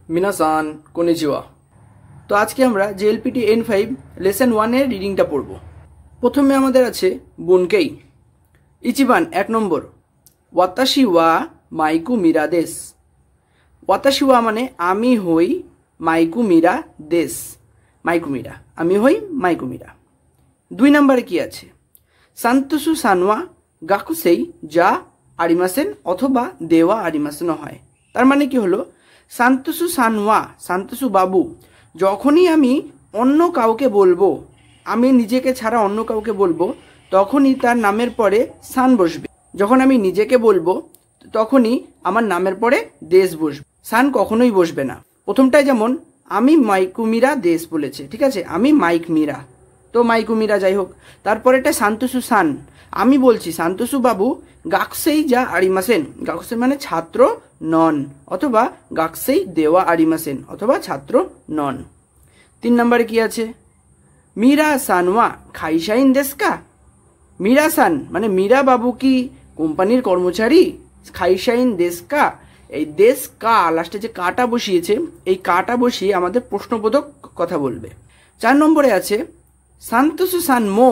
মিনাসান কোনিচিওয়া। তো আজকে আমরা জেএলপিটি N5 লেসন 1 এর রিডিংটা পড়ব। প্রথমে আমাদের আছে বুনকেই। ইচিবান 1 নম্বর, ওয়াতাশি ওয়া মাইকু মিরা দেস। ওয়াতাশি ওয়া মানে আমি হই, মাইকু মিরা দেস, মাইকু মিরা, আমি হই মাইকু মিরা। 2 নম্বরে কি আছে? সান্তোসু সানওয়া গাকুসেই যা আরিমাসেন অথবা দেওয়া আরিমাসেনও হয়। তার মানে কি হলো, সান্তোসু সানওয়া, সান্তোসু বাবু, যখনই আমি অন্য কাউকে বলবো, আমি নিজেকে ছাড়া অন্য কাউকে বলবো, তখনই তার নামের পরে সান বসবে। যখন আমি নিজেকে বলবো তখনই আমার নামের পরে দেশ বসবে, সান কখনোই বসবে না। প্রথমটায় যেমন আমি মাইকু মিরা দেশ বলেছে, ঠিক আছে, আমি মাইক মিরা, তো মাইকু মিরা যাই হোক। তারপরেটা সান্তোসু সান, আমি বলছি সান্তোসু বাবু গাকসেই যা আরিমাসেন, গাকসেই মানে ছাত্র নন, অথবা গাকসেই দেওয়া আরিমাসেন অথবা ছাত্র নন। 3 নম্বরে কি আছে? মীরা সানওয়া খাইশাইন দেশকা। মীরা সান মানে মীরা বাবু কি কোম্পানির কর্মচারী? খাইশাইন দেশকা, এই দেশ কা লাস্টে যে কাটা বসিয়েছে, এই কাটা বসিয়ে আমাদের প্রশ্নবোধক কথা বলবে। 4 নম্বরে আছে সান্তোসু সান মো,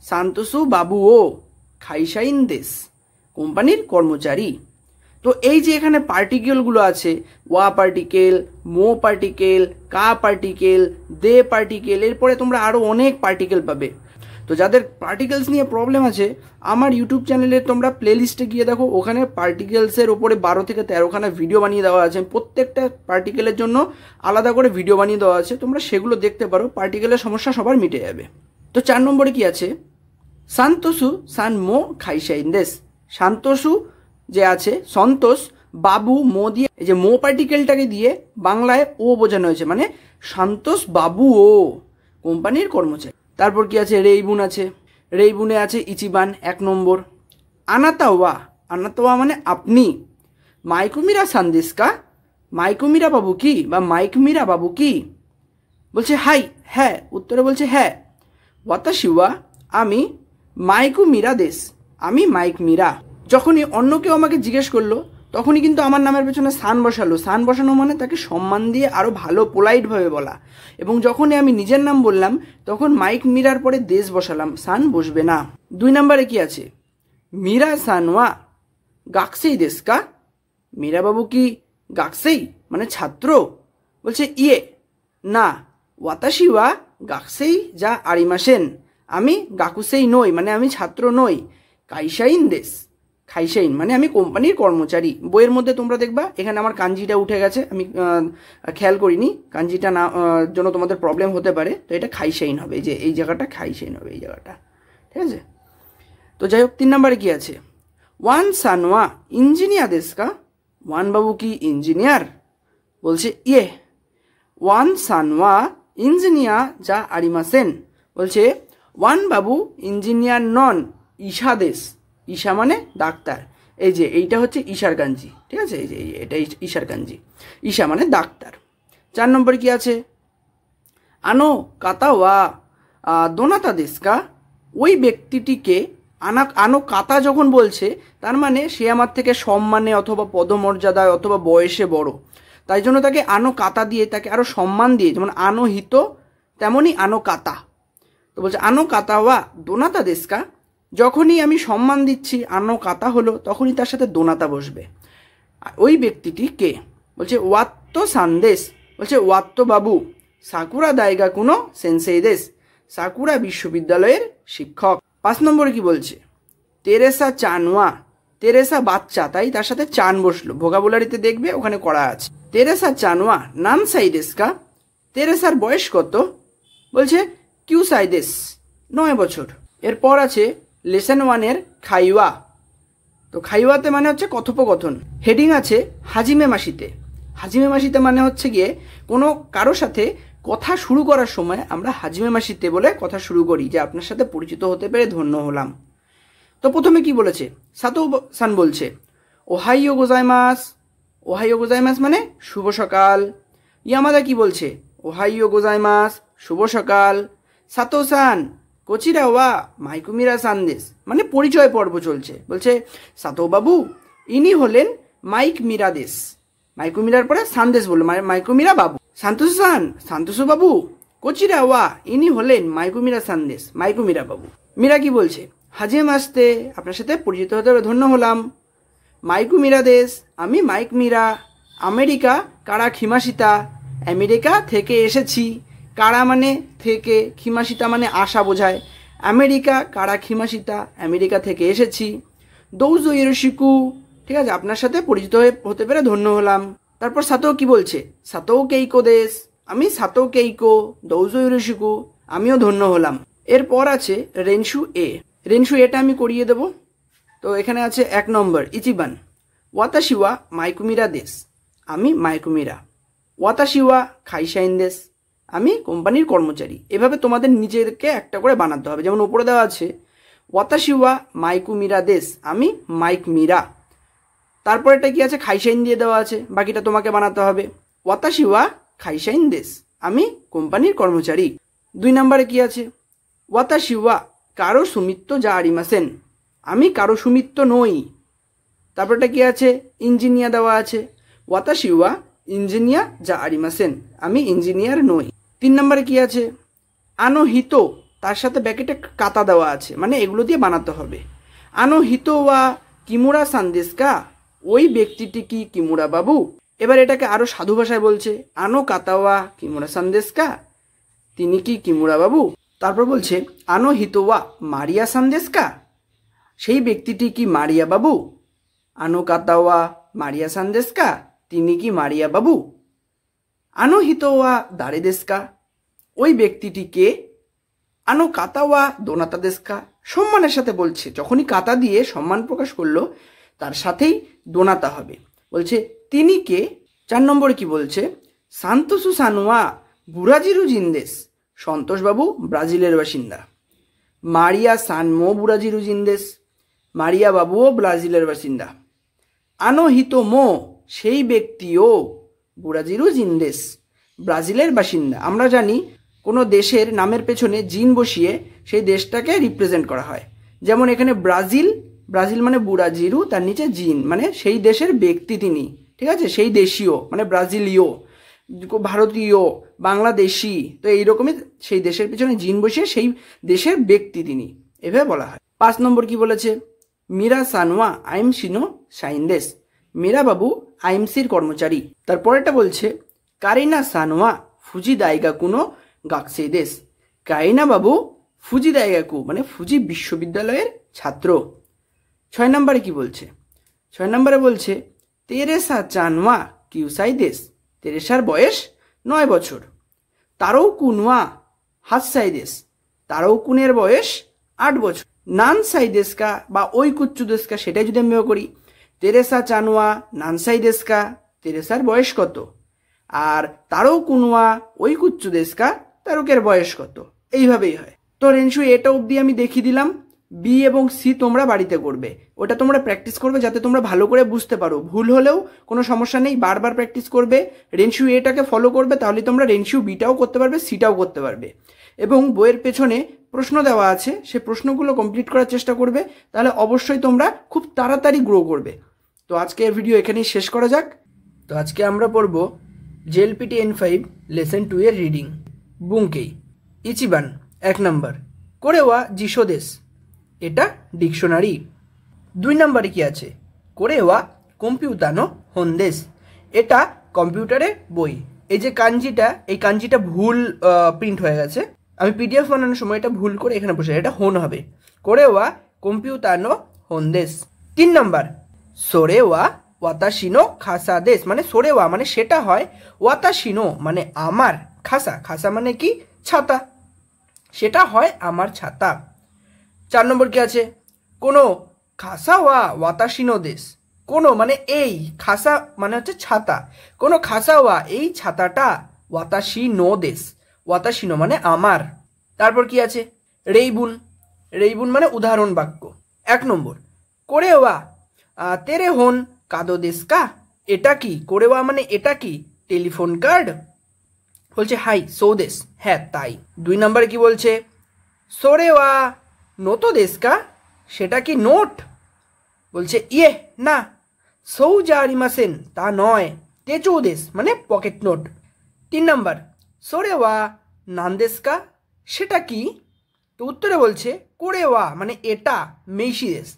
সান্তোসু বাবু ও খাইশাইন দেশ, কোম্পানির কর্মচারী। তো এই যে এখানে পার্টিকেলগুলো আছে, ওয়া পার্টিকেল, মো পার্টিকেল, কা পার্টিকেল, দে পার্টিকেল, এরপরে তোমরা আরও অনেক পার্টিকেল পাবে। তো যাদের পার্টিকেলস নিয়ে প্রবলেম আছে, আমার ইউটিউব চ্যানেলে তোমরা প্লেলিস্টে গিয়ে দেখো, ওখানে পার্টিকেলসের ওপরে 12 থেকে 13খানা ভিডিও বানিয়ে দেওয়া আছে। প্রত্যেকটা পার্টিকেলের জন্য আলাদা করে ভিডিও বানিয়ে দেওয়া আছে, তোমরা সেগুলো দেখতে পারো, পার্টিকেলের সমস্যা সবার মিটে যাবে। তো 4 নম্বরে কি আছে? সান্তোসু সান মো খাইশাইন দেশ। সান্তোসু যে আছে, সন্তোষ বাবু মো দিয়ে, এই যে মো পার্টিকেলটাকে দিয়ে বাংলায় ও বোঝানো হয়েছে, মানে সন্তোষ বাবু ও কোম্পানির কর্মচারী। তারপর কি আছে? রেইবুন আছে। রেইবুনে আছে ইচিবান 1 নম্বর, আনাতাওয়া, আনাতাওয়া মানে আপনি। মাইকুমিরা সান্দেশকা, মাইকুমিরা বাবু কি বা মাইকুমিরা বাবু কি? বলছে হাই, হ্যাঁ, উত্তরে বলছে হ্যাঁ। ওয়াতাশিওয়া আমি, মাইকু মিরা দেশ, আমি মাইক মিরা। যখনই অন্য কেউ আমাকে জিজ্ঞেস করলো, তখনই কিন্তু আমার নামের পেছনে সান বসালো। সান বসানো মানে তাকে সম্মান দিয়ে আরও ভালো পোলাইটভাবে বলা। এবং যখনই আমি নিজের নাম বললাম, তখন মাইক মিরার পরে দেশ বসালাম, সান বসবে না। 2 নম্বরে কি আছে? মীরা সানওয়া গাকসেই দেশকা। মীরা বাবু কি গাকসেই মানে ছাত্র? বলছে ইয়ে না, ওয়াতাশিওয়া গাকসেই যা আরিমাসেন, আমি গাকুসেই নই মানে আমি ছাত্র নই। কাইশাইন দেশ, খাইশাইন মানে আমি কোম্পানির কর্মচারী। বইয়ের মধ্যে তোমরা দেখবা এখানে আমার কাঞ্জিটা উঠে গেছে, আমি খেয়াল করিনি, কাঞ্জিটা না জন্য তোমাদের প্রবলেম হতে পারে। তো এটা খাইশাইন হবে, যে এই জায়গাটা খাইশাইন হবে, এই জায়গাটা, ঠিক আছে। তো যাই হোক, 3 নম্বরে কি আছে? ওয়ান সানওয়া ইঞ্জিনিয়ার দেশকা। ওয়ান বাবু কি ইঞ্জিনিয়ার? বলছে ইয়ে। ওয়ান সানওয়া ইঞ্জিনিয়ার যা আরিমাসেন। বলছে ওয়ান বাবু ইঞ্জিনিয়ার নন, ঈশা দেশ। ঈশা মানে ডাক্তার, এই যে এইটা হচ্ছে ঈশার কাঞ্জি, ঠিক আছে, এই যে এটা ঈশার কাঞ্জি, ঈশা মানে ডাক্তার। 4 নম্বরে কি আছে? আনো কাতা ওয়া দোনাতা দেশকা। ওই ব্যক্তিটিকে আনো কাতা যখন বলছে, তার মানে সে আমার থেকে সম্মানে অথবা পদমর্যাদায় অথবা বয়সে বড়, তাই জন্য তাকে আনো কাতা দিয়ে তাকে আরও সম্মান দিয়ে, যেমন আনো হিত তেমনই আনো কাতা। তো বলছে আনো কাতা ওয়া দোনাতা দেশকা, যখনই আমি সম্মান দিচ্ছি, আনো কাতা হলো, তখনই তার সাথে দোনাতা বসবে। ওই ব্যক্তিটি কে? বলছে ওয়াত্ত সান্দেশ। বলছে ওয়াত্ত বাবু সাকুরা দায়গা কোনো সেন্সেই দেশ, সাকুরা বিশ্ববিদ্যালয়ের শিক্ষক। 5 নম্বরে কি বলছে? তেরেসা চানওয়া, তেরেসা বাচ্চা, তাই তার সাথে চান বসলো, ভোকাবুলারিতে দেখবে ওখানে করা আছে। তেরেসা চানওয়া নান সাইদেশকা। তেরেসার বয়স কত? বলছে কিউ সাইদেশ, 9 বছর। এরপর আছে লেসন 1 এর খাইওয়া। তো খাইওয়াতে মানে হচ্ছে কথোপকথন। হেডিং আছে হাজিমে মাসিতে। হাজিমে মাসিতে মানে হচ্ছে গিয়ে কোনো কারোর সাথে কথা শুরু করার সময় আমরা হাজিমে মাসিতে বলে কথা শুরু করি, যে আপনার সাথে পরিচিত হতে পেরে ধন্য হলাম। তো প্রথমে কি বলেছে? সাতো সান বলছে ওহাইও গোজাইমাস। ওহাইও গোজাইমাস মানে শুভ সকাল। ইয়ামাদা কি বলছে? ওহাইও গোজাইমাস, শুভ সকাল। সাতো সান কোচিরা ওয়া মাইকুমিরা সান্দেশ মানে পরিচয় পর্ব চলছে। বলছে সাতো বাবু ইনি হলেন মাইক মিরা দেশ, মাইকুমিরার পরে সান্দেশ বললো, মাইকুমিরা বাবু। সান্তোষু সান, সান্তোষু বাবু। কোচিরা ওয়া, ইনি হলেন মাইকুমিরা সান্দেশ, মাইকুমিরা বাবু। মীরা কি বলছে? হাজে মাস্তে, আপনার সাথে পরিচিত হতে ধন্য হলাম। মাইকুমিরা দেশ, আমি মাইক মীরা। আমেরিকা কারা খিমাসিতা, আমেরিকা থেকে এসেছি। কারা মানে থেকে, খিমাসিতা মানে আশা বোঝায়। আমেরিকা কারা খিমাসিতা, আমেরিকা থেকে এসেছি। দৌজো ইরোশিকু, ঠিক আছে, আপনার সাথে পরিচিত হতে পেরে ধন্য হলাম। তারপর সাতো কি বলছে? সাতো কেইকো দেশ, আমি সাতো কেইকো। দৌজো ইরোশিকু, আমিও ধন্য হলাম। এরপর আছে রেনশু এ। রেনশু এটা আমি করিয়ে দেব। তো এখানে আছে 1 নম্বর ইচিবান, ওয়াতাশি ওয়া মাইকুমিরা দেশ, আমি মাইকুমিরা। ওয়াতাশি ওয়া খাইশাইন দেশ, আমি কোম্পানির কর্মচারী। এভাবে তোমাদের নিজেকে একটা করে বানাতে হবে। যেমন উপরে দেওয়া আছে ওয়াতাশি ওয়া মাইকুমিরা দেশ, আমি মাইক মীরা। তারপর এটা কি আছে? খাইশাইন দিয়ে দেওয়া আছে, বাকিটা তোমাকে বানাতে হবে। ওয়াতাশি ওয়া খাইশাইন দেশ, আমি কোম্পানির কর্মচারী। 2 নম্বরে কি আছে? ওয়াতাশি ওয়া কারো সুমিত্ত যা আরিমাসেন, আমি কারো সুমিত্ত নই। তারপরটা কি আছে? ইঞ্জিনিয়ার দেওয়া আছে। ওয়াতাশি ওয়া ইঞ্জিনিয়ার যা আরিমাসেন, আমি ইঞ্জিনিয়ার নই। 3 নম্বরে কি আছে? আনো হিতো, তার সাথে ব্যাকেটে কাতা দেওয়া আছে, মানে এগুলো দিয়ে বানাতে হবে। আনো হিতো ওয়া কিমুরা সান্দেশকা, ওই ব্যক্তিটি কি কিমুরা বাবু। এবার এটাকে আরো সাধু ভাষায় বলছে, আনো কাতা ওয়া কিমুরা সান্দেশকা, তিনি কি কিমুরা বাবু। তারপর বলছে আনো হিতো ওয়া মারিয়া সান্দেশকা, সেই ব্যক্তিটি কি মারিয়া বাবু। আনো কাতা ওয়া মারিয়া সান্দেশকা, তিনি কি মারিয়া বাবু। আনো হিতো ওয়া দারে দেশকা, ওই ব্যক্তিটি কে। আনো কাতা ওয়া দোনাতা দেশকা, সম্মানের সাথে বলছে, যখনই কাতা দিয়ে সম্মান প্রকাশ করলো তার সাথেই দোনাতা হবে। বলছে তিনি কে। 4 নম্বরে কি বলছে? সান্তোসু সানোয়া বুরাজিরু জিন্দেশ, সন্তোষবাবু ব্রাজিলের বাসিন্দা। মারিয়া সানমো বুরাজিরু জিন্দেশ, মারিয়া বাবুও ব্রাজিলের বাসিন্দা। আনো হিতো মো, সেই ব্যক্তিও বুরাজিরু জিন্দেশ, ব্রাজিলের বাসিন্দা। আমরা জানি কোনো দেশের নামের পেছনে জিন বসিয়ে সেই দেশটাকে রিপ্রেজেন্ট করা হয়। যেমন এখানে ব্রাজিল, ব্রাজিল মানে বুরাজিরু, তার নিচে জিন মানে সেই দেশের ব্যক্তি তিনি, ঠিক আছে, সেই দেশীয় মানে ব্রাজিলীয়, ভারতীয়, বাংলাদেশি, তো এইরকমই সেই দেশের পিছনে জিন বসিয়ে সেই দেশের ব্যক্তি তিনি, এভাবে বলা হয়। 5 নম্বর কি বলেছে? মীরা সানোয়া আইমসিনো সাইন্দেশ, মীরা বাবু আইএমসির কর্মচারী। তারপরেটা বলছে কারিনা সানোয়া ফুজি দাইগাকুনো গাকসে দেশ, কারিনা বাবু ফুজি দাইগাকু মানে ফুজি বিশ্ববিদ্যালয়ের ছাত্র। 6 নম্বরে কি বলছে? 6 নম্বরে বলছে তেরেসা চানওয়া কিউসাই দেশ, তেরেসার বয়স 9 বছর। তারও কুনওয়া হাতসাই দেশ, তারও কুনের বয়স 8 বছর। নানসাই দেশকা বা ওই কুচ্চু দেশকা, সেটাই যদি আমি করি তেরেসা চানোয়া নানসাই দেশকা, তেরেসার বয়স কত। আর তারও কুনওয়া ওই কুচ্চু দেশকা, তারকের বয়স কত, এইভাবেই হয়। তো রেনশু এটা অবধি আমি দেখিয়ে দিলাম। বি এবং সি তোমরা বাড়িতে করবে, ওটা তোমরা প্র্যাকটিস করবে যাতে তোমরা ভালো করে বুঝতে পারো। ভুল হলেও কোনো সমস্যা নেই, বারবার প্র্যাকটিস করবে। রেনশু এটাকে ফলো করবে, তাহলে তোমরা রেনশু বিটাও করতে পারবে, সিটাও করতে পারবে। এবং বইয়ের পেছনে প্রশ্ন দেওয়া আছে, সে প্রশ্নগুলো কমপ্লিট করার চেষ্টা করবে, তাহলে অবশ্যই তোমরা খুব তাড়াতাড়ি গ্রো করবে। তো আজকে ভিডিও এখানেই শেষ করা যাক। তো আজকে আমরা পড়ব জেএলপিটি N5 লেসন 2 এর রিডিং। বুঙ্কেই ইচিবান 1 নম্বর কোরেওয়া জিশোদেশ, এটা ডিকশনারি। 2 নম্বরে কি আছে? কোরেওয়া কম্পিউটানো হন্দেশ, এটা কম্পিউটারে বই। এই যে কাঞ্জিটা, এই কাঞ্জিটা ভুল প্রিন্ট হয়ে গেছে, আমি পিডিএফ বানানোর সময় এটা ভুল করে এখানে বসে, এটা হোন হবে। কোরেওয়া কম্পিউটানো হন্দেশ। 3 নম্বর সোরেওয়া ওয়াতাশিনো খাসা দেশ, মানে সোরেওয়া মানে সেটা হয়, ওয়াতাশিনো মানে আমার, খাসা খাসা মানে কি ছাতা, সেটা হয় আমার ছাতা। 4 নম্বর কি আছে? কোনো খাসা ওয়া ওয়াতাশিনো দেশ, কোনো মানে এই, খাসা মানে হচ্ছে ছাতা, কোনো খাসা ওয়া এই ছাতাটা, ওয়াতাশিনো দেশ, ওয়াতাশিনো মানে আমার। তারপর কি আছে? রেইবুন, রেইবুন মানে উদাহরণ বাক্য। 1 নম্বর কোরেওয়া তেরে হন কাদো দেশকা, এটা কি? কোরেওয়া মানে এটা কি? Telephone card. বলছে হাই সৌদেশ, হ্যাঁ তাই। 2 নম্বরে কি বলছে? সোরেওয়া নোতো দেশকা, সেটা কি নোট? বলছে ইয়ে না, সৌজা আরিমাসেন, তা নয়। তেচো দেশ মানে পকেট নোট। 3 নম্বর সোরে ওয়া নান্দেস্কা, সেটা কি? তো উত্তরে বলছে কোরে ওয়া মানে এটা মেইসি দেশ।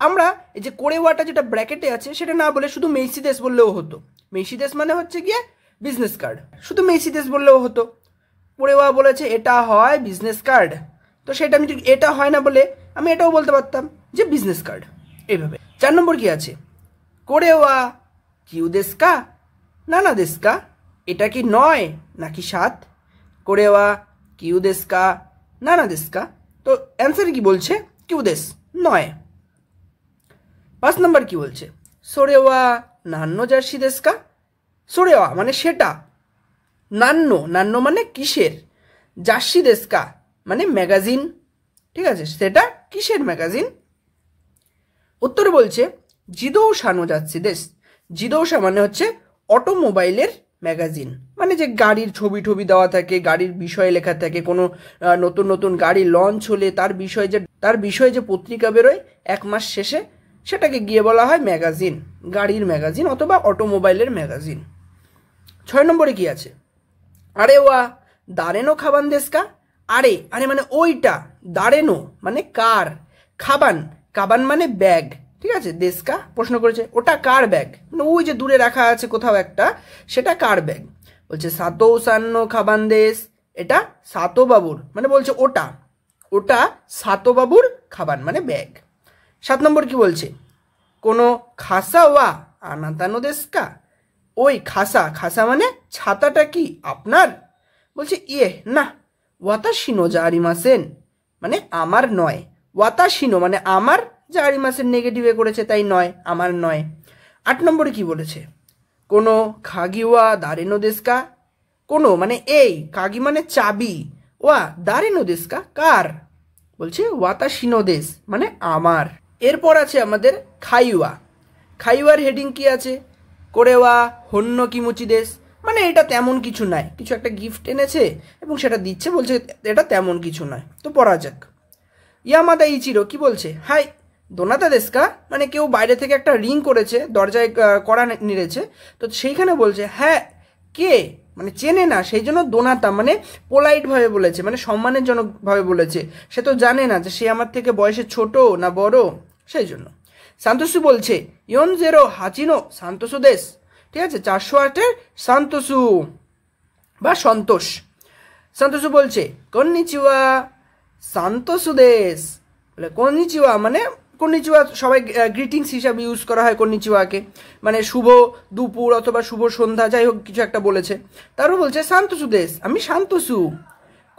আমরা এই যে কোরে ওয়াটা যেটা ব্র্যাকেটে আছে সেটা না বলে শুধু মেইসি দেশ বললেও হতো। মেইসি দেশ মানে হচ্ছে গিয়ে বিজনেস কার্ড, শুধু মেইসি দেশ বললেও হতো। কোরে ওয়া বলেছে এটা হয় বিজনেস কার্ড, তো সেটা আমি এটা হয় না বলে আমি এটাও বলতে পারতাম যে বিজনেস কার্ড, এইভাবে। 4 নম্বর কি আছে? কোরে ওয়া কিউ দেশকা নানা দেশকা, এটা কি 9 নাকি 7? কোরে ওয়া কিউ দেশকা নানা দেশকা, তো অ্যান্সার কি বলছে কিউ দেশ 9। 5 নম্বর কি বলছে? সোরে ওয়া নান্ন জার্সি দেশকা, সোরে ওয়া মানে সেটা, নান্ন নান্ন মানে কিসের, জার্সি দেশকা মানে ম্যাগাজিন, ঠিক আছে, সেটা কিসের ম্যাগাজিন? উত্তরে বলছে জিদৌসানো যাচ্ছি দেশ। জিদৌসা মানে হচ্ছে অটোমোবাইলের ম্যাগাজিন, মানে যে গাড়ির ছবি টবি দেওয়া থাকে, গাড়ির বিষয়ে লেখা থাকে, কোনো নতুন নতুন গাড়ি লঞ্চ হলে তার বিষয়ে যে পত্রিকা বেরোয় 1 মাস শেষে, সেটাকে গিয়ে বলা হয় ম্যাগাজিন, গাড়ির ম্যাগাজিন অথবা অটোমোবাইলের ম্যাগাজিন। 6 নম্বরে কি আছে? আরে ওয়া দারেনো খাবান দেশকা, আরে আরে মানে ওইটা, দারেনো মানে কার, খাবান কাবান মানে ব্যাগ, ঠিক আছে, দেশকা প্রশ্ন করেছে ওটা কার ব্যাগ, মানে ওই যে দূরে রাখা আছে কোথাও একটা, সেটা কার ব্যাগ? বলছে সাতো সান্ন খাবান দেশ, এটা সাতো বাবুর, মানে বলছে ওটা ওটা সাতো বাবুর খাবান মানে ব্যাগ। 7 নম্বর কি বলছে? কোনো খাসা ওয়া আনাতানো দেশকা, ওই খাসা, খাসা মানে ছাতাটা কি আপনার? বলছে ইয়ে না, ওয়াতাশিনো জারিমাসেন মানে আমার নয়, ওয়াতাশিনো মানে আমার, জারিমাসেন নেগেটিভে করেছে তাই নয়, আমার নয়। 8 নম্বরে কি বলেছে? কোনো খাগিওয়া দারেনো দেশকা, কোনো মানে এই, কাগি মানে চাবি, ওয়া দারেনো দেশকা কার? বলছে ওয়াতাশিনো দেশ মানে আমার। এরপর আছে আমাদের খাইওয়া। খাইওয়ার হেডিং কি আছে? কোরেওয়া হন্য কিমুচি দেশ, মানে এটা তেমন কিছু নয়, কিছু একটা গিফট এনেছে এবং সেটা দিচ্ছে, বলছে এটা তেমন কিছু নয়। তো পড়া যাক। ইয়ামাদা ইচিরো কি বলছে? হাই দোনাতা দেশকা, মানে কেউ বাইরে থেকে একটা রিং করেছে, দরজায় কড়া নেড়েছে, তো সেইখানে বলছে হ্যাঁ কে, মানে চেনে না, সেই জন্য দোনাতা মানে পোলাইটভাবে বলেছে, মানে সম্মানজনকভাবে বলেছে, সে তো জানে না যে সে আমার থেকে বয়সে ছোট না বড়, সেই জন্য। সান্তোসু বলছে 408 সান্তোসু দেশ, ঠিক আছে, 408-এর সান্তোসু বা সন্তোষ। সান্তোসু বলছে কন্নিচিওয়া সান্তোসু দেশ, বলে কন্নিচিওয়া মানে কন্নিচিওয়া সবাই গ্রিটিংস হিসাবে ইউজ করা হয় কন্নিচিওয়াকে, মানে শুভ দুপুর অথবা শুভ সন্ধ্যা, যাই হোক কিছু একটা বলেছে। তারও বলছে সান্তোসু দেশ, আমি সান্তোসু।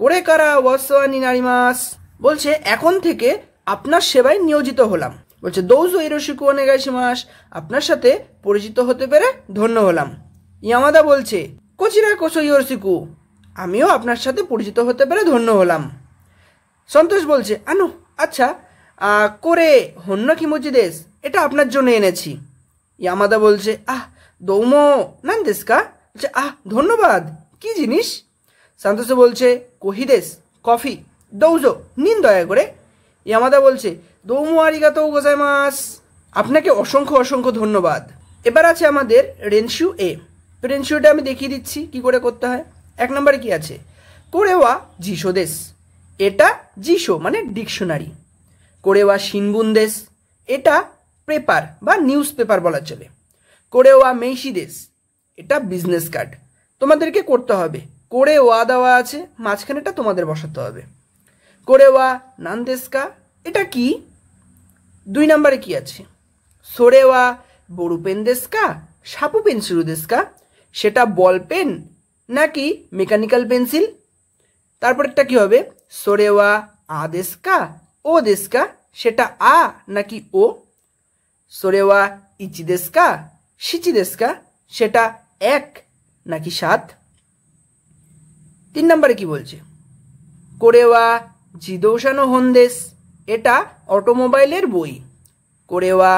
করে কারা ওয়াসওয়ানি নারিমাস, বলছে এখন থেকে আপনার সেবায় নিয়োজিত হলাম। বলছে দৌজো ইরোশিকু ওনেগাইশিমাস, আপনার সাথে পরিচিত হতে পেরে ধন্য হলাম। ইয়ামাদা বলছে কোচিরা কোসো ইয়োরশিকু, আমিও আপনার সাথে পরিচিত হতে পেরে ধন্য হলাম। সন্তোষ বলছে আনু আচ্ছা, করে হন্য কিমুচি দেশ, এটা আপনার জন্য এনেছি। ইয়ামাদা বলছে দৌমো নান দেশকা, বলছে ধন্যবাদ, কি জিনিস? সন্তোষ বলছে কোহিদেশ কফি, দৌজো নিন দয়া করে। ইয়ামাদা বলছে দৌমো আরিগাতো গোজাইমাস, আপনাকে অসংখ্য অসংখ্য ধন্যবাদ। এবার আছে আমাদের রেনশিউ এ। তো রেনশিউটা আমি দেখিয়ে দিচ্ছি কি করে করতে হয়। 1 নম্বরে কি আছে? কোরেওয়া জিশো দেশ, এটা জিশো মানে ডিকশনারি। কোরেওয়া শিনবুন দেশ, এটা পেপার বা নিউজ পেপার বলা চলে। কোরেওয়া মেইশি দেশ, এটা বিজনেস কার্ড। তোমাদেরকে করতে হবে, কোরেওয়া দেওয়া আছে, মাঝখানেটা তোমাদের বসাতে হবে। কোরেওয়া নানদেস্কা, এটা কি? 2 নম্বরে কি আছে? সোরেওয়া বড়ু পেন দেশকা সাপু পেন্সিল দেশকা, সেটা বল পেন নাকি মেকানিক্যাল পেন্সিল? তারপরেরটা কি হবে? সোরেওয়া আ দেশকা ও দেশকা, সেটা আ নাকি ও? সোরেওয়া ইচি দেশকা শিচি দেশকা, সেটা 1 নাকি 7? 3 নম্বরে কি বলছে? কোরেওয়া জিদৌসানো হন্দেশ, এটা অটোমোবাইলের বই। কোরেওয়া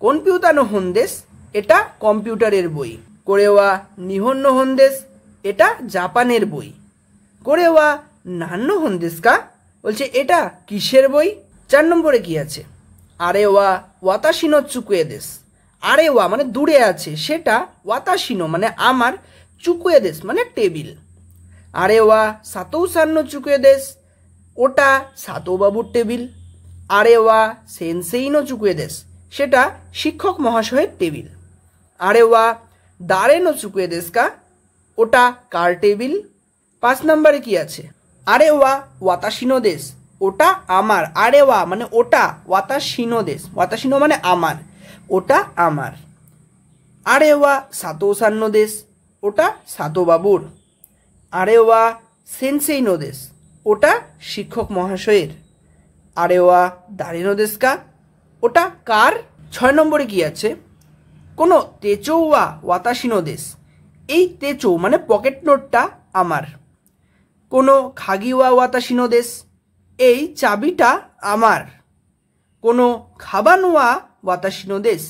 কম্পিউটানো হন্দেশ, এটা কম্পিউটারের বই। কোরেওয়া নিহন্ন হন্দেশ, এটা জাপানের বই। কোরেওয়া নান্ন হন্দেশকা, বলছে এটা কিসের বই? 4 নম্বরে কি আছে? আরে ওয়া ওয়াতাশিনো চুকুয়ে দেশ, আরে ওয়া মানে দূরে আছে সেটা ওয়াতাশিনো মানে আমার, চুকুয়েদেস মানে টেবিল। আরে ওয়া সাতৌ সান্ন চুকুয়েদেস ওটা সাতো বাবুর টেবিল। আরে ওয়া সেনসেইনো চুকুয়েদেস সেটা শিক্ষক মহাশয়ের টেবিল। আরে ওয়া দাঁড়েনো চুকুয়েদেস কা ওটা কার টেবিল। 5 নম্বরে কি আছে? আরে ওয়া ওয়াতাশিনো দেশ ওটা আমার। আরে ওয়া মানে ওটা, ওয়াতাশিনো দেশ ওয়াতাশিনো মানে আমার, ওটা আমার। আরে ওয়া সাতো সান্ন দেশ ওটা সাতো বাবুর। আরে ওয়া সেনসেইনো দেশ ওটা শিক্ষক মহাশয়ের। আরে ওয়া দাঁড়েনো দেশ কা ওটা কার। 6 নম্বরে কি আছে? কোনো তেচো ওয়া ওয়াতাশিনো দেশ এই তেচো মানে পকেট নোটটা আমার। কোনো খাগি ওয়া ওয়াতাশিনো দেশ এই চাবিটা আমার। কোনো খাবান ওয়া ওয়াতাশিনো দেশ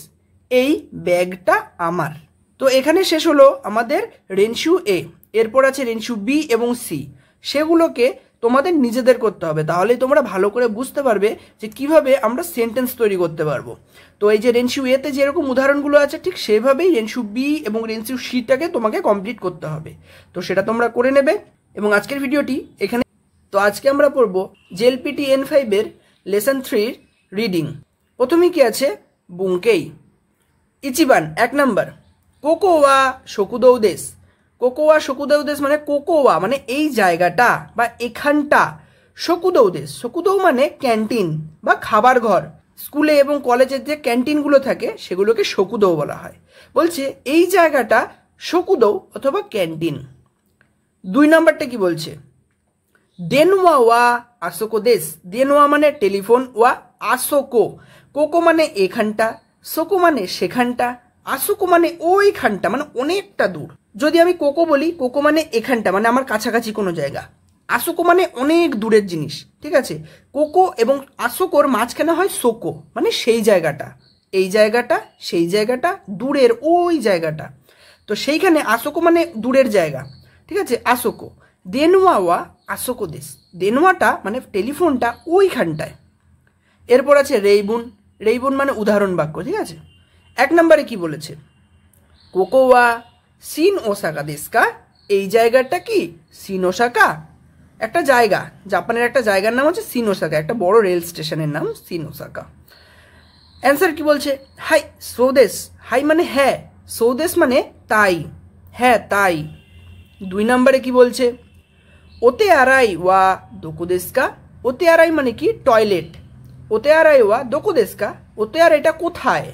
এই ব্যাগটা আমার। তো এখানে শেষ হলো আমাদের রেনশু এ। এরপর আছে রেনশু বি এবং সি, সেগুলোকে তোমাদের নিজেদের করতে হবে, তাহলেই তোমরা ভালো করে বুঝতে পারবে যে কিভাবে আমরা সেন্টেন্স তৈরি করতে পারবো। তো এই যে রেনশু এতে যেরকম উদাহরণগুলো আছে ঠিক সেভাবেই রেনশু বি এবং রেনশু সিটাকে তোমাকে কমপ্লিট করতে হবে। তো সেটা তোমরা করে নেবে। এবং আজকের ভিডিওটি এখানে। তো আজকে আমরা পড়ব জেএলপিটি N5 এর লেসন 3 রিডিং। প্রথমেই কি আছে? বুঙ্কেই। ইচিবান 1 নম্বর, কোকোওয়া শকুদৌ দেশ। কোকোওয়া শকুদৌ দেশ মানে কোকোওয়া মানে এই জায়গাটা বা এখানটা, শকুদৌ দেশ শকুদৌ মানে ক্যান্টিন বা খাবার ঘর। স্কুলে এবং কলেজের যে ক্যান্টিনগুলো থাকে সেগুলোকে শকুদৌ বলা হয়। বলছে এই জায়গাটা শকুদৌ অথবা ক্যান্টিন। 2 নম্বরটা কি বলছে? দেনওয়া ওয়া আসোকো দেশ। দেনওয়া মানে টেলিফোন, ওয়া আসোকো কোকো মানে এখানটা, সোকো মানে সেখানটা, আসোকো মানে ওইখানটা মানে অনেকটা দূর। যদি আমি কোকো বলি, কোকো মানে এখানটা মানে আমার কাছাকাছি কোনো জায়গা, আসোকো মানে অনেক দূরের জিনিস। ঠিক আছে, কোকো এবং আসোকোর মাঝখানে হয় সোকো মানে সেই জায়গাটা, এই জায়গাটা সেই জায়গাটা দূরের ওই জায়গাটা। তো সেইখানে আসোকো মানে দূরের জায়গা। ঠিক আছে, আসোকো। দেনওয়া ওয়া আসোকো দেশ, দেনওয়াটা মানে টেলিফোনটা ওইখানটায়। এরপর আছে রেইবুন। রেইবুন মানে উদাহরণ বাক্য। ঠিক আছে, 1 নম্বরে কি বলেছে? কোকোওয়া সিন ওসাকা দেশকা। এই জায়গাটা কি? সিন ওসাকা, একটা জায়গা, জাপানের একটা জায়গার নাম হচ্ছে সিন ওসাকা, একটা বড় রেল স্টেশনের নাম সিন ওসাকা। অ্যান্সার কি বলছে? হাই সৌদেশ। হাই মানে হ্যাঁ, সৌদেশ মানে তাই, হ্যাঁ তাই। 2 নম্বরে কি বলছে? ওতে আরাই ওয়া দোকো দেশকা। ওতে আরাই মানে কি? টয়লেট। ওতে আরাই ওয়া দোকো দেশকা, ওতে আর এটা কোথায়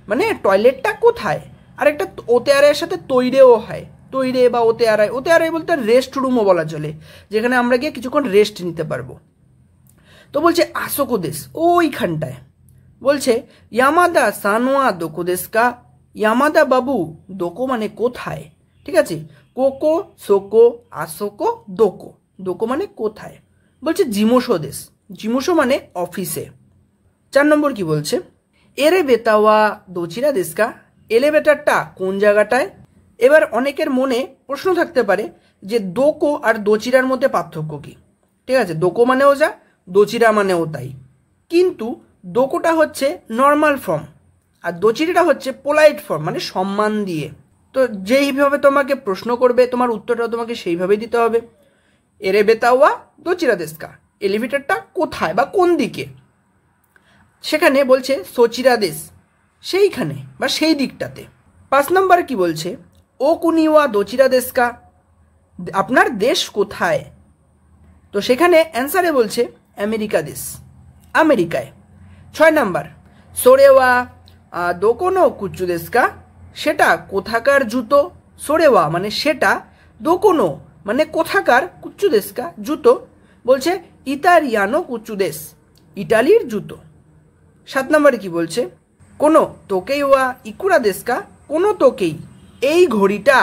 মানে টয়লেটটা কোথায়। আর একটা ওতে আরাইয়ের সাথে তৈরেও হয়, তৈরে বা ওতে আরাই। ওতে আরাই বলতে রেস্ট রুমও বলা চলে, যেখানে আমরা গিয়ে কিছুক্ষণ রেস্ট নিতে পারবো। তো বলছে আসোকো দেশ ওইখানটায়। বলছে ইয়ামাদা সানোয়া দোকো দেশকা। ইয়ামাদা বাবু, দোকো মানে কোথায়। ঠিক আছে, কোকো সোকো আসোকো দোকো, দোকো মানে কোথায়। বলছে জিমোশো দেশ, জিমোশো মানে অফিসে। 4 নম্বর কি বলছে? এরে বেতাওয়া দোচিরা দেশকা। এলিভেটরটা কোন জায়গাটায়। এবার অনেকের মনে প্রশ্ন থাকতে পারে যে দোকো আর দোচিরার মধ্যে পার্থক্য কি। ঠিক আছে, দোকো মানেও যা, দোচিরা মানেও তাই, কিন্তু দোকোটা হচ্ছে নর্মাল ফর্ম আর দোচিরাটা হচ্ছে পোলাইট ফর্ম মানে সম্মান দিয়ে। তো যেইভাবে তোমাকে প্রশ্ন করবে তোমার উত্তরটা তোমাকে সেইভাবেই দিতে হবে। এরে বেতাওয়া দোচিরা দেশকা, এলিভেটরটা কোথায় বা কোন দিকে। সেখানে বলছে সোচিরা দেশ, সেইখানে বা সেই দিকটাতে। 5 নম্বরে কি বলছে? ও কুনিওয়া দোচিরা দেশকা, আপনার দেশ কোথায়। তো সেখানে অ্যান্সারে বলছে আমেরিকা দেশ, আমেরিকায়। 6 নম্বর সোরেওয়া দোকোনো কুচু দেশকা, সেটা কোথাকার জুতো। সোরেওয়া মানে সেটা, দোকোনো মানে কোথাকার, কুচু দেশকা জুতো। বলছে ইতালিয়ানো কুচু দেশ, ইটালির জুতো। 7 নম্বরে কি বলছে? কোনো তোকেই ওয়া ইকুরা দেশকা, কোনো তোকেই এই ঘড়িটা,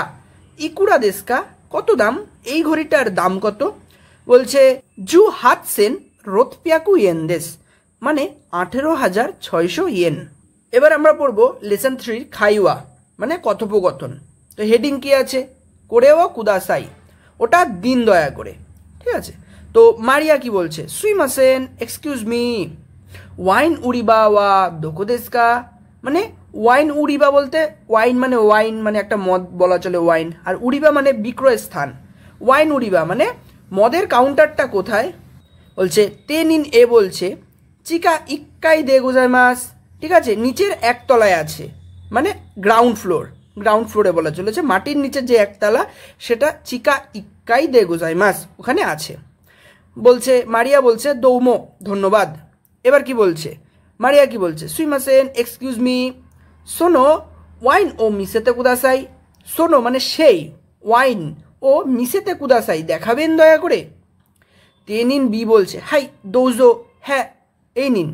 ইকুরা দেশকা কত দাম, এই ঘড়িটার দাম কত। বলছে জু হাতসেন রোতপিয়াকু ইয়েন দেশ, মানে 18,600 ইয়েন। এবার আমরা পড়ব লেসন 3 খাইওয়া মানে কথোপকথন। তো হেডিং কি আছে? কোরেওয়া কুদাসাই, ওটা দিন দয়া করে। ঠিক আছে, তো মারিয়া কি বলছে? সুইমাসেন এক্সকিউজ মি। ওয়াইন উড়িবা ওয়া দোকো দেশকা, মানে ওয়াইন উড়িবা বলতে ওয়াইন মানে একটা মদ বলা চলে ওয়াইন, আর উড়িবা মানে বিক্রয় স্থান। ওয়াইন উড়িবা মানে মদের কাউন্টারটা কোথায়? বলছে তেনিন এ বলছে চিকা ইক্কাই দে গোজাইমাস, ঠিক আছে, নিচের একতলায় আছে, মানে গ্রাউন্ড ফ্লোরে বলা চলেছে, মাটির নিচের যে একতলা সেটা চিকা ইক্কাই দে গোজাইমাস ওখানে আছে। বলছে মারিয়া বলছে দৌমো ধন্যবাদ। এবার কি বলছে মারিয়া কি বলছে সুইমাসেন এক্সকিউজ মি, শোনো ওয়াইন ও মিসেতে কুদাসাই, শোনো মানে সেই, ওয়াইন ও মিসেতে কুদাসাই দেখাবেন দয়া করে। তেনিন বি বলছে হাই দৌজো, হ্যাঁ এই নিন।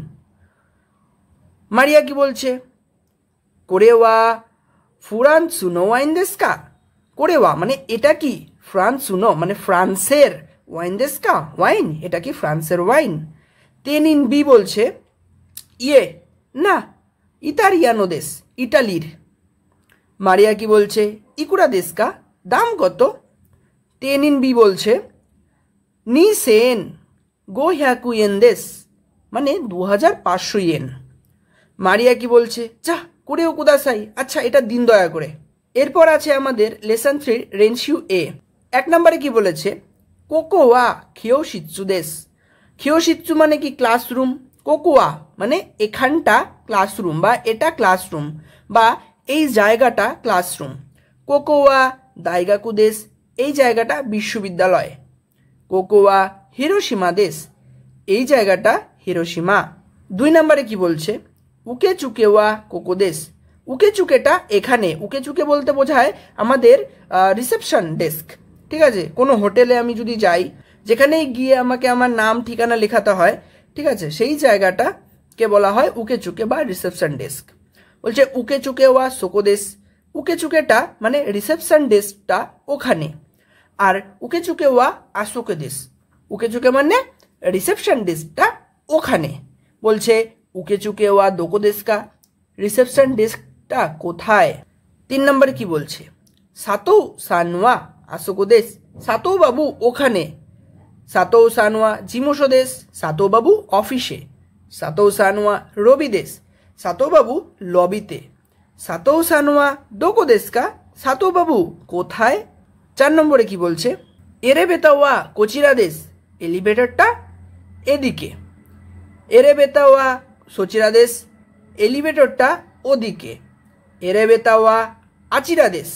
মারিয়া কি বলছে কোরেওয়া ফুরান সুনো ওয়াইন দেস্কা, কোরেওয়া মানে এটা কি, ফ্রান্স সুনো মানে ফ্রান্সের, ওয়াইন দেস্কা ওয়াইন, এটা কি ফ্রান্সের ওয়াইন। তেনিন বি বলছে ইয়ে না ইতালিয়ানো দেশ, ইটালির। মারিয়া কি বলছে ইকুরা দেস্কা, দাম কত? তেনিন বি বলছে নি সেন গো হ্যাকু ইয়েন দেশ, মানে 2500 ইয়েন। মারিয়া কি বলছে যা করেও কুদাসাই, আচ্ছা এটা দিন দয়া করে। এরপর আছে আমাদের লেসন 3 রেনশিউ এ। 1 নম্বরে কি বলেছে কোকোয়া খিয়োশিৎসু দেশ। খিয়োশিৎসু মানে কি ক্লাসরুম, কোকোয়া মানে এখানটা ক্লাসরুম বা এটা ক্লাসরুম বা এই জায়গাটা ক্লাসরুম। কোকোয়া দাইগাকু দেশ, এই জায়গাটা বিশ্ববিদ্যালয়। কোকোয়া হিরোশিমা দেশ, এই জায়গাটা হিরোশিমা। 2 নম্বরে কি বলছে উকে চুকেওয়া কোকো দেশ। উকে চুকেটা এখানে, উকে চুকে বলতে বোঝায় আমাদের রিসেপশন ডেস্ক, ঠিক আছে। কোনো হোটেলে আমি যদি যাই, যেখানেই গিয়ে আমাকে আমার নাম ঠিকানা লেখাতে হয়, ঠিক আছে, সেই জায়গাটাকে বলা হয় উকে চুকে বা রিসেপশন ডেস্ক। বলছে উকে চুকেওয়া সোকো দেশ, উকে চুকেটা মানে রিসেপশন ডেস্কটা ওখানে, আর উকে চুকেওয়া আসোকে দেশ, উকে চুকে মানে রিসেপশন ডেস্কটা ওখানে। বলছে উকে চুকেওয়া দোকো দেশকা, রিসেপশন ডেস্কটা কোথায়। 3 নম্বরে কি বলছে সাতো সানোয়া আসোকো দেশ, সাতো বাবু ওখানে। সাতো সানোয়া জিমোশো দেশ, সাতো বাবু অফিসে। সাতো সানোয়া রবি দেশ, সাতো বাবু লবিতে। সাতো সানোয়া দোকো দেশকা, সাতো বাবু কোথায়। 4 নম্বরে কি বলছে এরে বেতাওয়া কোচিরা দেশ, এলিভেটরটা এদিকে। এরে বেতাওয়া সোচিরা দেশ, এলিভেটরটা ওদিকে। এরে বেতাওয়া আচিরা দেশ,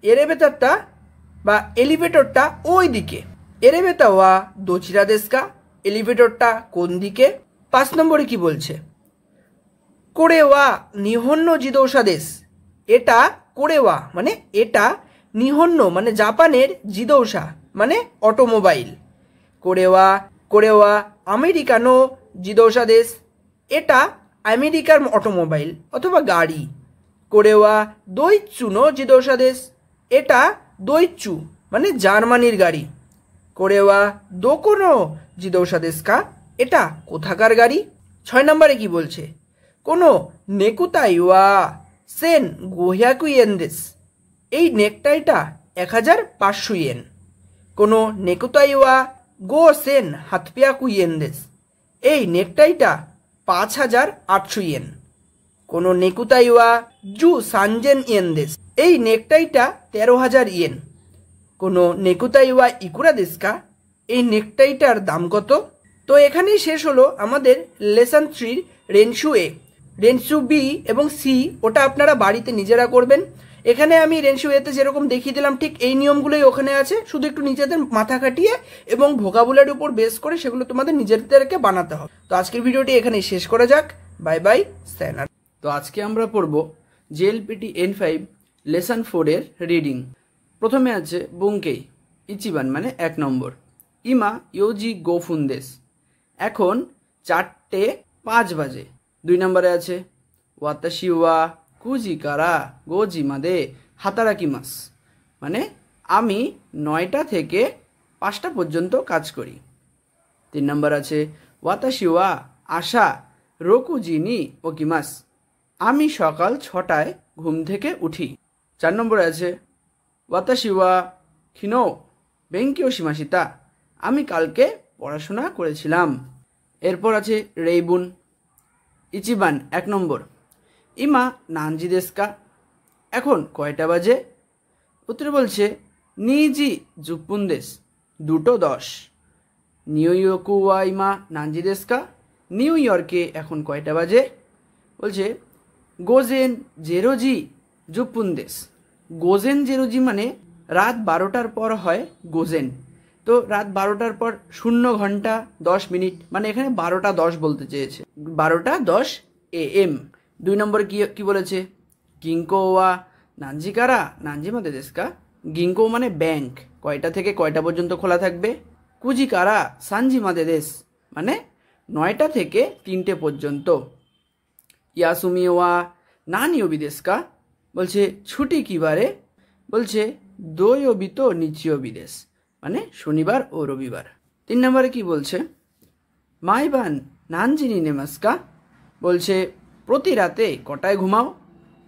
এরে বেতারটা বা এলিভেটরটা ওই দিকে। এরে বেতাওয়া দোচিরা দেশকা, এলিভেটরটা কোন দিকে। 5 নম্বরে কি বলছে কোরেওয়া নিহন্য জিদৌসা দেশ, এটা কোরেওয়া মানে এটা, নিহন্য মানে জাপানের, জিদৌসা মানে অটোমোবাইল। কোরেওয়া আমেরিকানো জিদৌসা দেশ, এটা আমেরিকার অটোমোবাইল অথবা গাড়ি। কোরেওয়া দোইচুনো জিদৌসা দেশ, এটা দোইচু মানে জার্মানির গাড়ি। কোরেওয়া দোকোনো জিদৌসা দেশকা, এটা কোথাকার গাড়ি। 6 নম্বরে কি বলছে কোনো নেকুতাইওয়া সেন গোহ্যাকু ইয়েন দেশ, এই নেকটাইটা 1500 ইয়েন। কোনো নেকুতাইওয়া গো সেন হাতপিয়াকু ইয়েন দেশ, এই নেকটাইটা 5800 ইয়েন। কোনো নেকুতাইওয়া জু সানজেন ইয়েন দেশ, এই নেকটাইটা 13000 ইয়েন। কোনো নেকুতাইওয়া ইকুরা দেশকা, এই নেকটাইটার দাম কত। তো এখানেই শেষ হলো আমাদের লেসন 3 রেনশু এ। রেনশু বি এবং সি ওটা আপনারা বাড়িতে নিজেরা করবেন। এখানে আমি রেনশু এতে যেরকম দেখিয়ে দিলাম ঠিক এই নিয়মগুলোই ওখানে আছে, শুধু একটু নিজেদের মাথা খাটিয়ে এবং ভোকাবুলারির উপর বেস করে সেগুলো তোমাদের নিজেদেরকে বানাতে হবে। তো আজকের ভিডিওটি এখানেই শেষ করা যাক। Bye by, sayonara. তো আজকে আমরা পড়ব জেএলপিটি N5 লেসন 4 এর রিডিং। প্রথমে আছে বুঙ্কেই ইচিবান মানে 1 নম্বর, ইমা ইয়োজি গোফুন্দেস, এখন 4:05 বাজে। 2 নম্বরে আছে ওয়াতাশি ওয়া কুজি কারা গোজি মাদে হাতারাকিমাস, মানে আমি 9টা থেকে 5টা পর্যন্ত কাজ করি। 3 নম্বর আছে ওয়াতাশি ওয়া আশা রোকুজিনি ওকিমাস, আমি সকাল 6টায় ঘুম থেকে উঠি। 4 নম্বরে আছে ওয়াতাশি ওয়া খিনো বেঙ্কিও শিমাশিতা, আমি কালকে পড়াশোনা করেছিলাম। এরপর আছে রেইবুন ইচিবান 1 নম্বর, ইমা নানজি দেস্কা, এখন কয়টা বাজে? উত্তরে বলছে নিজি জুপুন দেশ, 2:10। নিউ ইয়র্কু ওয়া ইমা নানজি দেস্কা, নিউ ইয়র্কে এখন কয়টা বাজে? বলছে গোজেন জেরোজি জুপুন দেশ। গোজেন জেরোজি মানে রাত 12টার পর হয় গোজেন, তো রাত 12টার পর 0 ঘন্টা 10 মিনিট, মানে এখানে 12টা 10 বলতে চেয়েছে, 12টা 10 AM। 2 নম্বর কি বলেছে? গিঙ্কো ওয়া নানজি কারা নানজি মাদে দেস্কা, গিঙ্কো মানে ব্যাংক, কয়টা থেকে কয়টা পর্যন্ত খোলা থাকবে? কুজি কারা সানজি মাদে দেশ, মানে 9টা থেকে 3টে পর্যন্ত। ইয়াসুমি ওয়া নানি ওবি দেস্কা, বলছে ছুটি কি বারে? বলছে দোয়োবি তো নিচিওবি দেশ, মানে শনিবার ও রবিবার। 3 নম্বরে কি বলছে? মাইবান নানজিনি নেমাস্কা, বলছে প্রতি রাতে কটায় ঘুমাও?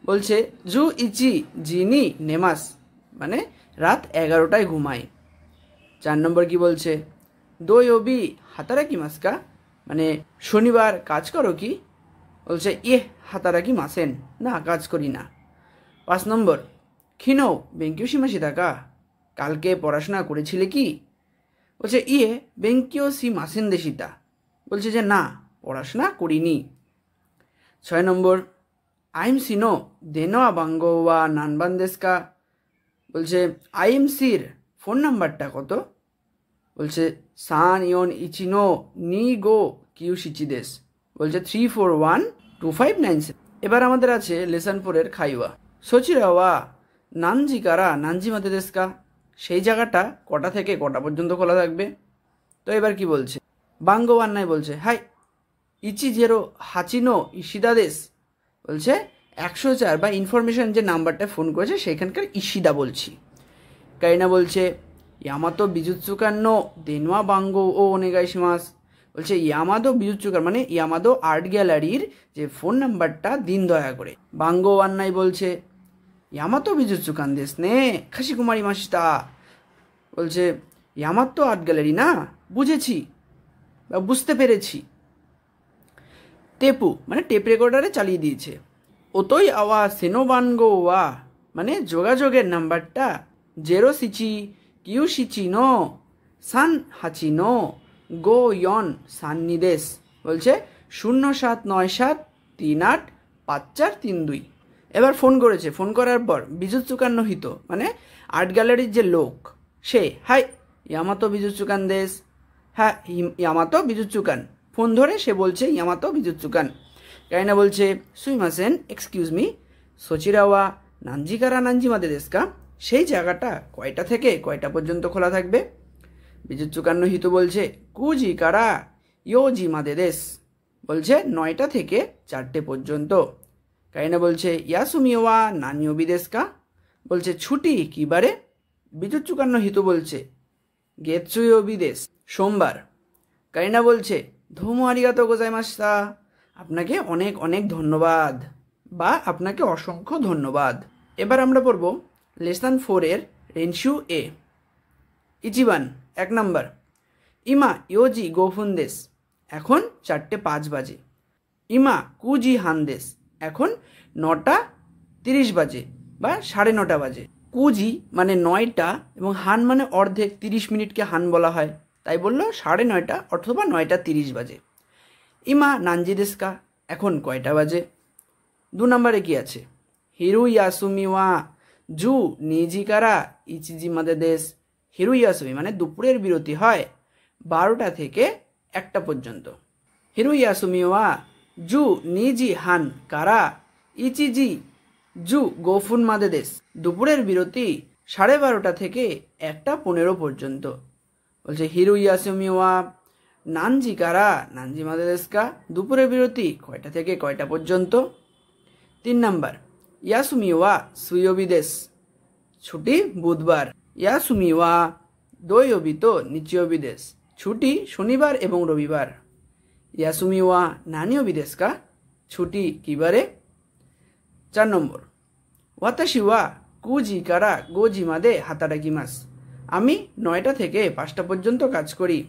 বলছে জু ইচি জিনি নেমাস, মানে রাত 11টায় ঘুমাই। 4 নম্বর কি বলছে? দোয়োবি হাতারাকি মাস্কা, মানে শনিবার কাজ করো কি? বলছে হাতারাকি মাসেন, না কাজ করি না। 5 নম্বর খিনো বেঙ্কিও সীমাসি থাকা, কালকে পড়াশোনা করেছিলে কি? বলছে বেঙ্কিও সি মাসেন দেশিতা, বলছে যে না পড়াশোনা করিনি। 6 নম্বর আইএমসি নো দেনোয়া বাঙ্গো ওয়া নানবান দেস্কা, বলছে আইএমসির ফোন নাম্বারটা কত? বলছে সান ইয়ন ইচিনো নি গো কিউশিচি দেশ, বলছে 3412597। এবার আমাদের আছে লেসন 4-এর খাইওয়া। সচিরাওয়া নানজি কারা নানজি মাদে দেস্কা, সেই জায়গাটা কটা থেকে কটা পর্যন্ত খোলা থাকবে? তো এবার কি বলছে? বাঙ্গো ওয়ান্নাই বলছে হাই ইচি জেরো হাচিনো ইশিদা দেশ, বলছে 104 বা ইনফরমেশন যে নাম্বারটা ফোন করেছে সেখানকার ইশিদা বলছি। কাইনা বলছে ইয়ামাতো বিজুৎসুকার নো দেনোয়া বাঙ্গো ও ওনেগাইশিমাস, বলছে ইয়ামাদো বিজুৎসুকার মানে ইয়ামাদো আর্ট গ্যালারির যে ফোন নাম্বারটা দিন দয়া করে। বাঙ্গো ওয়ান্নাই বলছে ইয়ামাতো বিজুৎসুকান দেশ নে খাসি কুমারী মাসিতা, বলছে ইয়ামাতো আর্ট গ্যালারি না, বুঝেছি বা বুঝতে পেরেছি। টেপু মানে টেপ রেকর্ডারে চালিয়ে দিয়েছে। ওতই আওয়া সেনোবানগো ওয়া মানে যোগাযোগের নাম্বারটা 0 কিউশিচি নো সান হাচি নো গো ইয়ন সান্নিদেশ, বলছে 0797385432। এবার ফোন করেছে, ফোন করার পর বিজুৎসুকান হিত মানে আর্ট গ্যালারির যে লোক সে হাই ইয়ামাতো বিজুৎসুকান দেশ, হ্যাঁ ইয়ামাতো বিজুৎসুকান, ফোন ধরে সে বলছে ইয়ামাতো বিজুৎসুকান। কাইনা বলছে সুইমাসেন এক্সকিউজ মি সচিরাওয়া নানজি কারা নানজি মাদে দেস্কা, সেই জায়গাটা কয়টা থেকে কয়টা পর্যন্ত খোলা থাকবে? বিজুৎসুকান হিত বলছে কুজি কারা ইয়োজি মাদে দেশ, বলছে 9টা থেকে 4টে পর্যন্ত। কাইনা বলছে ইয়াসুমি ওয়া নানিও বিদেস্কা, বলছে ছুটি কি বারে? বিজুৎসুকান হিত বলছে গেতসুইও বিদেশ, সোমবার। কারিনা বলছে ধোমো আরিগাতো গোজাইমাস্তা, আপনাকে অনেক অনেক ধন্যবাদ বা আপনাকে অসংখ্য ধন্যবাদ। এবার আমরা পড়ব লেসন 4-এর রেনশু এ। ইচিবান 1 নম্বর ইমা ইয়োজি গোফুন দেশ, এখন 4:05 বাজে। ইমা কুজি হান দেশ, এখন 9:30 বাজে বা 9:30 বাজে। কুজি মানে 9টা এবং হান মানে অর্ধেক, 30 মিনিটকে হান বলা হয়, তাই বললো 9:30 অথবা 9:30 বাজে। ইমা নানজি দেস্কা, এখন কয়টা বাজে? 2 নম্বরে কি আছে? হিরু ইয়াসুমি ওয়া জু নিজি কারা ইচিজি মাদে দেশ, হিরু ইয়াসুমি মানে দুপুরের বিরতি হয় 12টা থেকে 1টা পর্যন্ত। হিরু ইয়াসুমি ওয়া জু নিজি হান কারা ইচিজি জু গোফুন মাদে দেশ, দুপুরের বিরতি 12:30 থেকে 1:15 পর্যন্ত। বলছে হিরু ইয়াসুমি ওয়া নানজি কারা নানজি মাদে দেস্কা, দুপুরের বিরতি কয়টা থেকে কয়টা পর্যন্ত? 3 নম্বর ইয়াসুমি ওয়া সুয়োবি দেশ, ছুটি বুধবার। ইয়াসুমি ওয়া দোয়োবি তো নিচিওবি দেশ, ছুটি শনিবার এবং রবিবার। ইয়াসুমি ওয়া নানিওবি দেস্কা, ছুটি কিবারে? 4 নম্বর ওয়াতাশি ওয়া কুজি কারা গোজি মাদে হাতারাকিমাস, আমি 9টা থেকে 5টা পর্যন্ত কাজ করি।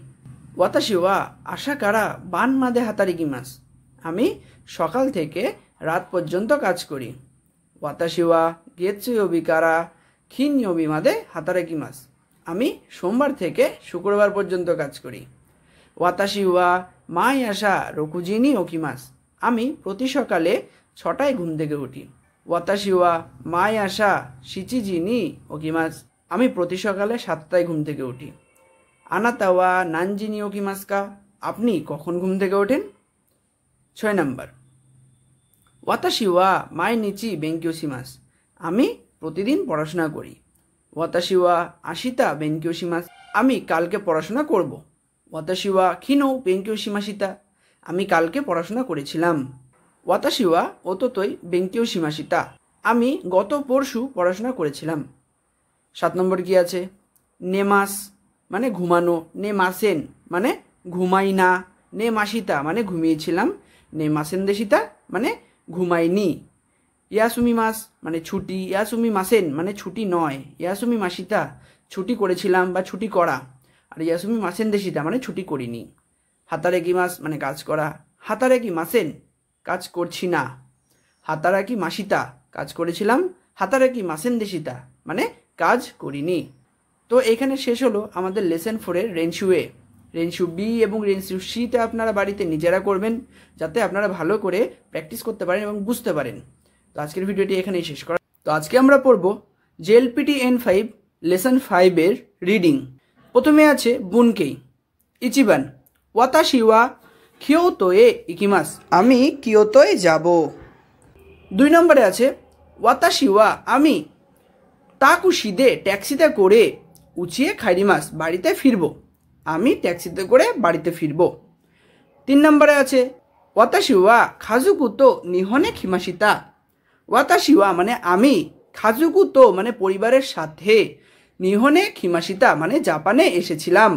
ওয়াতাশি ওয়া আশা কারা বান মাদে হাতারাকিমাস, আমি সকাল থেকে রাত পর্যন্ত কাজ করি। ওয়াতাশি ওয়া গেতসু ইয়োবি কারা খিন ইয়োবি মাদে হাতারাকিমাস, আমি সোমবার থেকে শুক্রবার পর্যন্ত কাজ করি। ওয়াতাশি ওয়া মাই আশা রকুজিনি ওকিমাস, আমি প্রতি সকালে 6টায় ঘুম থেকে উঠি। ওয়াতাশি ওয়া মাই আশা শিচিজিনি ওকিমাস, আমি প্রতি সকালে 7টায় ঘুম থেকে উঠি। আনাতা ওয়া নানজিনি ওকিমাস কা, আপনি কখন ঘুম থেকে ওঠেন? 6 নম্বর, ওয়াতাশি ওয়া মাই নিচি বেঙ্কিও শিমাস, আমি প্রতিদিন পড়াশোনা করি। ওয়াতাশি ওয়া আশিতা বেঙ্কিও শিমাস, আমি কালকে পড়াশোনা করব। ওয়াতাশি ওয়া খিনো বেঙ্কিও শিমাশিতা, আমি কালকে পড়াশোনা করেছিলাম। ওয়াতাশি ওয়া ওতোতই বেঙ্কিও শিমাশিতা, আমি গত পরশু পড়াশোনা করেছিলাম। 7 নম্বর কি আছে? নেমাস মানে ঘুমানো, নেমাসেন মানে ঘুমাই না, নেমাসিতা মানে ঘুমিয়েছিলাম, নেমাসেন দেশিতা মানে ঘুমাইনি। ইয়াসুমি মাস মানে ছুটি, ইয়াসুমি মাসেন মানে ছুটি নয়, ইয়াসুমি মাসিতা ছুটি করেছিলাম বা ছুটি করা, আর ইয়াসুমি মাসেন দেশিতা মানে ছুটি করিনি। হাতারেকি মাস মানে কাজ করা, হাতারেকি মাসেন কাজ করছি না। হাতারাকি মাসিতা কাজ করেছিলাম, হাতারাকি মাসেন দেশিতা মানে কাজ করিনি। তো এখানে শেষ হলো আমাদের লেসন 4-এর রেনশু এ। রেনশু বি এবং রেনশু সিতে আপনারা বাড়িতে নিজেরা করবেন, যাতে আপনারা ভালো করে প্র্যাকটিস করতে পারেন এবং বুঝতে পারেন। তো আজকের ভিডিওটি এখানেই শেষ করা। তো আজকে আমরা পড়ব জেএলপিটি N5 লেসন 5-এর রিডিং। প্রথমে আছে বুনকেই। ইচিবান ওয়াতাশি ওয়া কিয়োটোয়ে ইকিমাস, আমি কিয়োটোয় যাব। 2 নম্বরে আছে ওয়াতাশি ওয়া আমি তাকুশিদে ট্যাক্সিতে করে উচিয়ে খাইরিমাস, বাড়িতে ফিরব, আমি ট্যাক্সিতে করে বাড়িতে ফিরব। 3 নম্বরে আছে ওয়াতাশি ওয়া খাজুকুতো নিহনে খিমাশিতা, ওয়াতাশি ওয়া মানে আমি, খাজুকুতো মানে পরিবারের সাথে, নিহনে খিমাশিতা মানে জাপানে এসেছিলাম।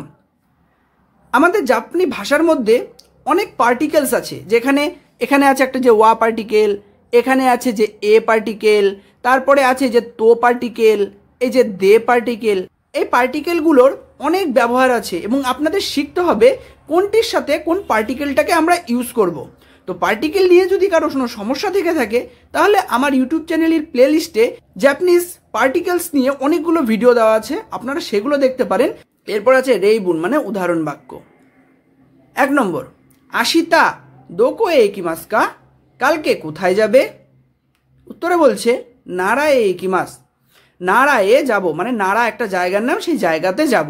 আমাদের জাপানি ভাষার মধ্যে অনেক পার্টিকেলস আছে, যেখানে এখানে আছে একটা যে ওয়া পার্টিকেল, এখানে আছে যে এ পার্টিকেল, তারপরে আছে যে তো পার্টিকেল, এই যে দে পার্টিকেল। এই পার্টিকেলগুলোর অনেক ব্যবহার আছে এবং আপনাদের শিখতে হবে কোনটির সাথে কোন পার্টিকেলটাকে আমরা ইউজ করব। তো পার্টিকেল নিয়ে যদি কারো কোনো সমস্যা থেকে থাকে তাহলে আমার ইউটিউব চ্যানেলের প্লেলিস্টে জাপানিজ পার্টিকেলস নিয়ে অনেকগুলো ভিডিও দেওয়া আছে, আপনারা সেগুলো দেখতে পারেন। এরপর আছে রেইবুন মানে উদাহরণ বাক্য। 1 নম্বর, আশিতা দোকো এ ইকিমাস কা, কালকে কোথায় যাবে? উত্তরে বলছে নারা এ ইকিমাস, নারা এ যাব মানে নারা একটা জায়গার নাম, সেই জায়গাতে যাব।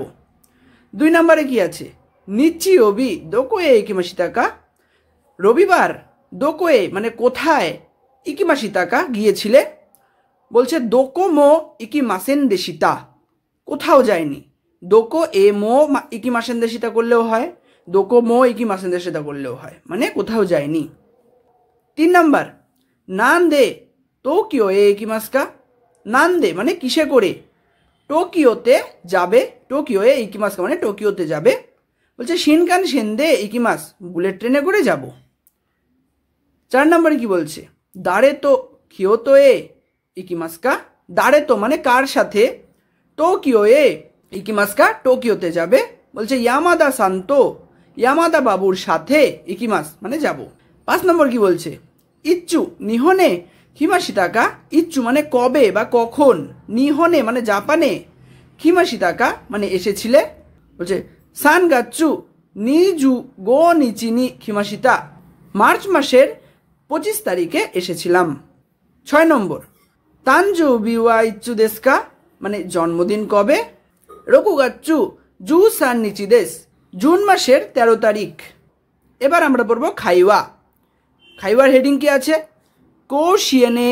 2 নম্বরে কি আছে? নিচি ওবি দোকো এ ইকিমাশিতা কা, রবিবার দোকো এ মানে কোথায়, ইকিমাশিতা কা গিয়েছিলে? বলছে দোকো মো ইকিমাসেন দেশিতা, কোথাও যায়নি। দোকো এ মো ইকিমাসেন দেশিতা করলেও হয়, দোকো মো ইকিমাসেন দেশিতা করলেও হয়, মানে কোথাও যায়নি। 3 নম্বর, নান্দে টোকিও এ ইকিমাস কা, নান্দে মানে কিসে করে, টোকিওতে যাবে, টোকিও এ ইকিমাস কা মানে টোকিওতে যাবে। বলছে শিনকান সেন্দে ইকিমাস, বুলেট ট্রেনে করে যাব। 4 নম্বরে কি বলছে? দাঁড়ে তো কিয়োতো এ ইকিমাস কা, দাঁড়ে তো মানে কার সাথে, টোকিও এ ইকিমাস কা টোকিওতে যাবে। বলছে ইয়ামাদা সান্তো, ইয়ামাদা বাবুর সাথে ইকিমাস মানে যাব। 5 নম্বর কি বলছে? ইচ্ছু নিহনে খিমাশিতা কা, ইচ্ছু মানে কবে বা কখন, নিহনে মানে জাপানে, খিমাশিতা কা মানে এসেছিলে। বলছে সান গাচ্ছু নিজু গো নিচিনি খিমাশিতা, মার্চ মাসের 25 তারিখে এসেছিলাম। 6 নম্বর, তানজৌবি ওয়া ইচ্ছু দেশকা মানে জন্মদিন কবে? রকুগাচ্ছু জু সান নিচি দেশ, জুন মাসের 13 তারিখ। এবার আমরা পড়বো খাইওয়া। খাইওয়ার হেডিং কি আছে? কৌশিয়ানে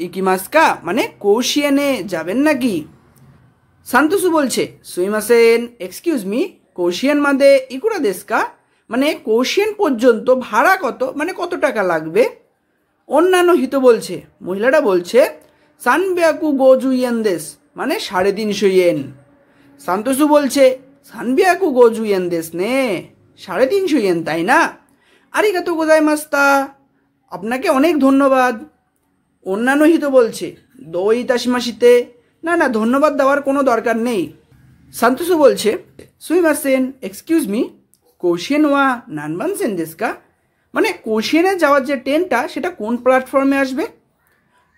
ইকিমাসকা মানে কৌশিয়ানে যাবেন নাকি? সান্তোসু বলছে সুইমাসেন এক্সকিউজ মি, কৌশিয়ান মাদে ইকুরা দেশকা মানে কৌশিয়ান পর্যন্ত ভাড়া কত মানে কত টাকা লাগবে? অন্যান্য হিত বলছে, মহিলাটা বলছে সানবিয়াকু গোজু ইয়েন দেশ মানে 350 ইয়েন। সান্তোসু বলছে সানবিয়াকু গোজু ইয়েন দেশ নে, 350 ইয়েন তাই না? আরিগাতো গোজাইমাস্তা, আপনাকে অনেক ধন্যবাদ। অন্যান্য হিত বলছে দই তাসিমাসিতে, না না ধন্যবাদ দেওয়ার কোনো দরকার নেই। সান্তোসু বলছে সুইমাসেন এক্সকিউজ মি, কৌশিয়ান ওয়া নানবানসেন দেশকা মানে কোশিয়েনে যাওয়ার যে ট্রেনটা সেটা কোন প্ল্যাটফর্মে আসবে।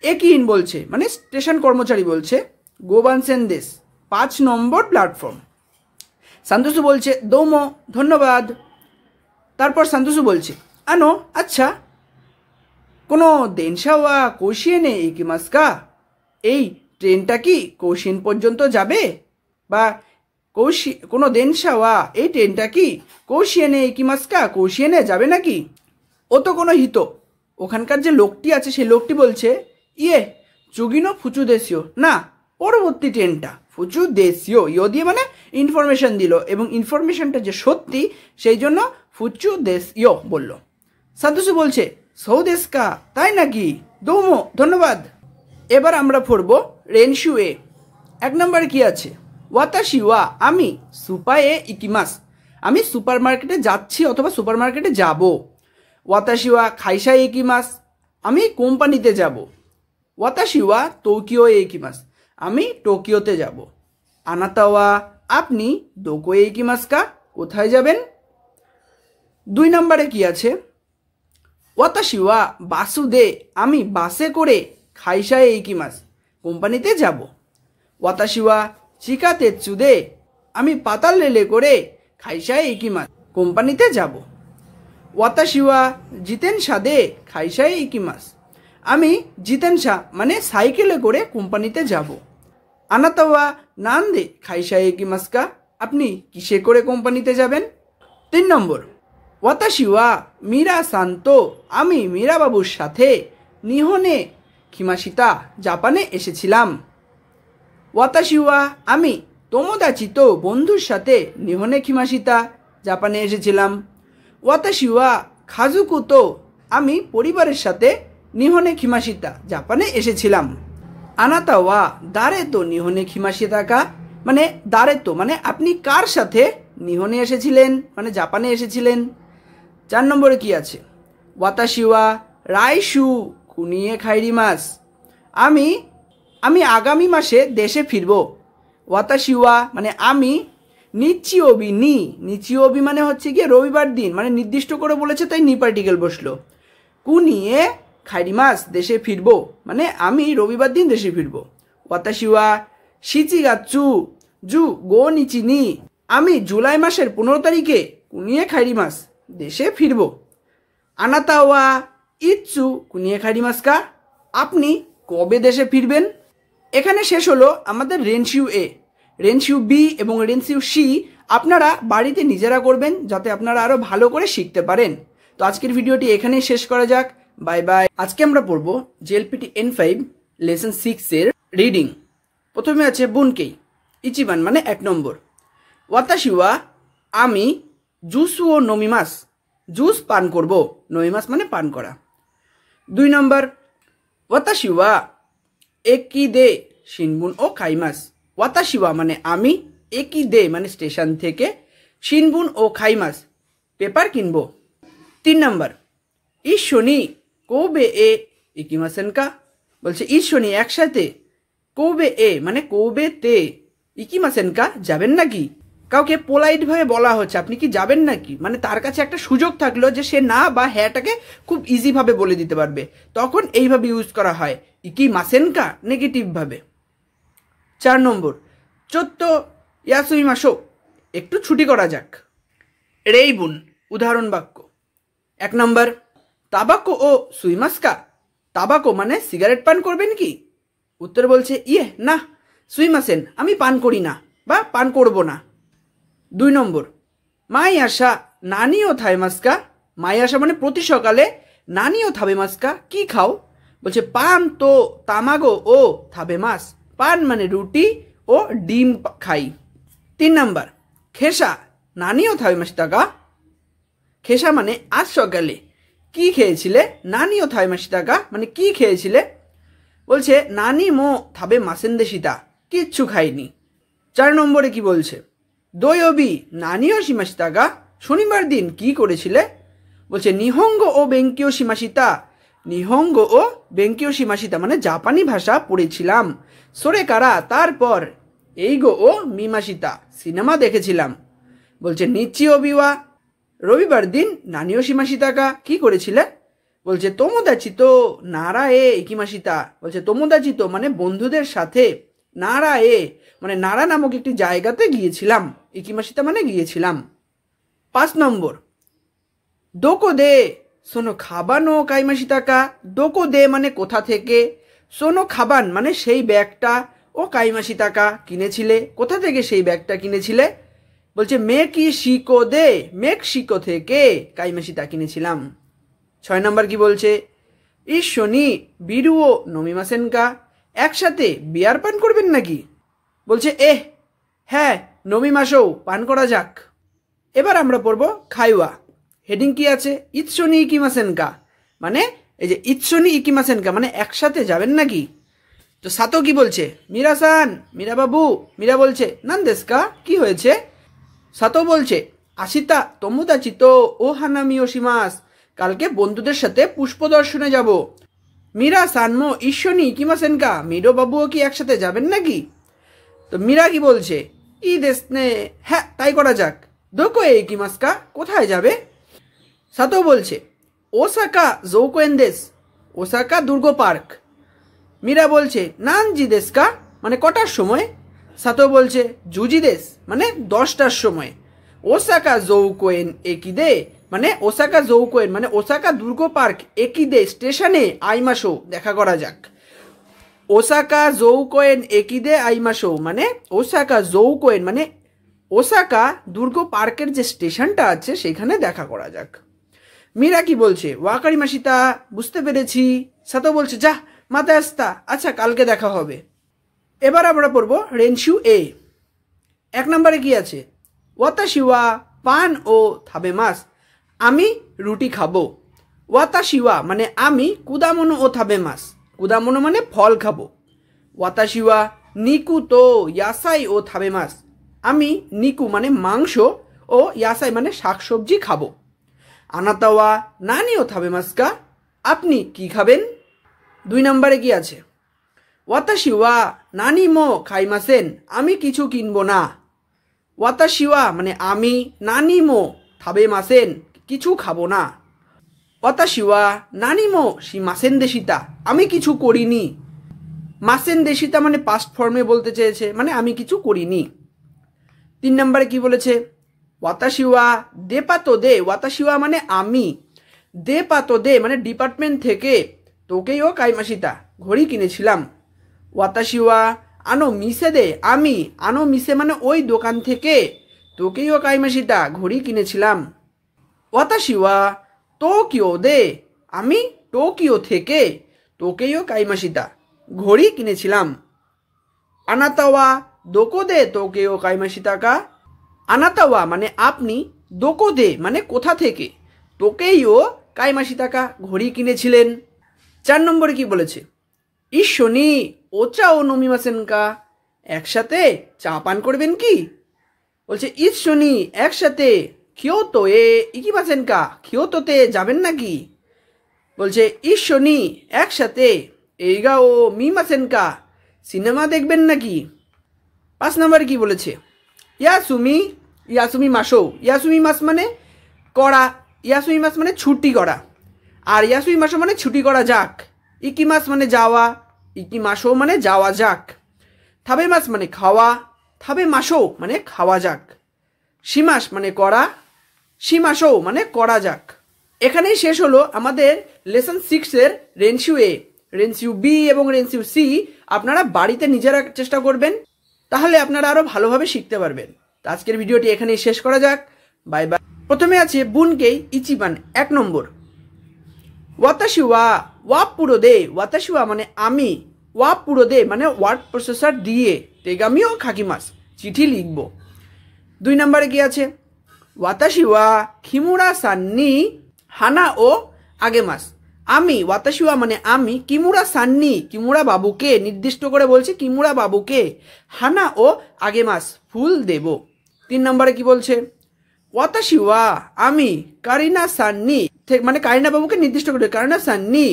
একিইন বলছে মানে স্টেশন কর্মচারী বলছে গোবানসেন দেশ 5 নম্বর প্ল্যাটফর্ম। সান্তোসু বলছে দৌমো ধন্যবাদ। তারপর সান্তোসু বলছে আনো আচ্ছা কোনো দেনশা ওয়া কোশিয়েনে ইকিমাস্কা, এই ট্রেনটা কি কোশিয়েন পর্যন্ত যাবে, বা কোনো দেনশা ওয়া এই ট্রেনটা কি কোশিয়েনে ইকিমাস্কা, কোশিয়েনে যাবে নাকি। ও তো কোনো হিত, ওখানকার যে লোকটি আছে সেই লোকটি বলছে ইয়ে চুগিনো ফুচু দেশীয়, না পরবর্তী ট্রেনটা ফুচু দেশীয়, ইয়ে দিয়ে মানে ইনফরমেশন দিল এবং ইনফরমেশনটা যে সত্যি সেই জন্য ফুচু দেশীয় বলল। সান্তোসু বলছে সৌদেশকা, তাই নাকি, দৌমো ধন্যবাদ। এবার আমরা পড়ব রেনশু এ। 1 নম্বরে কি আছে, ওয়াতাশি ওয়া আমি সুপায়ে ইকিমাস, আমি সুপার মার্কেটে যাচ্ছি অথবা সুপার মার্কেটে যাব। ওয়াতাশি ওয়া খাইশায় ইকিমাস, আমি কোম্পানিতে যাব। ওয়াতাশি ওয়া টোকিও এ ইকিমাস, আমি টোকিওতে যাব। আনাতা ওয়া আপনি দোকোয়ে ইকিমাসকা, কোথায় যাবেন। 2 নম্বরে কি আছে, ওয়াতাশি ওয়া বাসুদে, আমি বাসে করে খাইশায় ইকিমাস, কোম্পানিতে যাব। ওয়াতাশি ওয়া চিকাতেৎসুদে, আমি পাতাল রেলে করে খাইশায় ইকিমাস, কোম্পানিতে যাব। ওয়াতাশি ওয়া জিতেনশা দে খাইশায় ইকিমাস, আমি জিতেনশা মানে সাইকেলে করে কোম্পানিতে যাব। আনাতা ওয়া নান্দে খাইশায় ইকিমাসকা, আপনি কিসে করে কোম্পানিতে যাবেন। 3 নম্বর, ওয়াতাশি ওয়া মীরা সান্তো, আমি মীরা বাবুর সাথে নিহনে খিমাশিতা, জাপানে এসেছিলাম। ওয়াতাশি ওয়া আমি তোমোদাচি তো, বন্ধুর সাথে নিহনে খিমাশিতা, জাপানে এসেছিলাম। ওয়াতাশি ওয়া খাজুকু তো, আমি পরিবারের সাথে নিহনে খিমাশিতা, জাপানে এসেছিলাম। আনাতা ওয়া দারে তো নিহনে খিমাশিতা কা, মানে দারে তো মানে আপনি কার সাথে নিহনে এসেছিলেন, মানে জাপানে এসেছিলেন। 4 নম্বরে কি আছে, ওয়াতাশি ওয়া রাইশু কুনিয়ে খাইরিমাস, আমি আগামী মাসে দেশে ফিরব। ওয়াতাশি ওয়া মানে আমি নিচিওবি নিচিওবি মানে হচ্ছে গিয়ে রবিবার দিন, মানে নির্দিষ্ট করে বলেছে তাই নি পার্টিকেল বসলো। কুনিয়ে খাইরিমাস দেশে ফিরব মানে আমি রবিবার দিন দেশে ফিরব। ওয়াতাশি ওয়া শিচিগাচ্ছু জু গো নিচিনি, আমি জুলাই মাসের 15 তারিখে কুনিয়ে খাইরিমাস দেশে ফিরব। আনাতা ওয়া ইচ্ছু কুনিয়ে খাইরিমাসকা, আপনি কবে দেশে ফিরবেন। এখানে শেষ হলো আমাদের রেনশিউ এ। রেনশিউ বি এবং রেনশিউ সি আপনারা বাড়িতে নিজেরা করবেন যাতে আপনারা আরও ভালো করে শিখতে পারেন। তো আজকের ভিডিওটি এখানেই শেষ করা যাক, বাই বাই। আজকে আমরা পড়ব জেএলপিটি N5 লেসন 6 এর রিডিং। প্রথমে আছে বুনকেই ইচিবান মানে 1 নম্বর, ওয়াতাশি ওয়া আমি জুস ও নমিমাস, জুস পান করব, নমিমাস মানে পান করা। 2 নম্বর, ওয়াতাশি ওয়া একি দে শিনবুন ও খাইমাস, ওয়াতাশি ওয়া মানে আমি, একি দে মানে স্টেশন থেকে, শিনবুন ও খাইমাস পেপার কিনবো। 3 নম্বর, ইশনি কোবে এ ইকিমাসেন কা, বলছে ইশনি একসাথে, কোবে এ মানে কোবে তে, ইকিমাসেন কা যাবেন নাকি। কাউকে পোলাইট ভাবে বলা হচ্ছে আপনি কি যাবেন নাকি, মানে তার কাছে একটা সুযোগ থাকলো যে সে না বা হ্যাঁটাকে খুব ইজি ভাবে বলে দিতে পারবে, তখন এইভাবে ইউজ করা হয় ইকিমাসেন কা নেগেটিভ ভাবে। 4 নম্বর, চোত্তো ইয়াসুই মাসো, একটু ছুটি করা যাক। রেইবুন উদাহরণ বাক্য। 1 নম্বর, তাবাকো ও সুইমাস্কা, তাবাকো মানে সিগারেট পান করবেন কি। উত্তর বলছে ইয়ে না, সুইমাসেন আমি পান করি না বা পান করব না। 2 নম্বর, মাই আশা নানিও থাইমাস্কা, মাই আশা মানে প্রতি সকালে, নানিও থাবেমাস্কা কি খাও, বলছে পান তো তামাগো ও থাবেমাস, পান মানে রুটি ও ডিম খাই। 3 নম্বর, খেসা নানিও থাবেমাস্তাকা, খেসা মানে আজ সকালে কি খেয়েছিলে, নানিও থাবেমাস্তাকা মানে কি খেয়েছিলে, বলছে নানি মো থাবে মাসেন্দেশিতা, কিচ্ছু খাইনি। 4 নম্বরে কি বলছে, দোয়বি নানিও সীমাসিতাগা, শনিবার দিন কি করেছিলে, বলছে নিহঙ্গ ও বেঙ্কিও সীমাসিতা, নিহঙ্গ ও বেঙ্কিও সীমাসিতা মানে জাপানি ভাষা পড়েছিলাম। সরে কারা তারপর, এইগো ও মিমাসিতা সিনেমা দেখেছিলাম। বলছে নিচিও বিওয়া রবিবার দিন নানি ও সীমাশিতাকা কি করেছিলে? বলছে তোমোদাচি তো নারা এ ইকিমাশিতা। বলছে তোমোদাচি তো মানে বন্ধুদের সাথে, নারা এ মানে নারা নামক একটি জায়গাতে গিয়েছিলাম, ইকিমাশিতা মানে গিয়েছিলাম। 5 নম্বর, দোকো দে সোনো খাবান ও কাইমাশিতাকা। দোকো দে মানে কোথা থেকে, সোনো খাবান মানে সেই ব্যাগটা, ও কাইমাশিতাকা কিনেছিলে, কোথা থেকে সেই ব্যাগটা কিনেছিলে? বলছে মেক্সিকো দে, মেক্সিকো থেকে কাইমাশিতা কিনেছিলাম। 6 নম্বর কি বলছে? ইশনি বিরুও নমিমাসেনকা। একসাথে বিয়ার পান করবেন নাকি? বলছে হ্যাঁ নমিমাসও, পান করা যাক। এবার আমরা পড়বো খাইওয়া। হেডিং কি আছে? ইৎসনি ইকিমাসেনকা, মানে এই যে ইৎসনি ইকিমাসেনকা মানে একসাথে যাবেন নাকি? তো সাতো কি বলছে? মীরাসান, মীরা বাবু। মীরা বলছে নান্দেস্কা, কি হয়েছে? সাতো বলছে আশিতা তোমোদাচি তো ও হানামি ওশিমাস, কালকে বন্ধুদের সাথে পুষ্প দর্শনে যাব। মীরা সানমো ইশনি ইকিমাসেনকা, মীরো বাবুও কি একসাথে যাবেন নাকি? তো মীরা কি বলছে? ই দেশনে, হ্যাঁ তাই করা যাক। দোকো এ ইকিমাসকা, কোথায় যাবে? সাতো বলছে ওসাকা জৌকোয়েন দেশ, ওসাকা দুর্গ পার্ক। মীরা বলছে নানজি দেশকা, মানে কটার সময়? সাতো বলছে জুজি দেশ, মানে 10টার সময়। ওসাকা জৌকোয়েন একিদে মানে ওসাকা জৌকোয়েন মানে ওসাকা দুর্গ পার্ক একিদে স্টেশনে আইমাসো, দেখা করা যাক। ওসাকা জৌকোয়েন একিদে আইমাসো মানে ওসাকা জৌকোয়েন মানে ওসাকা দুর্গ পার্কের যে স্টেশনটা আছে সেখানে দেখা করা যাক। মীরা কি বলছে? ওয়াকারিমাশিতা, বুঝতে পেরেছি। সাতো বলছে যা মাথায় আসতা, আচ্ছা কালকে দেখা হবে। এবার আমরা পড়বো রেনশু এ। 1 নম্বরে কি আছে? ওয়াতাশি ওয়া পান ও থাবেমাস, আমি রুটি খাবো। ওয়াতাশি ওয়া মানে আমি, কুদামোনো ও থাবেমাস, কুদামোনো মানে ফল খাবো। ওয়াতাশি ওয়া নিকু তো ইয়াসাই ও থাবেমাস, আমি নিকু মানে মাংস ও ইয়াসাই মানে শাকসবজি খাবো। আনাতা ওয়া নানি ও থাবেমাসকা, আপনি কি খাবেন? 2 নম্বরে কি আছে? ওয়াতাশি ওয়া নানি মো খাইমাসেন, আমি কিছু কিনবো না। ওয়াতাশি ওয়া মানে আমি, নানি মো থাবেমাসেন কিছু খাবো না। ওয়াতাশি ওয়া নানি মো শিমাসেন দেশিতা, আমি কিছু করিনি। মাসেন দেশিতা মানে পাস্ট ফর্মে বলতে চেয়েছে, মানে আমি কিছু করিনি। 3 নম্বরে কি বলেছে? ওয়াতাশি ওয়া দেপাতো দে, ওয়াতাশি ওয়া মানে আমি, দেপাতো দে মানে ডিপার্টমেন্ট থেকে তোকেই ও কাইমাশিতা ঘড়ি কিনেছিলাম। ওয়াতাশি ওয়া আনো মিসে দে, আমি, আনো মিসে মানে ওই দোকান থেকে তোকেই ও কাইমাশিতা ঘড়ি কিনেছিলাম। ওয়াতাশি ওয়া টোকিও দে, আমি টোকিও থেকে তোকেই ও কাইমাশিতা ঘড়ি কিনেছিলাম। আনাতা ওয়া দোকো দে তোকে ও কাইমাশিতা কা, আনাতা ওয়া মানে আপনি, দোকো দে মানে কোথা থেকে, তোকেই ও কাইমাশিতা কা ঘড়ি কিনেছিলেন। 4 নম্বরে কি বলেছে? ইশনি ওচা ও নমিমাসেনকা, একসাথে চা পান করবেন কি? বলছে ইশনি একসাথে, কিয়োতো এ ইকিমাসেনকা, কিয়োতোতে যাবেন নাকি? বলছে ইশনি একসাথে, এইগা ও মিমাসেনকা, সিনেমা দেখবেন নাকি? 5 নম্বরে কি বলেছে? ইয়াসুমি, ইয়াসুমি মাসো, ইয়াসুমি মাস মানে করা, ইয়াসুমি মাস মানে ছুটি করা, আর ইয়াসুমি মাসো মানে ছুটি করা যাক। ইকি মাস মানে যাওয়া, ইকি মাসো মানে যাওয়া যাক। থাবে মাস মানে খাওয়া, থাবে মাসো মানে খাওয়া যাক। শিমাস মানে করা, শিমাসো মানে করা যাক। এখানেই শেষ হলো আমাদের লেসন 6-এর রেনশু এ। রেনশু বি এবং রেনশু সি আপনারা বাড়িতে নিজেরা চেষ্টা করবেন, তাহলে আপনারা আরো ভালোভাবে শিখতে পারবেন। তো আজকের ভিডিওটি এখানেই শেষ করা যাক। Bye by. প্রথমে আছে বুনকেই ইচিবান 1 নম্বর। ওয়াতাশি ওয়া ওয়া পুরো দে, ওয়াতাশি ওয়া মানে আমি, ওয়া পুরো দে মানে ওয়ার্ড প্রসেসর দিয়ে তেগামি ও খাকিমাস চিঠি লিখব। 2 নম্বরে কি আছে? ওয়াতাশি ওয়া খিমুরা সান্নি হানা ও আগেমাস, আমি, ওয়াতাশি ওয়া মানে আমি, কিমুরা সান্নি কিমুরা বাবুকে, নির্দিষ্ট করে বলছে কিমুরা বাবুকে, হানা ও আগেমাস ফুল দেব। 3 নম্বরে কি বলছে? ওয়াতাশি ওয়া আমি কারিনা সান্নি মানে কারিনা বাবুকে নির্দিষ্ট করে, কারিনা সান্নি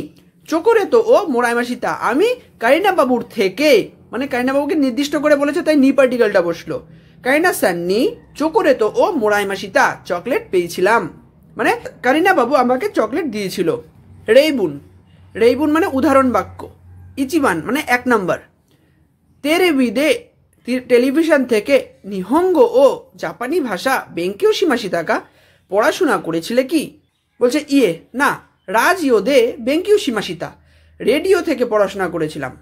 চোকরে তো ও মোরাইমাসিতা, আমি কারিনা বাবুর থেকে মানে কারিনা বাবুকে নির্দিষ্ট করে বলেছে তাই নি পার্টিকেলটা বসলো। কারিনা সান্নি চোকরে তো ও মোরাইমাসিতা চকলেট পেয়েছিলাম। মানে কারিনা বাবু আমাকে চকলেট দিয়েছিল। রেইবুন, রেইবুন মানে উদাহরণ বাক্য। ইচিবান মানে 1 নম্বর। তেরেবিদে টেলিভিশন থেকে নিহঙ্গ ও জাপানি ভাষা বেঙ্কিও শিমাশিতাকা পড়াশোনা করেছিলে কি? বলছে ইয়ে না, রাজিও দে বেঙ্কিও শিমাশিতা, রেডিও থেকে পড়াশোনা করেছিলাম।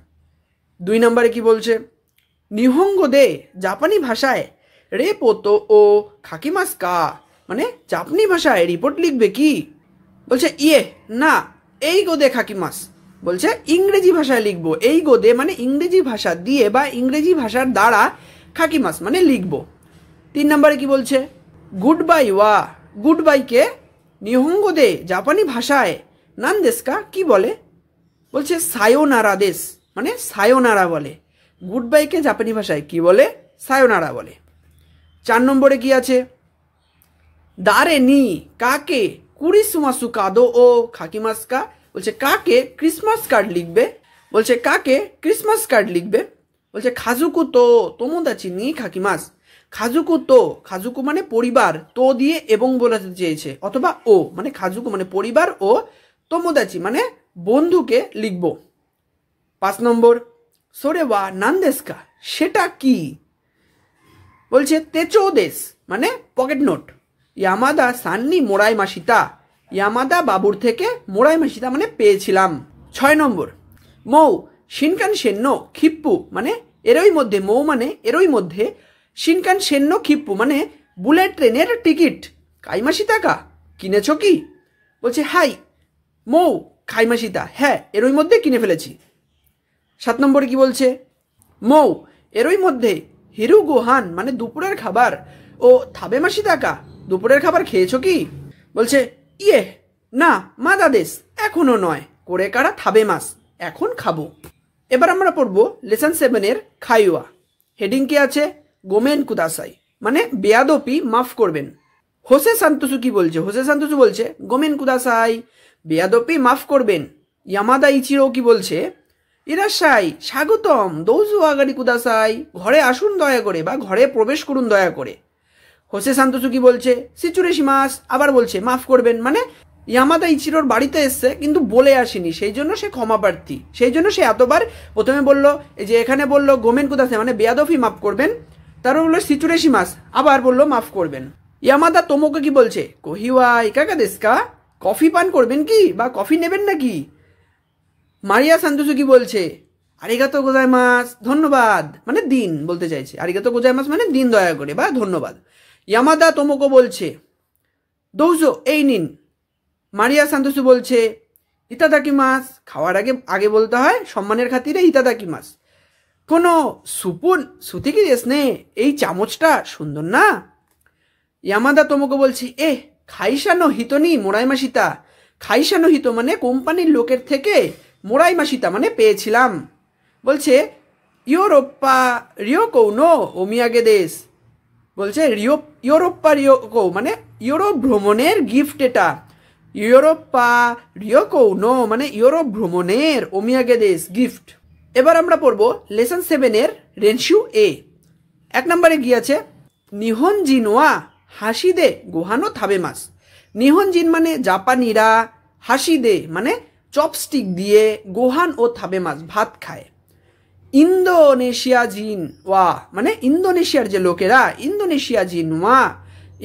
2 নম্বরে কি বলছে? নিহঙ্গ দে জাপানি ভাষায় রেপোতো ও খাকিমাস কা, মানে জাপানি ভাষায় রিপোর্ট লিখবে কি? বলছে ইয়ে না, এই গোদে খাকিমাস। বলছে ইংরেজি ভাষায় লিখবো। এই গোদে মানে ইংরেজি ভাষা দিয়ে বা ইংরেজি ভাষার দ্বারা, খাকিমাস মানে লিখবো। 3 নম্বরে কি বলছে? গুড বাই ওয়া, গুড বাইকে নিহঙ্গ দে জাপানি ভাষায় নান দেশকা কি বলে? বলছে সায়োনারা দেশ, মানে সায়োনারা বলে। গুড বাইকে জাপানি ভাষায় কি বলে? সায়োনারা বলে। 4 নম্বরে কি আছে? দারে নি কাকে কুরিসমাসু কাদো ও খাকিমাসকা। বলছে কাকে ক্রিসমাস কার্ড লিখবে? বলছে কাকে ক্রিসমাস কার্ড লিখবে? বলছে খাজুকু তো তোমোদাচি নি খাকিমাস। খাজুকু তো, খাজুকু মানে পরিবার, তো দিয়ে এবং বলাতে চেয়েছে, অথবা ও মানে খাজুকু মানে পরিবার ও তোমোদাচি মানে বন্ধুকে লিখব। 5 নম্বর সোরে ওয়া নান্দেস্কা, সেটা কি? বলছে তেচো দেশ মানে পকেট নোট। ইয়ামাদা সান্নি মোড়াই মাসিতা, ইয়ামাদা বাবুর থেকে মোড়াই মাসিতা মানে পেয়েছিলাম। 6 নম্বর মৌ শিনকান সেন্ন খিপ্পু, মানে এরই মধ্যে, মৌ মানে এরই মধ্যে, শিনকান সেন্ন খিপ্পু মানে বুলেট ট্রেনের টিকিট কাইমাসিতাকা কিনেছ কি? বলছে হাই মৌ খাইমাসিতা, হ্যাঁ এরই মধ্যে কিনে ফেলেছি। 7 নম্বরে কি বলছে? মৌ এরই মধ্যে হিরু গোহান মানে দুপুরের খাবার ও থাবে মাসিতাকা, দুপুরের খাবার খেয়েছো কি? বলছে ইয়ে না মাদাদেশ, এখনো নয়, করে কারা থাবে মাস, এখন খাবো। এবার আমরা পড়বো লেসন 7-এর খাইওয়া। হেডিং কি আছে? গোমেন কুদাসাই, মানে বেয়াদপি মাফ করবেন। হোসে সান্তোসু কি বলছে? হোসে সান্তোসু বলছে গোমেন কুদাসাই, বেয়াদপি মাফ করবেন। ইয়ামাদা ইচিরো কি বলছে? ইরাশাই স্বাগতম দৌজু আগারি কুদাসাই, ঘরে আসুন দয়া করে বা ঘরে প্রবেশ করুন দয়া করে। হোসে সান্তোসু কি বলছে? সিচুরেশিমাস, আবার বলছে মাফ করবেন, মানে ইয়ামাদা ইচিরোর বাড়িতে এসছে কিন্তু বলে আসেনি, সেই জন্য সে ক্ষমা প্রার্থী, সেই জন্য সে এতবার প্রথমে বললো, এই যে এখানে বললো গোমেন কুদাসাই মানে বেয়াদফি মাফ করবেন, তারপর বললো সিচুরেশিমাস, আবার বললো মাফ করবেন। ইয়ামাদা তোমোকে কি বলছে? কহিওয়া ইকাকা দেশকা, কফি পান করবেন কি বা কফি নেবেন নাকি? মারিয়া সান্তোসু কি বলছে? আরিগাতো গোজাইমাস, ধন্যবাদ, মানে দিন বলতে চাইছে। আরিগাতো গোজাইমাস মানে দিন দয়া করে বা ধন্যবাদ। ইয়ামাদা তোমোকো বলছে দৌজো এই নিন। মারিয়া সান্তোসু বলছে ইতাদাকিমাস, খাওয়ার আগে আগে বলতে হয় সম্মানের খাতিরে ইতাদাকিমাস। কোনো সুপুন সুতিকি দেশনে, এই চামচটা সুন্দর না? ইয়ামাদা তোমোকো বলছে খাইসানো হিতনি মোড়াইমাসিতা, খাইসানো হিত মানে কোম্পানির লোকের থেকে, মোড়াইমাসিতা মানে পেয়েছিলাম। বলছে ইউরোপ্পা রিওকো নো ওমিয়াগে দেশ। বলছে ইউরোপ্পা রিওকো মানে ইউরোপ ভ্রমণের গিফট এটা। ইউরোপ্পা রিওকো নো মানে ইউরোপ ভ্রমণের ওমিয়াগে দেশ গিফট। এবার আমরা পড়বো লেসন 7-এর রেনশু এ। 1 নম্বরে গিয়েছে নিহনজিন ওয়া হাসি দে গোহানো থাবে মাস। নিহনজিন মানে জাপানিরা, হাসি দে মানে চপস্টিক দিয়ে, গোহান ও থাবে মাস ভাত খায়। ইন্দোনেশিয়া জিন ওয়া মানে ইন্দোনেশিয়ার যে লোকেরা, ইন্দোনেশিয়া জিন ওয়া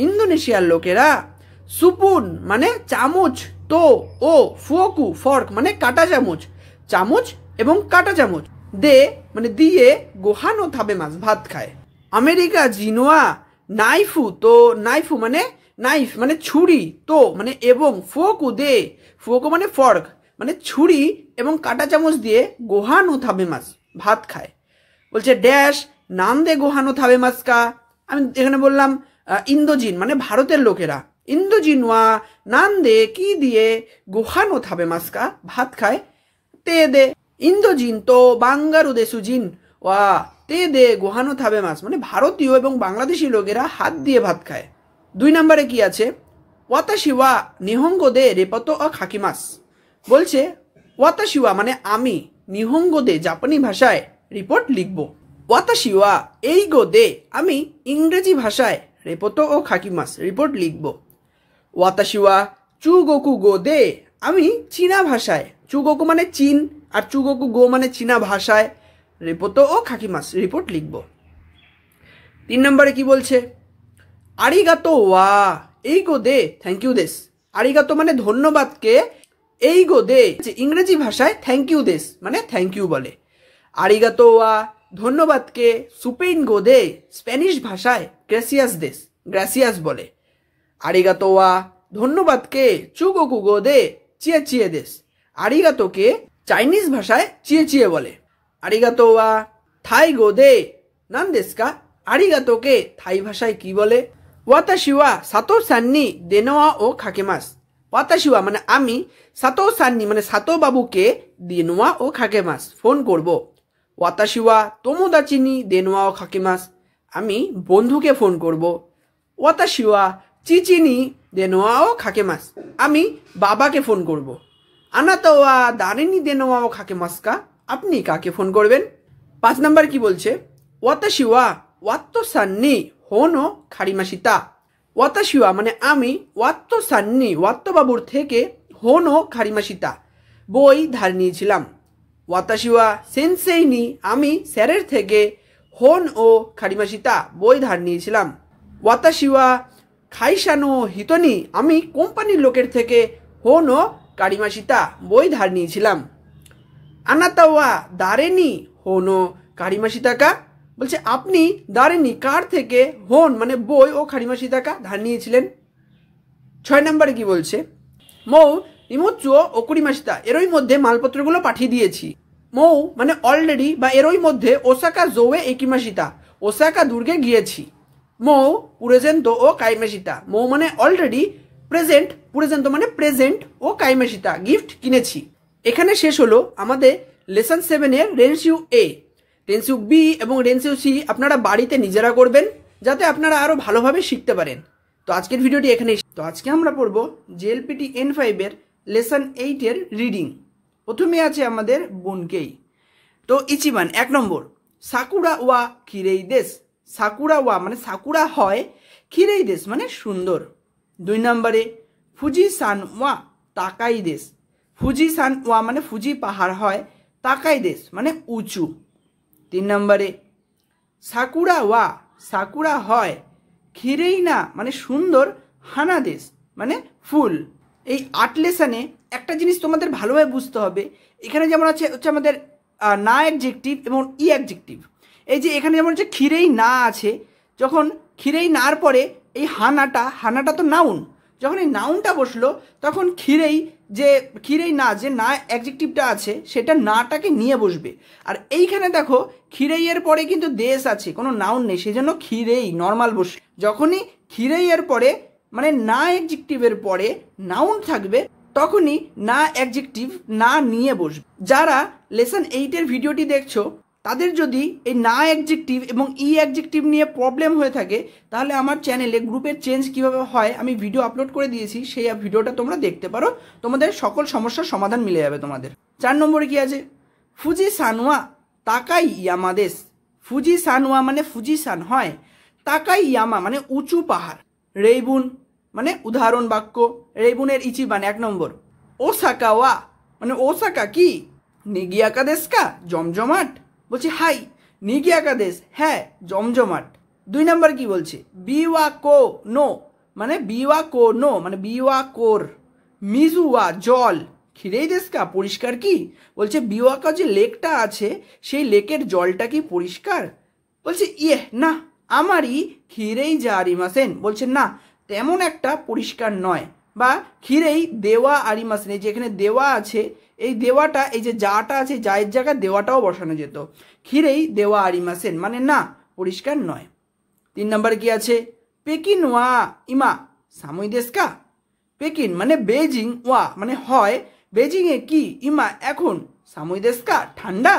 ইন্দোনেশিয়ার লোকেরা, সুপুন মানে চামচ, তো ও ফুয়কু ফর্ক মানে কাটা চামচ, চামচ এবং কাটা চামচ, দে মানে দিয়ে, গোহান ও থাবে মাস ভাত খায়। আমেরিকা জিনোয়া নাইফু, তো নাইফু মানে নাইফ মানে ছুরি, তো মানে এবং, ফুয়কু দে, ফুয়কু মানে ফর্ক মানে ছুরি এবং কাটা চামচ দিয়ে গোহান ও থাবে মাস ভাত খায়। বলছে ড্যাশ নাম দে গোহান ও থাবে মাস কা, আমি এখানে বললাম ইন্দোজিন মানে ভারতের লোকেরা, ইন্দোজিন ওয়া নাম দে কি দিয়ে, গোহান ও থাবে মাস কা ভাত খায়, তে দে। ইন্দোজিন তো বাঙ্গারু দেশুজিন ওয়া তে দে গোহান ও থাবে মাস মানে ভারতীয় এবং বাংলাদেশি লোকেরা হাত দিয়ে ভাত খায়। 2 নম্বরে কি আছে? ওয়াতাশি ওয়া নিহঙ্গো দে রেপতো ও খাকিমাস। বলছে ওয়াতাশি ওয়া মানে আমি, নিহঙ্গো দে জাপানি ভাষায় রিপোর্ট লিখব। ওয়াতাশি ওয়া এই গো দে আমি ইংরেজি ভাষায় রেপতো ও খাকিমাস রিপোর্ট লিখব। ওয়াতাশিওয়া চুগোকু গো দে, আমি চীনা ভাষায়, চুগোকু মানে চীন আর চুগোকু গো মানে চীনা ভাষায় রিপোর্টো ও খাকিমাস রিপোর্ট লিখব। 3 নম্বরে কি বলছে, আরিগাতো ওয়া এই গো দে থ্যাংক ইউ দেস। আরিগাতো মানে ধন্যবাদকে এই গো দে ইংরেজি ভাষায় থ্যাংক ইউ দেস মানে থ্যাংক ইউ বলে। আরিগাতো ওয়া ধন্যবাদকে সুপেইন গো দে স্প্যানিশ ভাষায় গ্রাসিয়াস দেস গ্রাসিয়াস বলে। আরিগাতো ওয়া ধন্যবাদকে চুগোকু গো দে চিয়ে চিয়ে দেস, আরিগাতোকে চাইনিজ ভাষায় চিয়ে চিয়ে বলে। আরিগাতো ওয়া থাই গো দে নান দেসকা, আরিগাতোকে থাই ভাষায় কি বলে। ওয়াতাশি ওয়া সাতো সান্নি দেনোয়া ও খাকেমাস, ওয়াতাশি ওয়া মানে আমি, সাতো সান্নি মানে সাতো বাবুকে দেনোয়া ও খাকেমাস ফোন করব। ওয়াতাশি ওয়া তোমোদাচি নি দেনোয়া ও খাকেমাস, আমি বন্ধুকে ফোন করব। ওয়াতাশি ওয়া চিচি নি দেনোয়া ও খাকেমাস, আমি বাবাকে ফোন করব। আনাতা ওয়া দারে নি দেনোয়া ও খাকেমাস কা, আপনি কাকে ফোন করবেন। 5 নম্বর কি বলছে, ওয়াতাশি ওয়া ওয়াত্তো সান্নি হোনো খারিমাসিতা, ওয়াতাশি ওয়া মানে আমি, ওয়াত্তো সান্নি ওয়াত্তো বাবুর থেকে হোনো খারিমাসিতা বই ধার নিয়েছিলাম। ওয়াতাশি ওয়া সেনসেই নি আমি স্যারের থেকে হোন ও খারিমাসিতা বই ধার নিয়েছিলাম। ওয়াতাশি ওয়া খাইসানো হিতনি আমি কোম্পানির লোকের থেকে হোন ও কারিমাসিতা বই ধার নিয়েছিলাম। আনাতা ওয়া দারেনি হোনো কারিমাসিতা কা, বলছে আপনি দারেনি কার থেকে হোন মানে বই ও খারিমাসিতা কা ধার নিয়েছিলেন। 6 নম্বরে কি বলছে, মৌ ইমোচুও ও কুরিমাসিতা এরই মধ্যে মালপত্রগুলো পাঠিয়ে দিয়েছি। মৌ মানে অলরেডি বা এরই মধ্যে ওসাকা জোয়ে একিমাসিতা ওসাকা দুর্গে গিয়েছি। মৌ পুরেজেন্তো ও কাইমাসিতা, মৌ মানে অলরেডি, প্রেজেন্ট পুরেজেন্তো মানে প্রেজেন্ট ও কাইমাসিতা গিফট কিনেছি। এখানে শেষ হলো আমাদের লেসন 7-এর রেনসিউ এ। রেনসিউ বি এবং রেনসিউ সি আপনারা বাড়িতে নিজেরা করবেন যাতে আপনারা আরও ভালোভাবে শিখতে পারেন। তো আজকের ভিডিওটি এখানেই। তো আজকে আমরা পড়ব জেএলপিটি N5-এর লেসন 8-এর রিডিং। প্রথমে আছে আমাদের বুনকেই। তো ইচিবান 1 নম্বর, সাকুরা ওয়া খিরেই দেশ, সাকুরা ওয়া মানে সাকুরা হয়, খিরেই দেশ মানে সুন্দর। 2 নম্বরে ফুজি সান ওয়া তাকাই দেশ, ফুজি সান ওয়া মানে ফুজি পাহাড় হয়, তাকাই দেশ মানে উঁচু। 3 নম্বরে সাকুরা ওয়া সাকুরা হয়, খিরেই না মানে সুন্দর, হানা দেশ মানে ফুল। এই 8 লেসনে একটা জিনিস তোমাদের ভালোভাবে বুঝতে হবে, এখানে যেমন আছে হচ্ছে আমাদের না অ্যাডজেক্টিভ এবং ই অ্যাডজেক্টিভ। এই যে এখানে যেমন হচ্ছে খিরেই না আছে, যখন খিরেই নার পরে এই হানাটা তো নাউন, যখন এই নাউনটা বসলো তখন খিরেই না যে না অ্যাডজেক্টিভটা আছে সেটা নাটাকে নিয়ে বসবে। আর এইখানে দেখো খিরেইয়ের পরে কিন্তু দেশ আছে, কোনো নাউন নেই, সেই জন্য খিরেই নর্মাল বসে। যখনই খিরেইয়ের পরে মানে না অ্যাডজেক্টিভের পরে নাউন থাকবে তখনই না অ্যাডজেক্টিভ না নিয়ে বসবে। যারা লেসন 8-এর ভিডিওটি দেখছো তাদের যদি এই না অ্যাডজেক্টিভ এবং ই অ্যাডজেক্টিভ নিয়ে প্রবলেম হয়ে থাকে তাহলে আমার চ্যানেলে গ্রুপের চেঞ্জ কিভাবে হয় আমি ভিডিও আপলোড করে দিয়েছি, সেই ভিডিওটা তোমরা দেখতে পারো, তোমাদের সকল সমস্যার সমাধান মিলে যাবে তোমাদের। 4 নম্বরে কি আছে, ফুজি সানওয়া তাকাই ইয়ামা দেশ, ফুজি সানওয়া মানে ফুজি সান হয়, তাকাই ইয়ামা মানে উঁচু পাহাড়। রেইবুন মানে উদাহরণ বাক্য, রেইবুনের ইচিবান 1 নম্বর, ওসাকা ওয়া মানে ওসাকা কি নিগিয়াকা দেশ কা জমজমাট, বলছে হাই নিগিয়াকা দেশ হ্যাঁ জমজমাট। 2 নম্বর কি বলছে, বিওয়া কো নো মানে বিওয়া কো নো মানে বিওয়া কোর, মিজুয়া জল, খিরেই দেশ কা পরিষ্কার কি, বলছে বিওয়াকা যে লেকটা আছে সেই লেকের জলটা কি পরিষ্কার, বলছে ইয়ে না আমারই খিরেই জারিমাসেন, বলছে না তেমন একটা পরিষ্কার নয়, বা খিরেই দেওয়া আরিমাসেন, এই যে এখানে দেওয়া আছে এই দেওয়াটা এই যে যাটা আছে যায়ের জায়গায় দেওয়াটাও বসানো যেত, খিরেই দেওয়া আরিমাসেন মানে না পরিষ্কার নয়। 3 নম্বরে কি আছে, পেকিন ওয়া ইমা সামুই দেশ কা, পেকিন মানে বেজিং ওয়া মানে হয়, বেজিংয়ে কি ইমা এখন সামুই দেশ কা ঠান্ডা,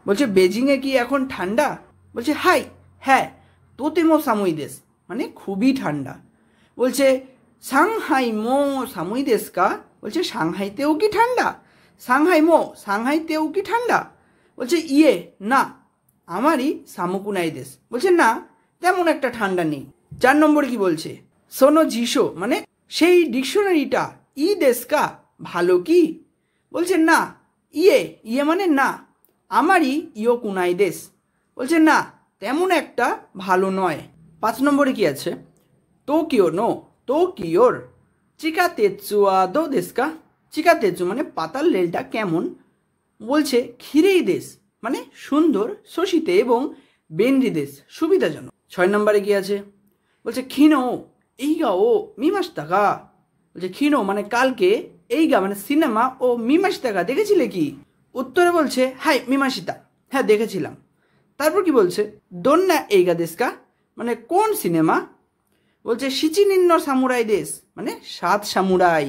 বলছে বেজিংয়ে কি এখন ঠান্ডা, বলছে হাই হ্যাঁ তোতেমো সামুই দেশ মানে খুবই ঠান্ডা। বলছে সাংহাই মো সামুই দেশ কা, বলছে সাংহাইতেও কি ঠান্ডা, সাংহাইতেও কি ঠান্ডা, বলছে ইয়ে না আমারই সামুকুনাই দেশ, বলছে না তেমন একটা ঠান্ডা নেই। 4 নম্বর কি বলছে, সোনো জিশো মানে সেই ডিকশনারিটা ই দেশকা ভালো কি? বলছে না। ইয়ে ইয়ে মানে না। আমারই ইয়ো কুনাই দেশ। বলছে না, তেমন একটা ভালো নয়। 5 নম্বরে কি আছে? টোকিও নো টোকিওর চিকাতেৎসুয়া দো দেশকা। চিকাতেৎসু মানে পাতাল রেলটা কেমন? বলছে খিরেই দেশ মানে সুন্দর, শোষিতে এবং বেনরি দেশ সুবিধাজনক। 6 নম্বরে কি আছে? বলছে খিনো এইগা ও মিমাশতাকা। বলছে খিনো মানে কালকে, এইগা মানে সিনেমা, ও মিমাশতাকা দেখেছিলে কি? উত্তরে বলছে হাই মিমাশিতা, হ্যাঁ দেখেছিলাম। তারপর কি বলছে? দোন্না এইগা দেশকা মানে কোন সিনেমা? বলছে সিচিনিন্ন সামুরাই দেশ মানে 7 সামুরাই।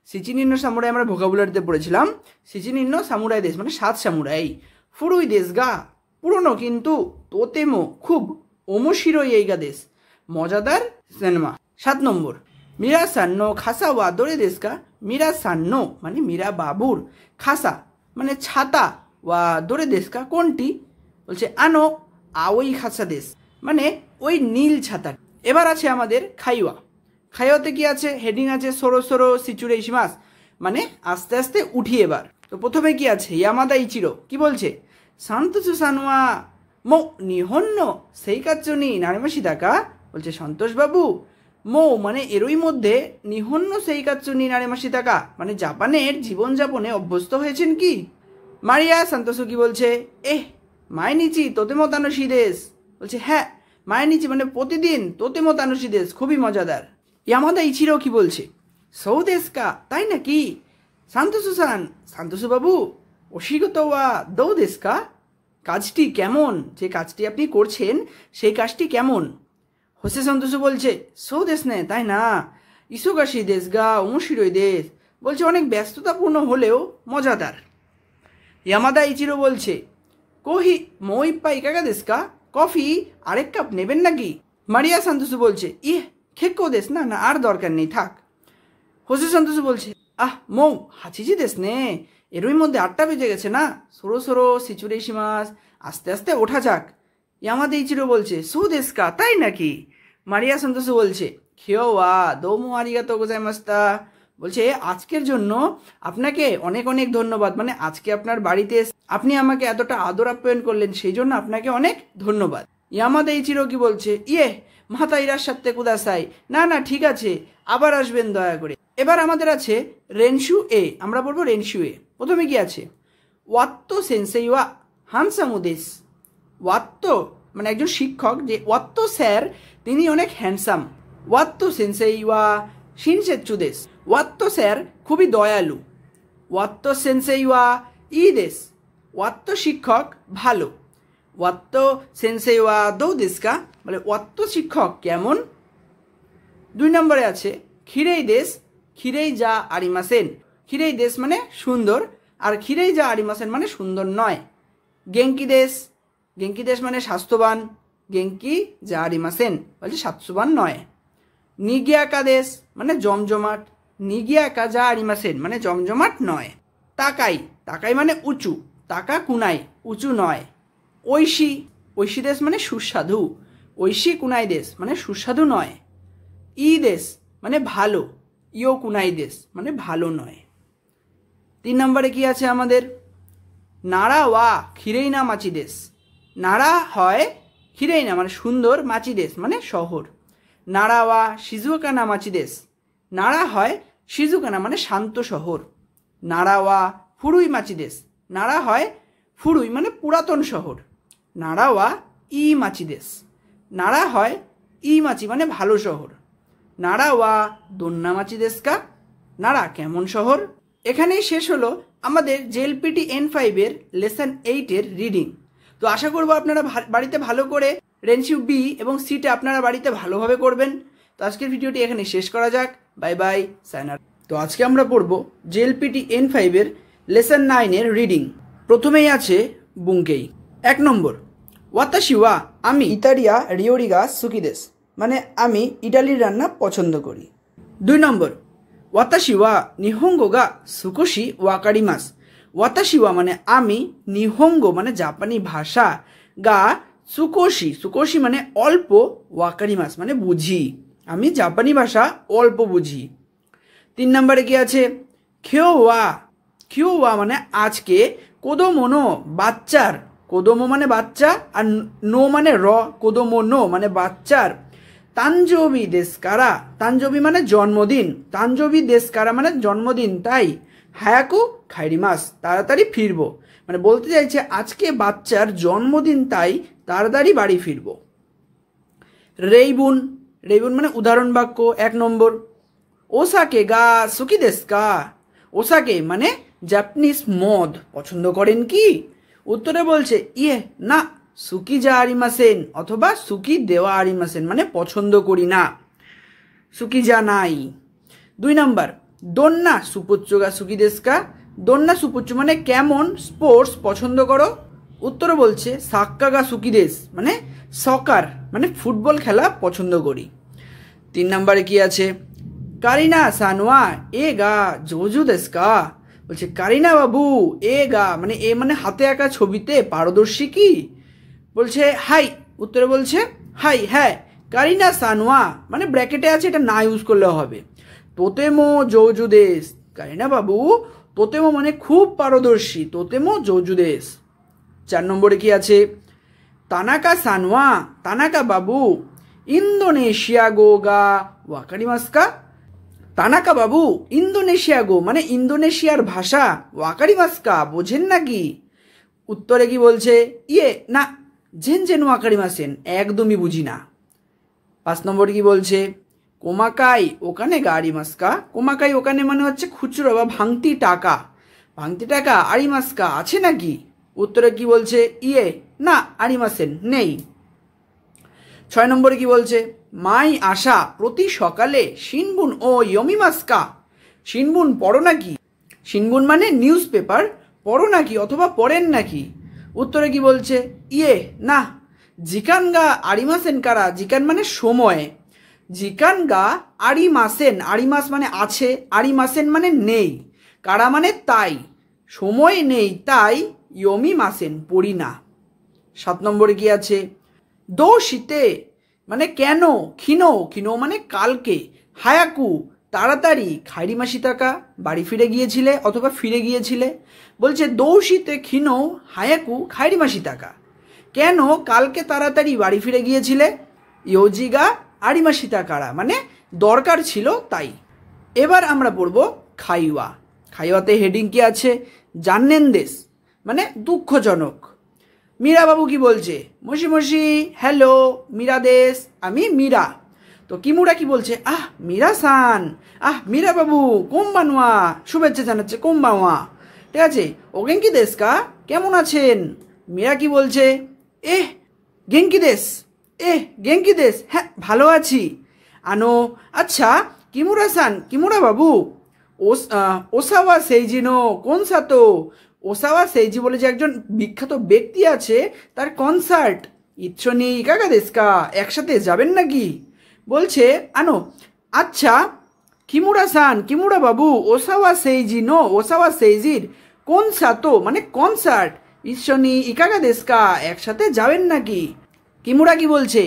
সিচিনিন্ন সামুরাই আমরা ভোকাবুলারিতে পড়েছিলাম। সিচিনিন্ন সামুরাই দেশ মানে 7 সামুরাই। ফুরুই দেশ গা পুরনো কিন্তু তোতেমো খুব ওমোশিরোই এইগা দেশ মজাদার সিনেমা। 7 নম্বর মীরা সান্নো খাসা ওয়া দোরে দেশকা। মীরা সান্নো মানে মীরা বাবুর, খাসা মানে ছাতা, ওয়া দোরে দেশকা কোনটি? বলছে আনো আওই খাসা দেশ মানে ওই নীল ছাতা। এবার আছে আমাদের খাইওয়া। খাইওয়াতে কি আছে? হেডিং আছে সরো সরো সিচুরেশিমাস মানে আস্তে আস্তে উঠি এবার। তো প্রথমে কি আছে? ইয়ামাদা ইচিরো কি বলছে? সান্তোষু সানোয়া মো নিহন্য সেই কাচ্চনি নারিমাসি দাকা। বলছে সন্তোষবাবু মৌ মানে এরই মধ্যে নিহন্য সেই কাচ্চনি নারিমাসি দাকা মানে জাপানের জীবনযাপনে অভ্যস্ত হয়েছেন কি? মারিয়া সান্তোষু কি বলছে? মাইনিচি তোতেমো তানোশি দেশ। বলছে হ্যাঁ মাইনিচি মানে প্রতিদিন, তোতেমো তানোশি দেশ খুবই মজাদার। ইয়ামাদা ইচিরো কি বলছে? সৌ দেশকা তাই নাকি? সান্তোষু সান সান্তোষু বাবু ওশিগতো ওয়া দৌ দেশকা কাজটি কেমন? যে কাজটি আপনি করছেন সেই কাজটি কেমন? হোসে সন্তোষু বলছে সৌ দেশ নে তাই না, ইসোগাশি দেশ গা ওমোশিরোই দেশ। বলছে অনেক ব্যস্ততাপূর্ণ হলেও মজাদার। ইয়ামাদা ইচিরো বলছে কোহি মই পাই কাকা দেশকা কফি আরেক কাপ নেবেন নাকি? মারিয়া সান্তোষু বলছে খেকো দেশ না না আর দরকার নেই থাক। হোসে সন্তোষু বলছে মৌ হাচিজি দেশ নে এরই মধ্যে 8টা বেজে গেছে না, সরো সরো সিচুরেশিমাস আস্তে আস্তে ওঠা যাক। ইয়ামাদা ইচিরো বলছে সো দেশকা তাই নাকি? মারিয়া সান্তোষু বলছে খেও ওয়া দোমো আরিগাতো গোজাইমাস্তা। বলছে আজকের জন্য আপনাকে অনেক অনেক ধন্যবাদ, মানে আজকে আপনার বাড়িতে আপনি আমাকে এতটা আদর আপ্যায়ন করলেন সেই জন্য আপনাকে অনেক ধন্যবাদ। ইয়ামাদা ইচিরো কি বলছে মাথা ইরার সাথে কুদাসাই না না ঠিক আছে আবার আসবেন দয়া করে। এবার আমাদের আছে রেনশু এ, আমরা বলবো রেনশু এ। প্রথমে কি আছে? ওয়াত্তো সেন্সেই ওয়া হানসামু দেশ। ওয়াত্তো মানে একজন শিক্ষক, যে ওয়াত্তো স্যার তিনি অনেক হ্যান্ডসাম। ওয়াত্তো সেন্সেই ওয়া শিনসেচ্চু দেশ ওয়াত্তো স্যার খুবই দয়ালু। ওয়াত্তো সেন্সেই ওয়া ই দেশ ওয়াত্তো শিক্ষক ভালো। ওয়াত্তো সেন্সেই ওয়া দৌ দেশকা বলে ওয়াত্তো শিক্ষক কেমন। 2 নম্বরে আছে খিরেই দেশ খিরেই যা আরিমাসেন। খিরেই দেশ মানে সুন্দর, আর খিরেই যা আরিমাসেন মানে সুন্দর নয়। গেঙ্কি দেশ মানে স্বাস্থ্যবান, গেঙ্কি যা আরিমাসেন বলছে স্বাস্থ্যবান নয়। নিগিয়াকা দেশ মানে জমজমাট, নিগিয়াকা যা আরিমাসেন মানে জমজমাট নয়। তাকাই মানে উঁচু, তাকা কুনাই উঁচু নয়। ঐশী দেশ মানে সুস্বাদু, ঐশী কুনাই দেশ মানে সুস্বাদু নয়। ই দেশ মানে ভালো, ইয়ো কুনাই দেশ মানে ভালো নয়। 3 নম্বরে কি আছে আমাদের? নাড়া ওয়া খিরেই না মাচি দেশ। নাড়া হয় খিরেই না মানে সুন্দর, মাচি দেশ মানে শহর। নাড়া ওয়া শিজুওকা না মাচি দেশ। নাড়া হয় শিজুকানা মানে শান্ত শহর। নাড়া ওয়া ফুরুই মাচি দেশ। নাড়া হয় ফুরুই মানে পুরাতন শহর। নাড়া ওয়া ই মাচি দেশ। নাড়া হয় ই মাচি মানে ভালো শহর। নাড়া ওয়া দোন্না মাচি দেশ কা নাড়া কেমন শহর। এখানেই শেষ হলো আমাদের জেএলপিটি N5 এর লেসন 8 এর রিডিং। তো আশা করবো আপনারা বাড়িতে ভালো করে রেনশিউ বি এবং সিটা আপনারা বাড়িতে ভালোভাবে করবেন। তো আজকের ভিডিওটি এখানে শেষ করা যাক। Bye bye, sign out. তো আজকে আমরা পড়বো জেএলপিটি N5 এর লেসন 9 এর রিডিং। প্রথমেই আছে বুঙ্কেই। 1 নম্বর ওয়াতাশি ওয়া আমি ইতালিয়া রিওরিগা সুকি দেশ মানে আমি ইটালির রান্না পছন্দ করি। 2 নম্বর ওয়াতাশি ওয়া নিহোঙ্গো গা সুকোশি ওয়াকারিমাস। ওয়াতাশি ওয়া মানে আমি, নিহোঙ্গো মানে জাপানি ভাষা, গা সুকোশি মানে অল্প, ওয়াকারিমাস মানে বুঝি, আমি জাপানি ভাষা অল্প বুঝি। 3 নম্বরে কি আছে? খিওওয়া। খিওওয়া মানে আজকে, কোদোমো নো বাচ্চার, কোদোমো মানে বাচ্চা, আর নো মানে র, কোদোমো নো মানে বাচ্চার তানজোবি দেশকারা, তানজোবি মানে জন্মদিন, তানজোবি দেশকারা মানে জন্মদিন, তাই হায়াকু খাইরিমাস তাড়াতাড়ি ফিরবো, মানে বলতে চাইছে আজকে বাচ্চার জন্মদিন তাই তাড়াতাড়ি বাড়ি ফিরবো। রেইবুন, রেইবুন মানে উদাহরণ বাক্য 1 নম্বর। ওসাকে গা সুকি দেশকা, ওসাকে মানে জাপানিজ মদ পছন্দ করেন কি? উত্তরে বলছে ইয়ে না সুকি যা আরিমাসেন, অথবা সুকি দেওয়া আরিমাসেন মানে পছন্দ করি না, সুকি যা নাই। 2 নম্বর, দোন্না সুপুচ্চুগা সুকি দেশকা, দোন্না সুপুচ্চু মানে কেমন স্পোর্টস পছন্দ করো? উত্তরে বলছে সাক্কাগা সুকি দেশ মানে সকার মানে ফুটবল খেলা পছন্দ করি। 3 নম্বরে কি আছে? কারিনা সানওয়া এ গা জোজু দেশকা, বলছে কারিনা বাবু এ গা মানে এ মানে হাতে আঁকা ছবিতে পারদর্শী কি? বলছে হাই, উত্তরে বলছে হাই হ্যাঁ। কারিনা সানওয়া মানে ব্র্যাকেটে আছে, এটা না ইউজ করলে হবে। তোতেমো জৌজু দেশ, কারিনা বাবু তোতেমো মানে খুব পারদর্শী, তোতেমো জৌজু দেশ। 4 নম্বরে কি আছে? তানাকা সানওয়া, তানাকা বাবু ইন্দোনেশিয়া গো গা ওয়াকারিমাস্কা, তানাকা বাবু ইন্দোনেশিয়া গো মানে ইন্দোনেশিয়ার ভাষা, ওয়াকারিমাস্কা বোঝেন নাকি? উত্তরে কি বলছে? ইয়ে না ঝেনঝেন ওয়াকারিমাসেন একদমই বুঝি না। 5 নম্বরে কি বলছে? কোমাকাই ওখানে গাড়িমাস্কা, কোমাকাই ওখানে মানে হচ্ছে খুচরো বা ভাঙতি টাকা, ভাঙতি টাকা আরিমাস্কা আছে নাকি? উত্তরে কি বলছে? ইয়ে না আরিমাসেন নেই। 6 নম্বরে কি বলছে? মাই আশা প্রতি সকালে শিনবুন ও ইয়মিমাস্কা, শিনবুন পড়ো নাকি? শিনবুন মানে নিউজ পেপার, পড়ো নাকি অথবা পড়েন নাকি? উত্তরে কি বলছে? ইয়ে না জিকান গা আরিমাসেন কারা, জিকান মানে সময়, জিকান গা আরিমাসেন, আরিমাস মানে আছে, আরিমাসেন মানে নেই, কারা মানে তাই, সময় নেই তাই ইয়মিমাসেন পড়ি না। 7 নম্বরে কি আছে? দো শীতে মানে কেন, খিনো, খিনো মানে কালকে, হায়াকু তাড়াতাড়ি, খাইরিমাসি টাকা বাড়ি ফিরে গিয়েছিলে অথবা ফিরে গিয়েছিলে। বলছে দৌশিতে খিনো হায়াকু খাইরিমাসি টাকা, কেন কালকে তাড়াতাড়ি বাড়ি ফিরে গিয়েছিলে? ইয়োজিগা আরিমাসি টাকারা মানে দরকার ছিল তাই। এবার আমরা পড়ব খাইওয়া। খাইওয়াতে হেডিং কি আছে? জান্নেন দেশ মানে দুঃখজনক। মীরা বাবু কি বলছে? মশি মশি হ্যালো মীরা দেশ, আমি মীরা। তো কিমুরা কি বলছে? আহ মীরা সান, আহ মীরা বাবু কোম্বানোয়া, শুভেচ্ছা জানাচ্ছে কোম্বানোয়া, ঠিক আছে। ও গেঙ্কি দেশ কা কেমন আছেন? মীরা কি বলছে? এহ গেঙ্কি দেশ, এহ গেঙ্কি দেশ হ্যাঁ ভালো আছি। আনো আচ্ছা কিমুরা সান, কিমুরা বাবু ওসাওয়া সেইজিনো কোন সাতো, ওসাওয়া সেইজি বলে যে একজন বিখ্যাত ব্যক্তি আছে তার কনসার্ট, ইচ্ছনি কাকা দেশকা একসাথে যাবেন নাকি? বলছে আনো আচ্ছা কিমুরা সান, কিমুরা বাবু ওসাওয়া সেইজি নো, ওসাওয়া সেইজির কোন সাতো মানে কনসার্ট, ইচ্ছনি ইকাকা দেশকা একসাথে যাবেন নাকি? কিমুরা কি বলছে?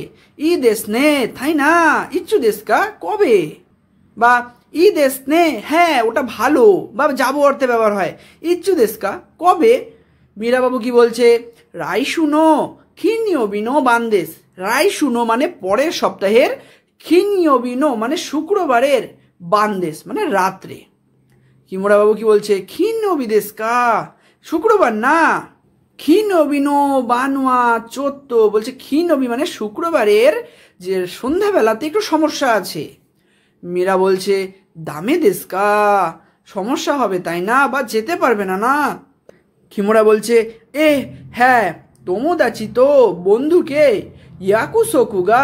ই দেশ নে তাই না, ইচ্ছু দেশকা কবে, বা ই দেশ নে হ্যাঁ ওটা ভালো, বা যাবো অর্থে ব্যবহার হয়, ইচ্ছু দেশকা কবে? মীরাবাবু কি বলছে? রাই শুনো খিনিয়বিনো বান্দেশ, রাই শুনো মানে পরের সপ্তাহের, খিনিয়বিনো মানে শুক্রবারের, বান্দেশ মানে রাত্রে। কিমুরাবাবু কি বলছে? খিনিয়বি দেশকা শুক্রবার না, খিনবিনো বানোয়া চোদ্দ, বলছে খিনবি মানে শুক্রবারের যে সন্ধ্যাবেলাতে একটু সমস্যা আছে। মীরা বলছে দামে দেশকা সমস্যা হবে তাই না, বা যেতে পারবে না না? কিমুরা বলছে এ হ্যাঁ তোমোদাচি তো বন্ধুকে ইয়াকু সকুগা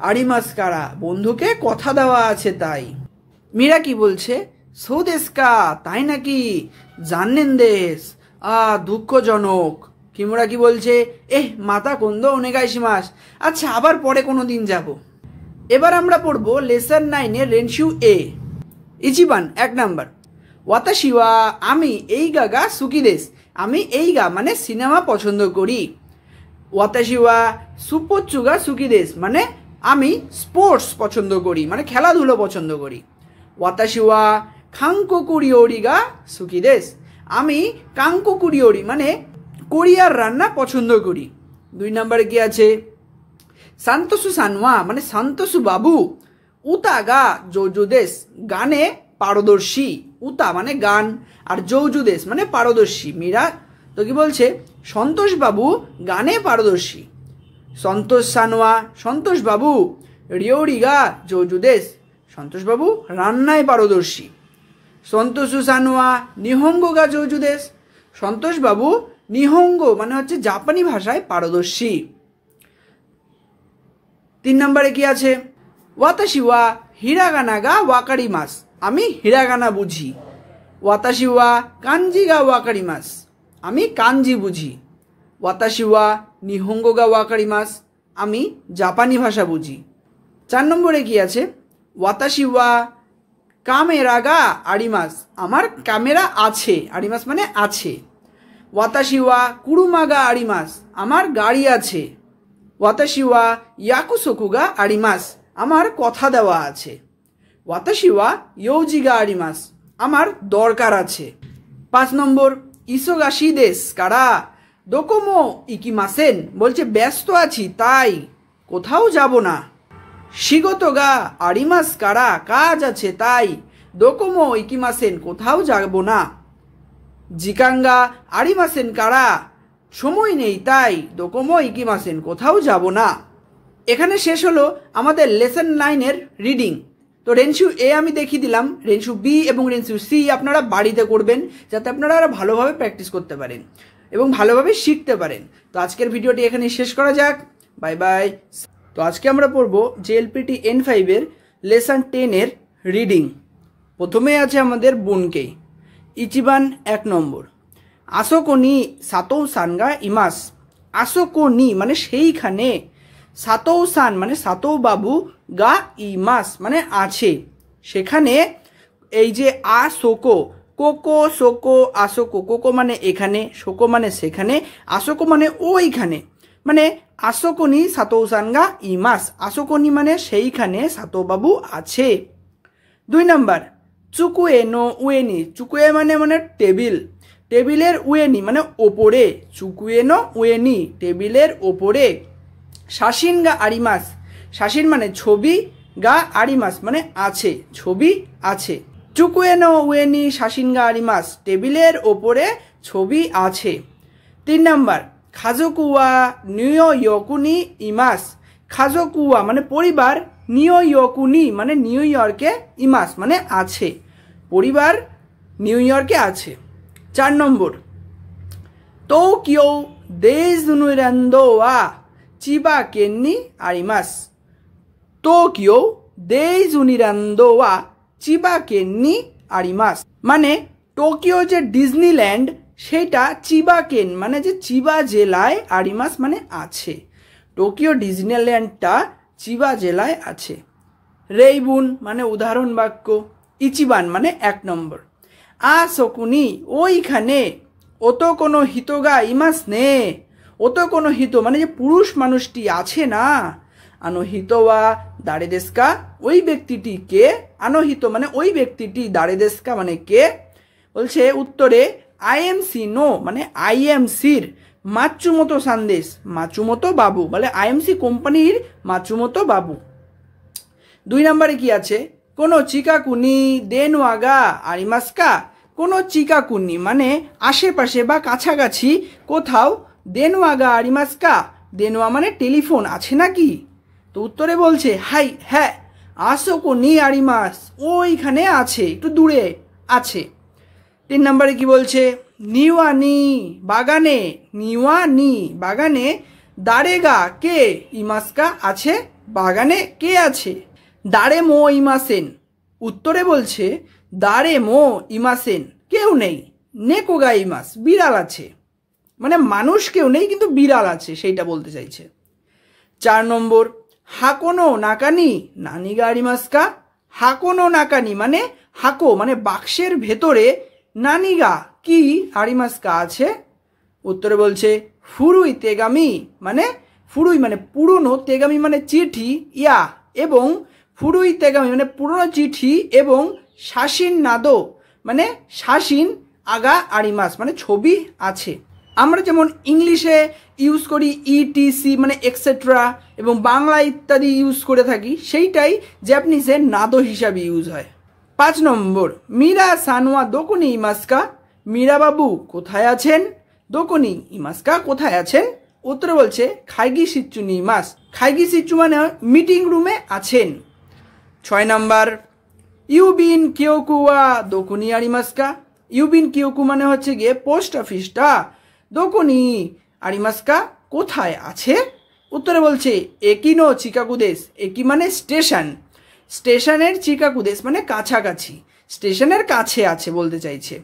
আরিমাস্কারা, বন্ধুকে কথা দেওয়া আছে তাই। মীরা কি বলছে? সো দেশকা তাই নাকি, জানেন দেশ দুঃখজনক। কিমুরা কি বলছে? মাতা কন্দ ওনেগাইশিমাস, আচ্ছা আবার পরে কোনো দিন যাব। এবার আমরা পড়ব লেসন 9 রেনশিউ এ। ইচিবান 1 নাম্বার, ওয়াতাশিওয়া আমি এই গা সুকি দেশ, আমি এই গা মানে সিনেমা পছন্দ করি। ওয়াতাশিওয়া সুপোচ্চুগা সুকি দেশ মানে আমি স্পোর্টস পছন্দ করি মানে খেলাধুলো পছন্দ করি। ওয়াতাশিওয়া খাংকো কুরিওরি গা সুকি দেশ। আমি কাংকো কুরিওরি মানে কোরিয়ার রান্না পছন্দ করি। 2 নম্বরে কি আছে, সান্তোসু সানওয়া মানে সান্তোসু বাবু উতা গা জৌজু দেশ গানে পারদর্শী। উতা মানে গান আর জৌজু দেশ মানে পারদর্শী। মীরা তো কি বলছে, সন্তোষ বাবু গানে পারদর্শী। সন্তোষ সানওয়া সন্তোষ বাবু, রিওরি গা জৌজু দেশ সন্তোষ বাবু রান্নায় পারদর্শী। সন্তোষু সানওয়া নিহঙ্গো গা জৌজু দেশ সন্তোষ বাবু নিহঙ্গো মানে হচ্ছে জাপানি ভাষায় পারদর্শী। 3 নম্বরে কি আছে, ওয়াতাশি ওয়া হিরাগানা গা ওয়াকারিমাস আমি হিরাগানা বুঝি। ওয়াতাশি ওয়া কাঞ্জি গা ওয়াকারিমাস আমি কাঞ্জি বুঝি। ওয়াতাশি ওয়া নিহঙ্গো গা ওয়াকারিমাস আমি জাপানি ভাষা বুঝি। 4 নম্বরে কি আছে, ওয়াতাশি ওয়া কামেরা গা আরিমাস আমার ক্যামেরা আছে। আরিমাস মানে আছে। ওয়াতাশি ওয়া কুরুমা গা আরিমাস আমার গাড়ি আছে। ওয়াতাশি ওয়া ইয়াকুসোকু গা আরিমাস আমার কথা দেওয়া আছে। ওয়াতাশি ওয়া ইয়োজি গা আরিমাস আমার দরকার আছে। 5 নম্বর, ইসোগাশি দেশ কারা দোকোমো ইকিমাসেন বলছে ব্যস্ত আছি তাই কোথাও যাব না। শিগতো গা আরিমাস কারা কাজ আছে তাই দোকোমো ইকিমাসেন কোথাও যাব না। জিকাঙ্গা আরিমাসেন কারা সময় নেই তাই দোকোমো ইকিমাসেন কোথাও যাব না। এখানে শেষ হলো আমাদের লেসন 9-এর রিডিং। তো রেনশু এ আমি দেখিয়ে দিলাম, রেনশু বি এবং রেনশু সি আপনারা বাড়িতে করবেন যাতে আপনারা আরো ভালোভাবে প্র্যাকটিস করতে পারেন এবং ভালোভাবে শিখতে পারেন। তো আজকের ভিডিওটি এখানে শেষ করা যাক। Bye by. তো আজকে আমরা পড়ব জেএলপিটি N5-এর লেসন 10-এর রিডিং। প্রথমে আছে আমাদের বুনকেই। ইচিবান 1 নম্বর, আসোকোনি সাতো সানগা ইমাস। আসোকোনি মানে সেইখানে, সাতো সান মানে সাতো বাবু, গা ইমাস মানে আছে। সেখানে এই যে আসোকো, কোকো সোকো আসোকো, কোকো মানে এখানে, সোকো মানে সেখানে, আসোকো মানে ওইখানে, মানে আসোকোনি সাতো সানগা ইমাস আসোকোনি মানে সেইখানে সাতো বাবু আছে। 2 নম্বর, চুকুয়ে নো উয়েনি। চুকুয়ে মানে মানে টেবিল, টেবিলের উয়েনি মানে ওপরে, চুকুয়ে নো উয়েনি টেবিলের ওপরে। শাসিন গা আরিমাস, শাসিন মানে ছবি, গা আরিমাস মানে আছে, ছবি আছে। চুকুয়ে নো উয়েনি শাসিন গা আরিমাস টেবিলের ওপরে ছবি আছে। 3 নম্বর, খাজোকুয়া নিও ইয়কুনি ইমাস। খাজোকুয়া মানে পরিবার, নিও ইয়কুনি মানে নিউ ইয়র্কে, ইমাস মানে আছে, পরিবার নিউ ইয়র্কে আছে। 4 নম্বর, টোকিও দেইজুনিরান্দো ওয়া চিবা কেন্নি আরিমাস। টোকিও দেইজুনিরান্দো ওয়া চিবা কেন্নি আরিমাস মানে টোকিও যে ডিজনিল্যান্ড সেটা চিবা কেন মানে যে চিবা জেলায়, আরিমাস মানে আছে। টোকিও ডিজনিল্যান্ডটা চিবা জেলায় আছে। রেইবুন মানে উদাহরণ বাক্য। ইচিবান মানে 1 নম্বর, আসোকুনি ওইখানে, ওতো কোনো হিতোগা ইমাস নে। ওতো কোনো হিত মানে যে পুরুষ মানুষটি আছে না। আনোহিত ওয়া দাঁড়ে দেশকা ওই ব্যক্তিটি কে। আনোহিত মানে ওই ব্যক্তিটি, দাঁড়ে দেশকা মানে কে। বলছে উত্তরে আইএমসি নো মানে আইএমসির মাচুমোতো সান্দেশ, মাচুমোতো বাবু বলে আইএমসি কোম্পানির মাচুমোতো বাবু। 2 নম্বরে কি আছে, কোনো চিকাকুনি দেনওয়াগা আরিমাস্কা। কোনো চিকাকুনি মানে আশেপাশে বা কাছাকাছি কোথাও, দেনওয়াগা আরিমাস্কা দেনওয়া মানে টেলিফোন আছে নাকি। তো উত্তরে বলছে হাই হ্যাঁ, আসোকুনি আরিমাস ওইখানে আছে, একটু দূরে আছে। 3 নম্বরে কি বলছে, নিওয়ানি বাগানে, নিওয়ানি বাগানে, দারেগা কে ইমাস্কা আছে, বাগানে কে আছে। দারে মো ইমাসেন, উত্তরে বলছে দারে মো ইমাসেন কেউ নেই, নেকোগা ইমাস বিড়াল আছে, মানে মানুষ কেউ নেই কিন্তু বিড়াল আছে সেইটা বলতে চাইছে। 4 নম্বর, হাকোনো নাকানি নানিগা আরিমাস্কা। হাকোনো নাকানি মানে হাকো মানে বাক্সের ভেতরে, নানিগা কি আরিমাস্কা আছে। উত্তরে বলছে ফুরুই তেগামি মানে ফুরুই মানে পুরনো, তেগামি মানে চিঠি, ইয়া এবং ফুরুই তেগামি মানে পুরনো চিঠি এবং শাসিন নাদো মানে শাসিন আগা আরিমাস মানে ছবি আছে। আমরা যেমন ইংলিশে ইউজ করি ইটিসি মানে এক্সেট্রা এবং বাংলা ইত্যাদি ইউজ করে থাকি, সেইটাই জাপানিজে নাদো হিসাবে ইউজ হয়। 5 নম্বর, মীরা সানওয়া দোকুনি ইমাস্কা, মীরা বাবু কোথায় আছেন? দোকুনি ইমাস্কা কোথায় আছেন? উত্তরে বলছে খাইগি সিচ্চু নি ইমাস, খাইগি সিচ্চু মানে মিটিং রুমে আছেন। 6 নম্বর, ইউবিন কিয়োকু ওয়া দোকুনি আরিমাস্কা, ইউবিন কিয়োকু মানে হচ্ছে গিয়ে পোস্ট অফিসটা, দোকুনি আরিমাস্কা কোথায় আছে? উত্তরে বলছে একিনো চিকাকুদেস, একি মানে স্টেশন, স্টেশনের চিকাকুদেস মানে কাছাকাছি, স্টেশনের কাছে আছে বলতে চাইছে।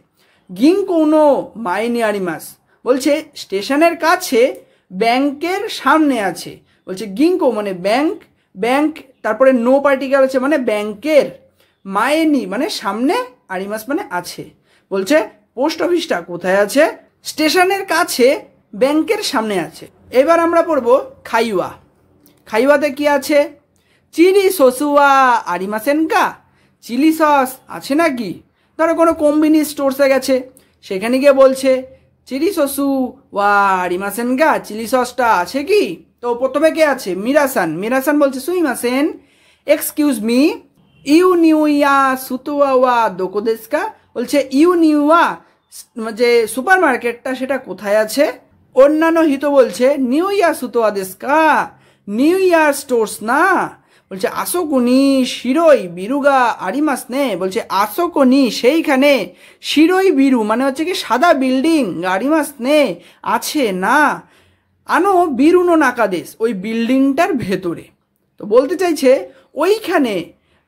গিনকোনো মাইনে আরিমাস বলছে স্টেশনের কাছে ব্যাংকের সামনে আছে, বলছে গিনকো মানে ব্যাংক, ব্যাংক তারপরে নো পার্টিকেল আছে মানে ব্যাংকের, মায়েনি মানে সামনে, আরিমাস মানে আছে, বলছে পোস্ট অফিসটা কোথায় আছে? স্টেশনের কাছে ব্যাংকের সামনে আছে। এবার আমরা পড়ব খাইওয়া। খাইওয়াতে কি আছে? চিলি সসুয়া আরিমাসেন কা, চিলি সস আছে নাকি? ধরো কোনো কম্বিনি স্টোরসে গেছে, সেখানে গিয়ে বলছে চিলি সসু ওয়া আরিমাসেন কা, চিলি সসটা আছে কি? তো প্রথমে কে আছে? মিরাসান, মিরাসান বলছে সুইমাসেন, এক্সকিউজ মি, ইউ নিউয়া সুতুয়া ওয়া দোকো দেস কা, বলছে ইউ নিউয়া যে সুপার মার্কেটটা সেটা কোথায় আছে? অন্যান্য হিত বলছে নিউ ইয়ার সুতোয়া দেস কা, নিউ ইয়ার স্টোর্স না, বলছে আসোকুনি শিরোই বিরুগা আরিমাস নে, বলছে আসোকুনি সেইখানে, শিরোই বিরু মানে হচ্ছে কি সাদা বিল্ডিং, আরিমাস নে আছে না, আনো বিরুনো নাকাদেশ ওই বিল্ডিংটার ভেতরে। তো বলতে চাইছে ওইখানে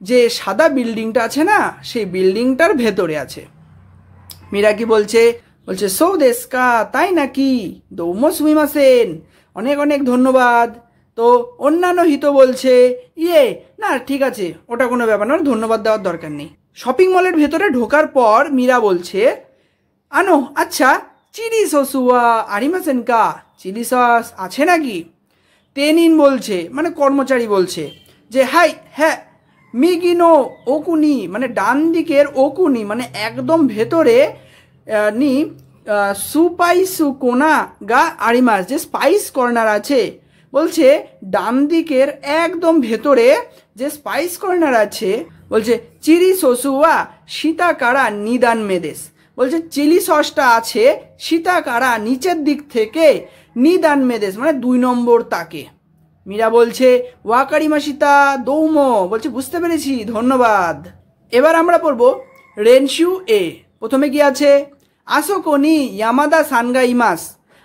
যে সাদা বিল্ডিংটা আছে না, সেই বিল্ডিংটার ভেতরে আছে। মীরা কি বলছে? বলছে সো দেশকা, তাই নাকি, দৌমো সুইমাসেন, অনেক অনেক ধন্যবাদ। তো অন্যান্য হিত বলছে ইয়ে না ঠিক আছে, ওটা কোনো ব্যাপার না, ধন্যবাদ দেওয়ার দরকার নেই। শপিং মলের ভেতরে ঢোকার পর মীরা বলছে আনো আচ্ছা চিলি সসুয়া আরিমাসেন কা, চিলি সস আছে নাকি? তেনিন বলছে মানে কর্মচারী বলছে যে হাই হ্যাঁ, মিগিনো ওকুনি মানে ডান দিকের, ওকুনি মানে একদম ভেতরে, নি সুপাইসু কোনা গা আরিমাস যে স্পাইস কর্নার আছে, বলছে ডান দিকের একদম ভেতরে যে স্পাইস কর্নার আছে, বলছে চিলি সসুয়া সীতাকারা নিদান মেদেশ, বলছে চিলি সসটা আছে সীতাকারা নিচের দিক থেকে, নিদান মেদেশ মানে 2 নম্বর তাকে। মীরা বলছে ওয়াকারিমা সীতা দৌমো, বলছে বুঝতে পেরেছি ধন্যবাদ। এবার আমরা পড়ব রেনশু এ। প্রথমে কি আছে? আসোকনি ইয়ামাদা সানগা ইমাস,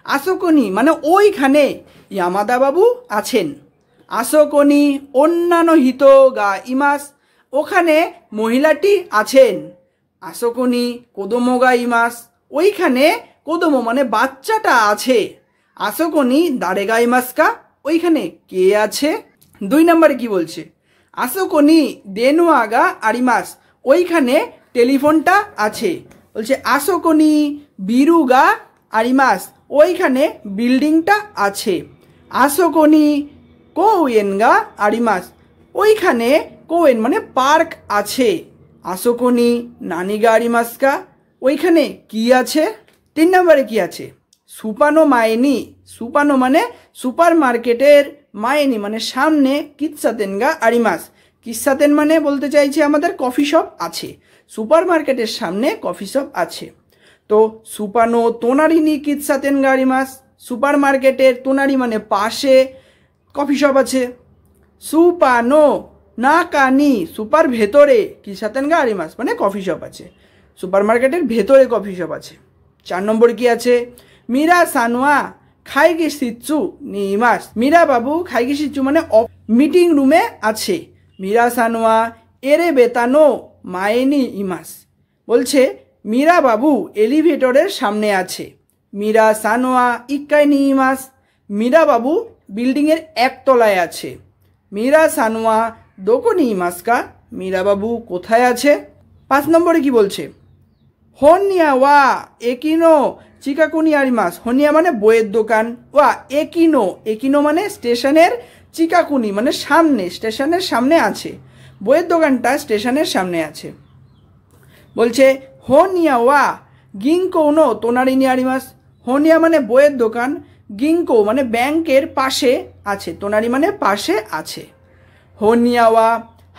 আসোকনি মানে ওইখানে ইয়ামাদা বাবু আছেন, আসোকনি অন্যান্য হিত গা ইমাস ওখানে মহিলাটি আছেন, আসোকনি কোদোমো গা ইমাস ওইখানে কোদোমো মানে বাচ্চাটা আছে, আসোকনি দারেগা ইমাসকা ওইখানে কে আছে? 2 নম্বরে কি বলছে? আসোকনি দেনুয়াগা আরিমাস ওইখানে টেলিফোনটা আছে, বলছে আসোকনি বিরুগা আরিমাস ওইখানে বিল্ডিংটা আছে, আসোকনি কোয়েনগা আরিমাস ওইখানে কোয়েন মানে পার্ক আছে, আসোকনি নানিগা আরিমাসকা ওইখানে কি আছে? 3 নম্বরে কি আছে? সুপানো মায়েনি, সুপানো মানে সুপার মার্কেটের, মায়েনি মানে সামনে, কিৎসাতেনগা আরিমাস, কিৎসাতেন মানে বলতে চাইছে আমাদের কফি শপ আছে, সুপার মার্কেটের সামনে কফি শপ আছে। তো সুপানো তোনারিনি কিৎসাতেনগা আরিমাস, সুপার মার্কেটের তোনারি মানে পাশে কফি শপ আছে, সুপানো নাকানি সুপার ভেতরে কিৎসাতেনগা আরিমাস মানে কফি শপ আছে, সুপার মার্কেটের ভেতরে কফি শপ আছে। 4 নম্বর কি আছে? মীরা সানোয়া খাইগি সিচ্চু নিমাস, মীরা বাবু খাইগি সিচ্চু মানে মিটিং রুমে আছে, মীরা সানোয়া এরে বেতানো মায়েনি ইমাস, বলছে মীরা বাবু এলিভেটরের সামনে আছে, মীরা সানোয়া ইক্কাই নি ইমাস, মীরা বাবু বিল্ডিংয়ের 1 তলায় আছে, মীরা সানোয়া দোকো নি ইমাসকা, মীরা বাবু কোথায় আছে? 5 নম্বরে কি বলছে? হনিয়া ওয়া একিনো চিকাকুনি আরিমাস, হনিয়া মানে বইয়ের দোকান, ওয়া একিনো, একিনো মানে স্টেশনের, চিকাকুনি মানে সামনে, স্টেশনের সামনে আছে, বইয়ের দোকানটা স্টেশনের সামনে আছে। বলছে হোনিয়া ওয়া গিঙ্কো নো তোনারি নি আরিমাস। হোনিয়া মানে বইয়ের দোকান, গিঙ্কো মানে ব্যাংকের পাশে আছে, তোনারি মানে পাশে আছে। হোনিয়া ওয়া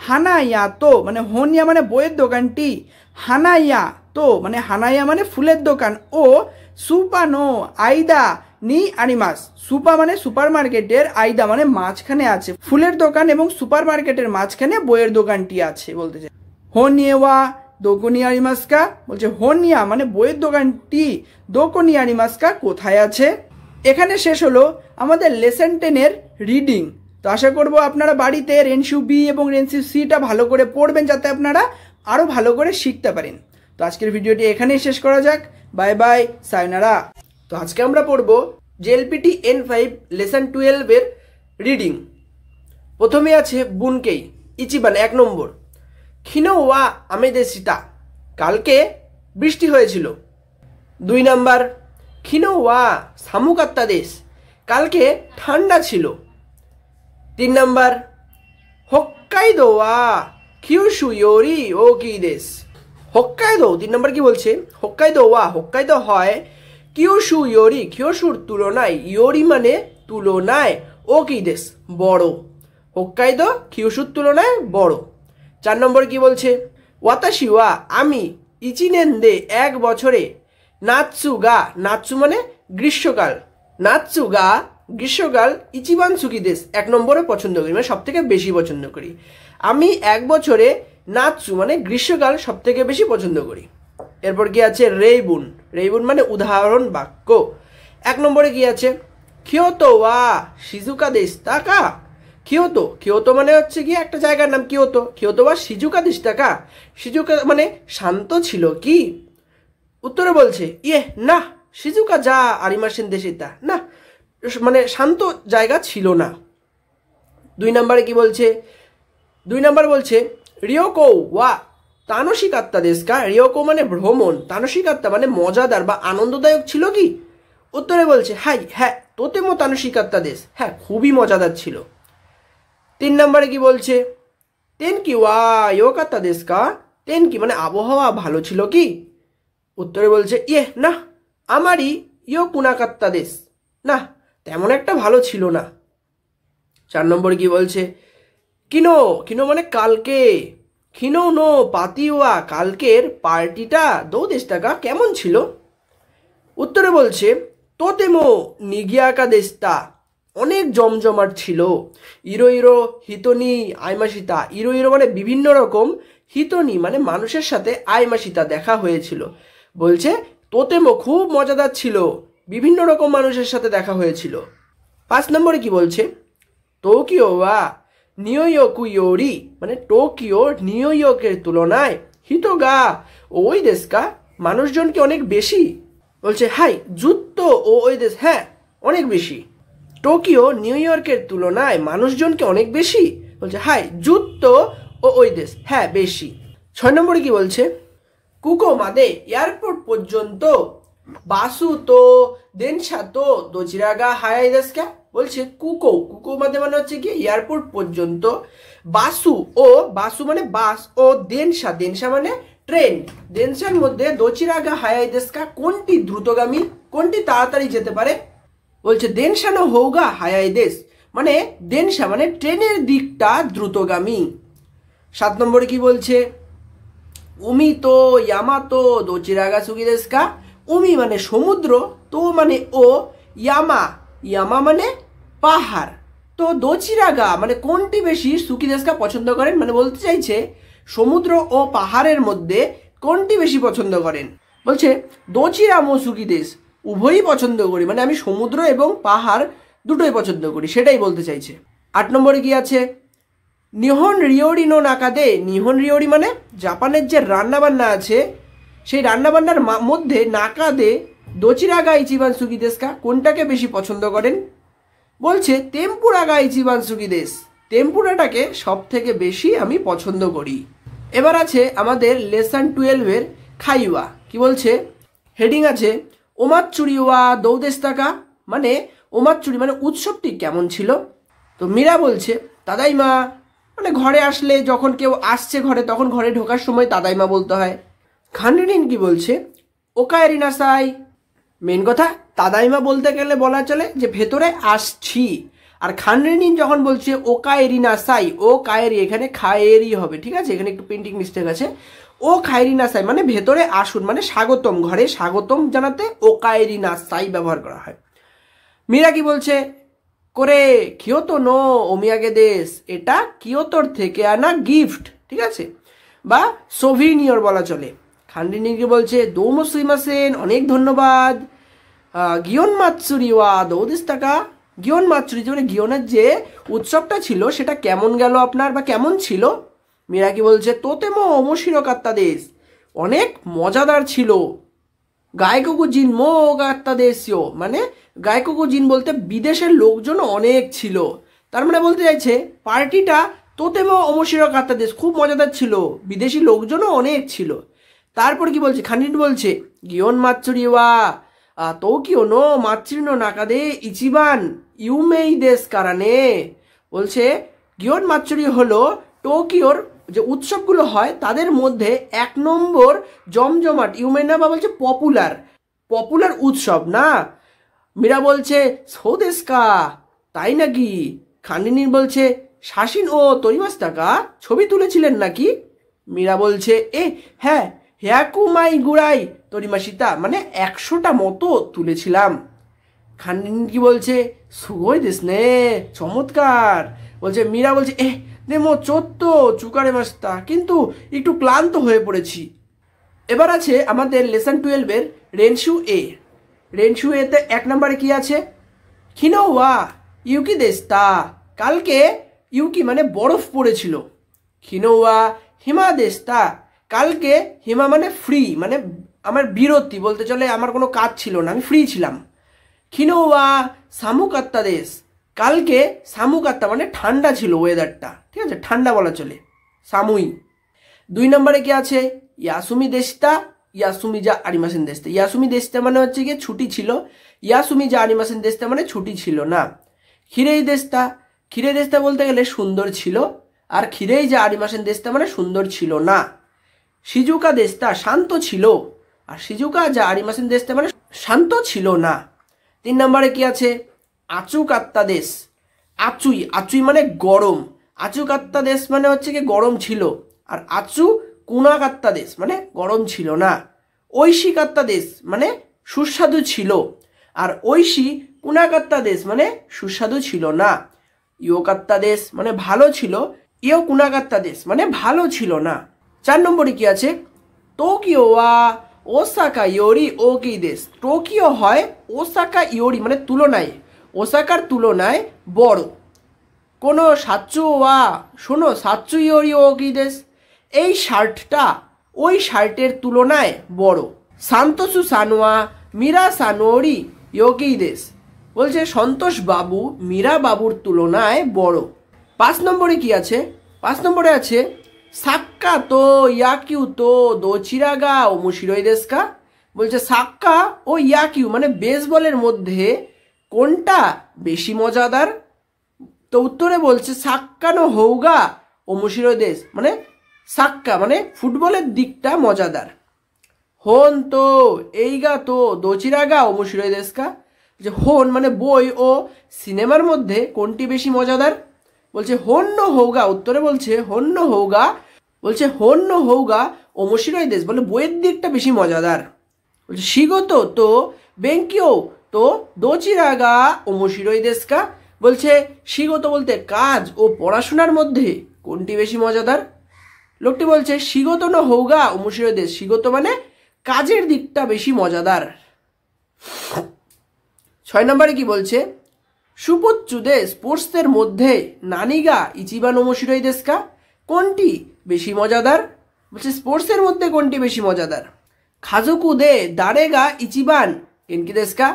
হানাইয়া তো মানে হোনিয়া মানে বইয়ের দোকানটি, হানাইয়া তো মানে হানাইয়া মানে ফুলের দোকান, ও সুপানো আইদা নি আনিমাস। সুপা মানে সুপার মার্কেটের, আইদা মানে মাঝখানে আছে, ফুলের দোকান এবং সুপার মার্কেটের মাঝখানে বইয়ের দোকানটি আছে বলতে চাই। হোনিয়েওয়া দোকনি আরিমাসকা বলছে হোনিয়া মানে বইয়ের দোকানটি, দোকনি আরিমাসকা কোথায় আছে। এখানে শেষ হলো আমাদের লেসন 10-এর রিডিং। তো আশা করব আপনারা বাড়িতে রেনশু বি এবং রেনশু সিটা ভালো করে পড়বেন যাতে আপনারা আরও ভালো করে শিখতে পারেন। তো আজকের ভিডিওটি এখানেই শেষ করা যাক। Bye by, sayonara. তো আজকে আমরা পড়ব জেএলপিটি N5 লেসন 12-এর রিডিং। প্রথমে আছে বুনকেই ইচিবান 1 নম্বর। খিনো ওয়া আমেদেশিতা কালকে বৃষ্টি হয়েছিল। 2 নাম্বার খিনো ওয়া সামুকাত্তা দেশ কালকে ঠান্ডা ছিল। 3 নাম্বার হোক্কাইদো ওয়া কিউশু ইয়োরি ওকি দেশ। হোক্কাইদো 3 নাম্বার কি বলছে, হোক্কাইদো ওয়া হোক্কাইদো হয় কিউশু ইয়োরি কিউশুর তুলনায়, ইয়োরি মানে তুলনায়, ওকি দেশ বড়, হোক্কাইদো কিউশুর তুলনায় বড়। 4 নম্বর কি বলছে, ওয়াতাশি ওয়া আমি ইচিনেন্দে 1 বছরে, নাৎসু গা নাৎসু মানে গ্রীষ্মকাল, নাৎসু গা গ্রীষ্মকাল, ইচিবান সুকি দেশ 1 নম্বরে পছন্দ করি মানে সব থেকে বেশি পছন্দ করি। আমি 1 বছরে নাৎসু মানে গ্রীষ্মকাল সব থেকে বেশি পছন্দ করি। এরপর কি আছে রেইবুন, রেইবুন মানে উদাহরণ বাক্য। 1 নম্বরে কি আছে, কিয়োতো ওয়া শিজুকা দেশ তাকা। কিয়োতো, কিয়োতো মানে হচ্ছে কি একটা জায়গার নাম কিয়োতো, কিয়োতো বা শিজুকা দেশ তাকা, শিজুকা মানে শান্ত ছিল কি। উত্তরে বলছে ইয়ে না শিজুকা যা আরিমাসেন দেশিতা, না মানে শান্ত জায়গা ছিল না। 2 নম্বরে কি বলছে, 2 নম্বর বলছে রিয়োকো ওয়া তানসিকাত্তা দেশকা। রিয়োকো মানে ভ্রমণ, তানসিকাত্তা মানে মজাদার বা আনন্দদায়ক ছিল কি। উত্তরে বলছে হাই হ্যাঁ তোতেমো তানসিকাত্তা দেশ, হ্যাঁ খুবই মজাদার ছিল। 3 নম্বরে কি বলছে, তেনকি ওয়া ইয়োকাত্তা দেশকা। তেনকি মানে আবহাওয়া ভালো ছিল কি। উত্তরে বলছে ইয়ে না আমারই ইয়ো কুনাকাত্তা দেশ, না তেমন একটা ভালো ছিল না। 4 নম্বরে কি বলছে, কিনো, কিনো মানে কালকে, খিনো নো পাতিওয়া কালকের পার্টিটা দৌ দেশ টাকা কেমন ছিল। উত্তরে বলছে তোতেমো নিগিয়াকা দেশটা অনেক জমজমাট ছিল। ইরো ইরো হিতনি আইমাসিতা, ইরো ইরো মানে বিভিন্ন রকম, হিতনি মানে মানুষের সাথে আইমাসিতা দেখা হয়েছিল। বলছে তোতেমো খুব মজাদার ছিল, বিভিন্ন রকম মানুষের সাথে দেখা হয়েছিল। 5 নম্বরে কি বলছে, টোকিও ওয়া নিউইয়র্ক ইয়োরি মানে টোকিও নিউ ইয়র্কের তুলনায় হিতোগা ওই দেশকা মানুষজনকে অনেক বেশি। বলছে হাই যুদ্ধ ও ওই দেশ হ্যাঁ অনেক বেশি। টোকিও নিউ ইয়র্কের তুলনায় মানুষজনকে অনেক বেশি। বলছে হাই যুদ্ধ ও ওই দেশ হ্যাঁ বেশি। 6 নম্বরে কি বলছে, কুকো মাদে এয়ারপোর্ট পর্যন্ত বাসু তো দেনসা তো দোচিরাগা হায়াই দেশকা। বলছে কুকো, কুকো মাদে মানে হচ্ছে কি এয়ারপোর্ট পর্যন্ত, বাসু ও বাসু মানে বাস, ও দেনসা দেনসা মানে ট্রেন, দেনসার মধ্যে দোচিরাগা হায়াই দেশকা কোনটি দ্রুতগামী, কোনটি তাড়াতাড়ি যেতে পারে। বলছে দেনসানো হৌগা হায়াই দেশ মানে দেনসা মানে ট্রেনের দিকটা দ্রুতগামী। 7 নম্বরে কি বলছে, উমি তো ইয়ামাতো দোচিরাগা সুগি দেশকা। উমি মানে সমুদ্র, তো মানে ও, ইয়ামা ইয়ামা মানে পাহাড়, তো দোচিরাগা মানে কোনটি বেশি সুকি দেশকা পছন্দ করেন, মানে বলতে চাইছে সমুদ্র ও পাহাড়ের মধ্যে কোনটি বেশি পছন্দ করেন। বলছে দোচিরামো সুকি দেশ উভয়ই পছন্দ করি, মানে আমি সমুদ্র এবং পাহাড় দুটোই পছন্দ করি সেটাই বলতে চাইছে। 8 নম্বরে কি আছে, নিহন রিওরি নো নাকাদে, নিহন রিওরি মানে জাপানের যে রান্নাবান্না আছে সেই রান্নাবান্নার মধ্যে নাকাদে দোচিরাগা ইচিবান সুগি দেশকা কোনটাকে বেশি পছন্দ করেন। বলছে তেম্পুরাগা ইচিবান সুগি দেশ, তেম্পুরাটাকে সব থেকে বেশি আমি পছন্দ করি। এবার আছে আমাদের লেসন 12-এর খাইওয়া। কি বলছে, হেডিং আছে ওমাচ্চুরি ওয়া দৌদেশ তাকা মানে ওমাচ্চুরি মানে উৎসবটি কেমন ছিল। তো মীরা বলছে তাদাইমা মানে ঘরে আসলে যখন কেউ আসছে ঘরে তখন ঘরে ঢোকার সময় তাদাইমা বলতে হয়। খান্ডেরিন কি বলছে, ওকা এরিনাসাই। মেন কথা তাদাইমা বলতে গেলে বলা চলে যে ভেতরে আসছি, আর খান্ডেরিন যখন বলছে ওকা এরিনাসাই, ও কায়েরি এখানে খায়েরি হবে, ঠিক আছে, এখানে একটু প্রিন্টিং মিস্টেক আছে। ও খায়েরিনাসাই মানে ভেতরে আসুন, মানে স্বাগতম, ঘরে স্বাগতম জানাতে ওকা এরিনাসাই ব্যবহার করা হয়। মীরা কি বলছে, করে কিয়োতো নো ওমিয়াগে দেশ, এটা কিয়োতোর থেকে আনা গিফট, ঠিক আছে, বা সোভিনিয়র বলা চলে। খান্ডেরিন কি বলছে, দোমো সুইমাসেন, অনেক ধন্যবাদ। গিয়ন মাতসুরি ওয়া দৌদিস টাকা। গিয়ন মাতসুরি মানে গিয়নের যে উৎসবটা ছিল সেটা কেমন গেল আপনার, বা কেমন ছিল। মীরা কি বলছে, তোতেমো ওমোশিরো কাত্তা দেশ, অনেক মজাদার ছিল। গায়কগু জিন মো কাত্তা দেশিও, মানে গায়কগু জিন বলতে বিদেশের লোকজন অনেক ছিল, তার মানে বলতে চাইছে পার্টিটা তোতেমো ওমোশিরো কাত্তা দেশ, খুব মজাদার ছিল, বিদেশি লোকজনও অনেক ছিল। তারপর কি বলছে, খান্ডিন বলছে, গিয়ন মাতসুরি ওয়া তোকিও নো মাতসুরি নো নাকাদে ইচিবান ইউমেই দেশ কারানে। বলছে গিয়ন মাতসুরি হলো টোকিওর যে উৎসবগুলো হয় তাদের মধ্যে 1 নম্বর জমজমাট, ইউমেই না বা বলছে পপুলার, পপুলার উৎসব না। মীরা বলছে সৌদেশকা, তাই নাকি। খান্ডিনী বলছে শাসিন ও তরিমাস টাকা, ছবি তুলেছিলেন নাকি। মীরা বলছে হ্যাঁ, হ্যাকুমাই গুড়াই তরিমাসিতা, মানে 100টা মতো তুলেছিলাম। খান্ডিনী কি বলছে, সুগই দিস নে, চমৎকার। বলছে মীরা বলছে দেমো চোদ্দ চুকারে মাস্তা, কিন্তু একটু ক্লান্ত হয়ে পড়েছি। এবার আছে আমাদের লেসন 12-এর রেনশু এ। রেনশু এতে 1 নম্বরে কি আছে, খিনোয়া ইউকি দেস্তা, কালকে ইউকি মানে বরফ পড়েছিল। খিনোয়া হিমা দেস্তা, কালকে হিমা মানে ফ্রি, মানে আমার বিরতি বলতে চলে, আমার কোনো কাজ ছিল না, আমি ফ্রি ছিলাম। খিনোয়া সামুকাত্তা দেশ, কালকে সামুকাত্তা মানে ঠান্ডা ছিল ওয়েদারটা, ঠিক আছে, ঠান্ডা বলা চলে, সামুই। 2 নম্বরে কি আছে, ইয়াসুমি দেশটা ইয়াসুমি যা আরিমাসেন দেশটা। ইয়াসুমি দেশটা মানে হচ্ছে গিয়ে ছুটি ছিল, ইয়াসুমি যা আরিমাসেন দেশটা মানে ছুটি ছিল না। খিরেই দেশটা, খিরে দেশটা বলতে গেলে সুন্দর ছিল, আর খিরেই যা আরিমাসেন দেশটা মানে সুন্দর ছিল না। সিজুকা দেশটা শান্ত ছিল, আর সিজুকা যা আরিমাসেন দেশটা মানে শান্ত ছিল না। 3 নম্বরে কি আছে, আচুকাত্তা দেশ। আচুই, আচুই মানে গরম, আচুকাত্তা দেশ মানে হচ্ছে কি গরম ছিল, আর আচু কুনাকাত্তা দেশ মানে গরম ছিল না। ঐশিকাত্তা দেশ মানে সুস্বাদু ছিল, আর ঐশী কুনাকাত্তা দেশ মানে সুস্বাদু ছিল না। ইয়োকাত্তা দেশ মানে ভালো ছিল, ইয়ো কুনাকাত্তা দেশ মানে ভালো ছিল না। 4 নম্বরে কি আছে, টোকিও ওয়া ওসাকা ইয়োরি ওকি দেশ। টোকিও হয় ওসাকা ইয়োরি মানে তুলনায়, ওসাকার তুলনায় বড়। কোনো সাচ্চু ওয়া, শোনো সাচ্চু ইয়োরি ওকি দেশ, এই শার্টটা ওই শার্টের তুলনায় বড়। সান্তোষু সানোয়া মীরা সানোরি ইয়োকি দেশ, বলছে সন্তোষ বাবু মীরা বাবুর তুলনায় বড়। 5 নম্বরে কি আছে, 5 নম্বরে আছে সাক্কা তো ইয়াকিউ তো দোচিরাগা ওমোশিরোই দেশকা। বলছে সাক্কা ও ইয়াকিউ মানে বেসবলের মধ্যে কোনটা বেশি মজাদার। তো উত্তরে বলছে সাক্কানো হৌগা ওমোশিরোই দেশ, মানে সাক্কা মানে ফুটবলের দিকটা মজাদার। হোন তো এইগা তো দোচিরাগা ওমোশিরোই দেশকা, যে হোন মানে বই ও সিনেমার মধ্যে কোনটি বেশি মজাদার। বলছে হন্য হৌগা, উত্তরে বলছে হন্য হৌগা, বলছে হন্য হৌগা ওমোশিরোই দেশ, বলে বইয়ের দিকটা বেশি মজাদার। বলছে শিগত তো বেঙ্কিও তো দোচিরাগা ওমোশিরোই দেশকা, বলছে শিগত বলতে কাজ ও পড়াশোনার মধ্যে কোনটি বেশি মজাদার। লোকটি বলছে শিগত ন হৌগা ওমোশিরোই দেশ, শিগত মানে কাজের দিকটা বেশি মজাদার। 6 নম্বরে কি বলছে, সুপচ্চুদে স্পোর্টসের মধ্যে নানিগা ইচিবান ওমোশিরোই দেশকা, কোনটি বেশি মজাদার। বলছে স্পোর্টসের মধ্যে কোনটি বেশি মজাদার। খাজুকু দে দারেগা ইচিবান কেনকি দেশকা,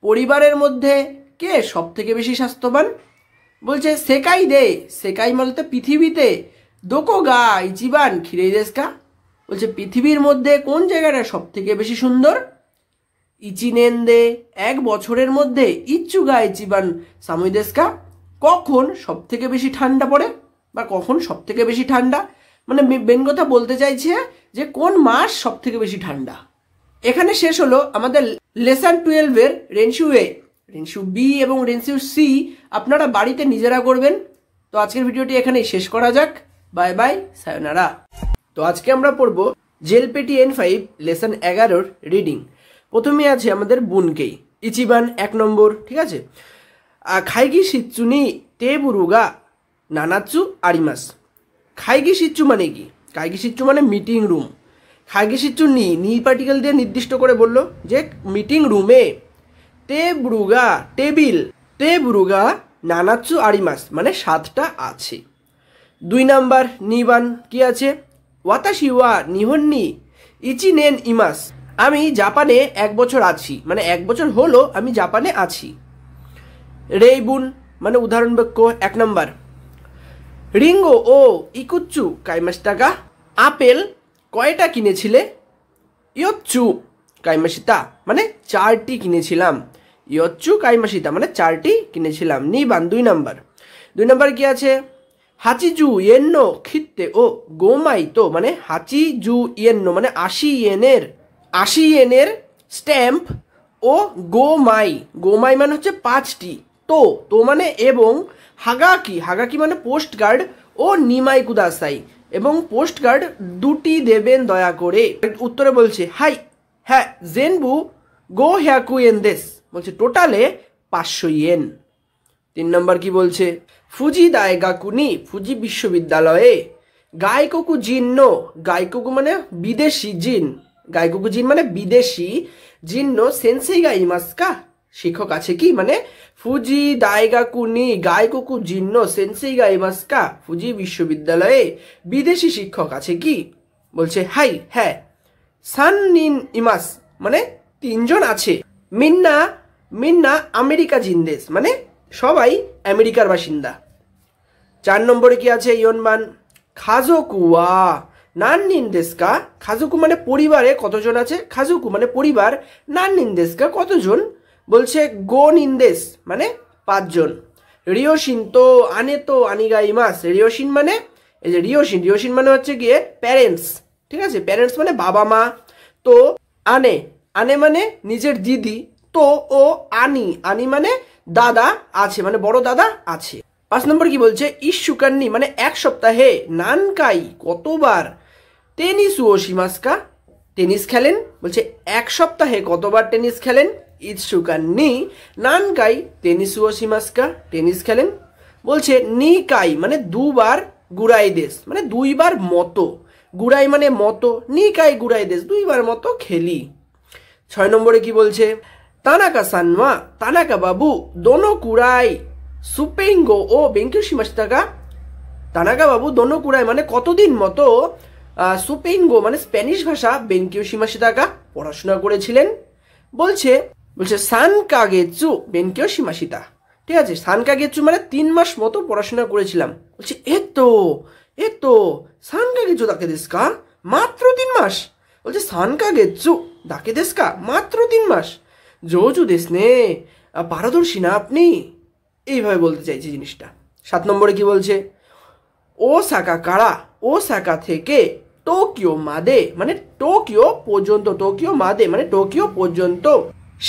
পরিবারের মধ্যে কে সব থেকে বেশি স্বাস্থ্যবান। বলছে সেকাই দে, সেকাই বলতে পৃথিবীতে, দোকোগা ইচিবান খিরেই দেশকা, বলছে পৃথিবীর মধ্যে কোন জায়গাটা সব থেকে বেশি সুন্দর। ইচিনেন্দে 1 বছরের মধ্যে ইচ্চুগা ইচিবান সামুই দেশকা, কখন সব থেকে বেশি ঠান্ডা পড়ে বা কখন সব থেকে বেশি ঠান্ডা, মানে মেন কথা বলতে চাইছে যে কোন মাস সব থেকে বেশি ঠান্ডা। এখানে শেষ হলো আমাদের লেসন 12-এর রেনশু এ। রেনশু বি এবং রেনশু সি আপনারা বাড়িতে নিজেরা করবেন। তো আজকের ভিডিওটি এখানেই শেষ করা যাক। Bye by, সায়োনারা। তো আজকে আমরা পড়ব জেএলপিটি N5 লেসন 11-র রিডিং। প্রথমে আছে আমাদের বুনকেই, ইচিবান 1 নম্বর, ঠিক আছে। খাইগি শিচ্চুনি তে বুরুগা নানাচু আরিমাস। খাইগি শিচ্চু মানে কি? খাইগি শিচ্চু মানে মিটিং রুম। খাইগি শিচ্চু নি পার্টিকেল দিয়ে নির্দিষ্ট করে বলল যে মিটিং রুমে তে বুরুগা টেবিল, তে বুরুগা নানাচু আরিমাস মানে 7টা আছে। 2 নাম্বার নিবান কি আছে? ওয়াতাশি ওয়া নিহন নি ইচি নেন ইমাস। আমি জাপানে 1 বছর আছি, মানে 1 বছর হলো আমি জাপানে আছি। রেইবুন মানে উদাহরণ বাক্য 1 নাম্বার। রিঙ্গো ও ইকুচ্চু কাইমাসিতা। আপেল কয়টা কিনেছিলে? ইয়োচ্চু কাইমাসিতা মানে 4টি কিনেছিলাম। ইয়োচ্চু কাইমাসিতা মানে 4টি কিনেছিলাম। নিবান 2 নাম্বার। 2 নাম্বার কি আছে? হাচিজু ইয়েন্নো খিত্তে ও গোমাই তো মানে হাচিজু ইয়েন্নো মানে 80 ইয়েনের স্ট্যাম্প ও গোমাই। গোমাই মানে হচ্ছে 5টি, তো তো মানে এবং হাগাকি মানে পোস্ট কার্ড ও নিমাই কুদাসাই এবং পোস্ট কার্ড 2টি দেবেন দয়া করে। উত্তরে বলছে হাই হ্যাঁ জেনবু গো হ্যাকু ইয়েন দেশ, বলছে টোটালে 500 ইয়েন। 3 নম্বর কি বলছে? ফুজি দায়গাকুনি ফুজি বিশ্ববিদ্যালয়ে গাইকোকু জিন্ন, গাইকোকু মানে বিদেশি জিন, গাইকোকু জিন মানে বিদেশি, জিন্ন সেন্সেই গা ইমাস্কা শিক্ষক আছে কি? মানে ফুজি দায়গাকুনি গাইকোকু জিন্ন সেন্সেই গা ইমাস্কা, ফুজি বিশ্ববিদ্যালয়ে বিদেশি শিক্ষক আছে কি? বলছে হাই হ্যাঁ। সান নিন ইমাস মানে 3 জন আছে। মিন্না মিন্না আমেরিকা জিন্দেশ মানে সবাই আমেরিকার বাসিন্দা। 4 নম্বরে কি আছে? ইয়নবান খাজোকু ওয়া নান নিন্দেস্কা। খাজোকু মানে পরিবারে কতজন আছে? খাজোকু মানে পরিবার, নান নিন্দেস্কা কতজন? বলছে গো নিন্দেশ মানে 5 জন। রিয়োশিন তো আনে তো আনিগা ইমাস। রিয়োশিন মানে এই যে রিয়োশিন মানে হচ্ছে গিয়ে প্যারেন্টস, ঠিক আছে। প্যারেন্টস মানে বাবা মা। তো আনে মানে নিজের দিদি, তো ও আনি মানে দাদা আছে, মানে বড় দাদা আছে। 5 নম্বর কি বলছে? ইস্যুকান্নি মানে 1 সপ্তাহে, নানকাই কতবার, টেনিস ও শিমাস্কা টেনিস খেলেন। বলছে 1 সপ্তাহে কতবার টেনিস খেলেন? ইস্যুকান্নি নানকাই টেনিস ও শিমাস্কা টেনিস খেলেন। বলছে নিকাই মানে 2 বার, গুড়াই দেশ মানে 2 বার মতো, গুড়াই মানে মতো, নিকাই গুড়াই দেশ 2 বার মতো খেলি। 6 নম্বরে কি বলছে? তানাকা সানওয়া তানাকা বাবু দোনো কুড়াই সুপেঙ্গো ও বেঙ্কিউ শিমাশিতা। তানাকা বাবু দোনো কুড়াই মানে কতদিন মতো সুপেঙ্গো মানে স্প্যানিশ ভাষা বেঙ্কিউ শিমাশিতা পড়াশোনা করেছিলেন। বলছে সান কাগেচু বেঙ্কিউ শিমাশিতা, ঠিক আছে। সান কাগেচু মানে 3 মাস মতো পড়াশোনা করেছিলাম। বলছে এতো সান কাগেচু দাকে দেশকা মাত্র 3 মাস। বলছে সান কাগেচু দাকে দেশকা মাত্র 3 মাস। জোজু দেশ নে পারদর্শী না আপনি, এইভাবে বলতে চাইছে জিনিসটা। 7 নম্বরে কি বলছে? ওসাকা কারা ওসাকা থেকে টোকিও মাদে মানে টোকিও পর্যন্ত, টোকিও মাদে মানে টোকিও পর্যন্ত।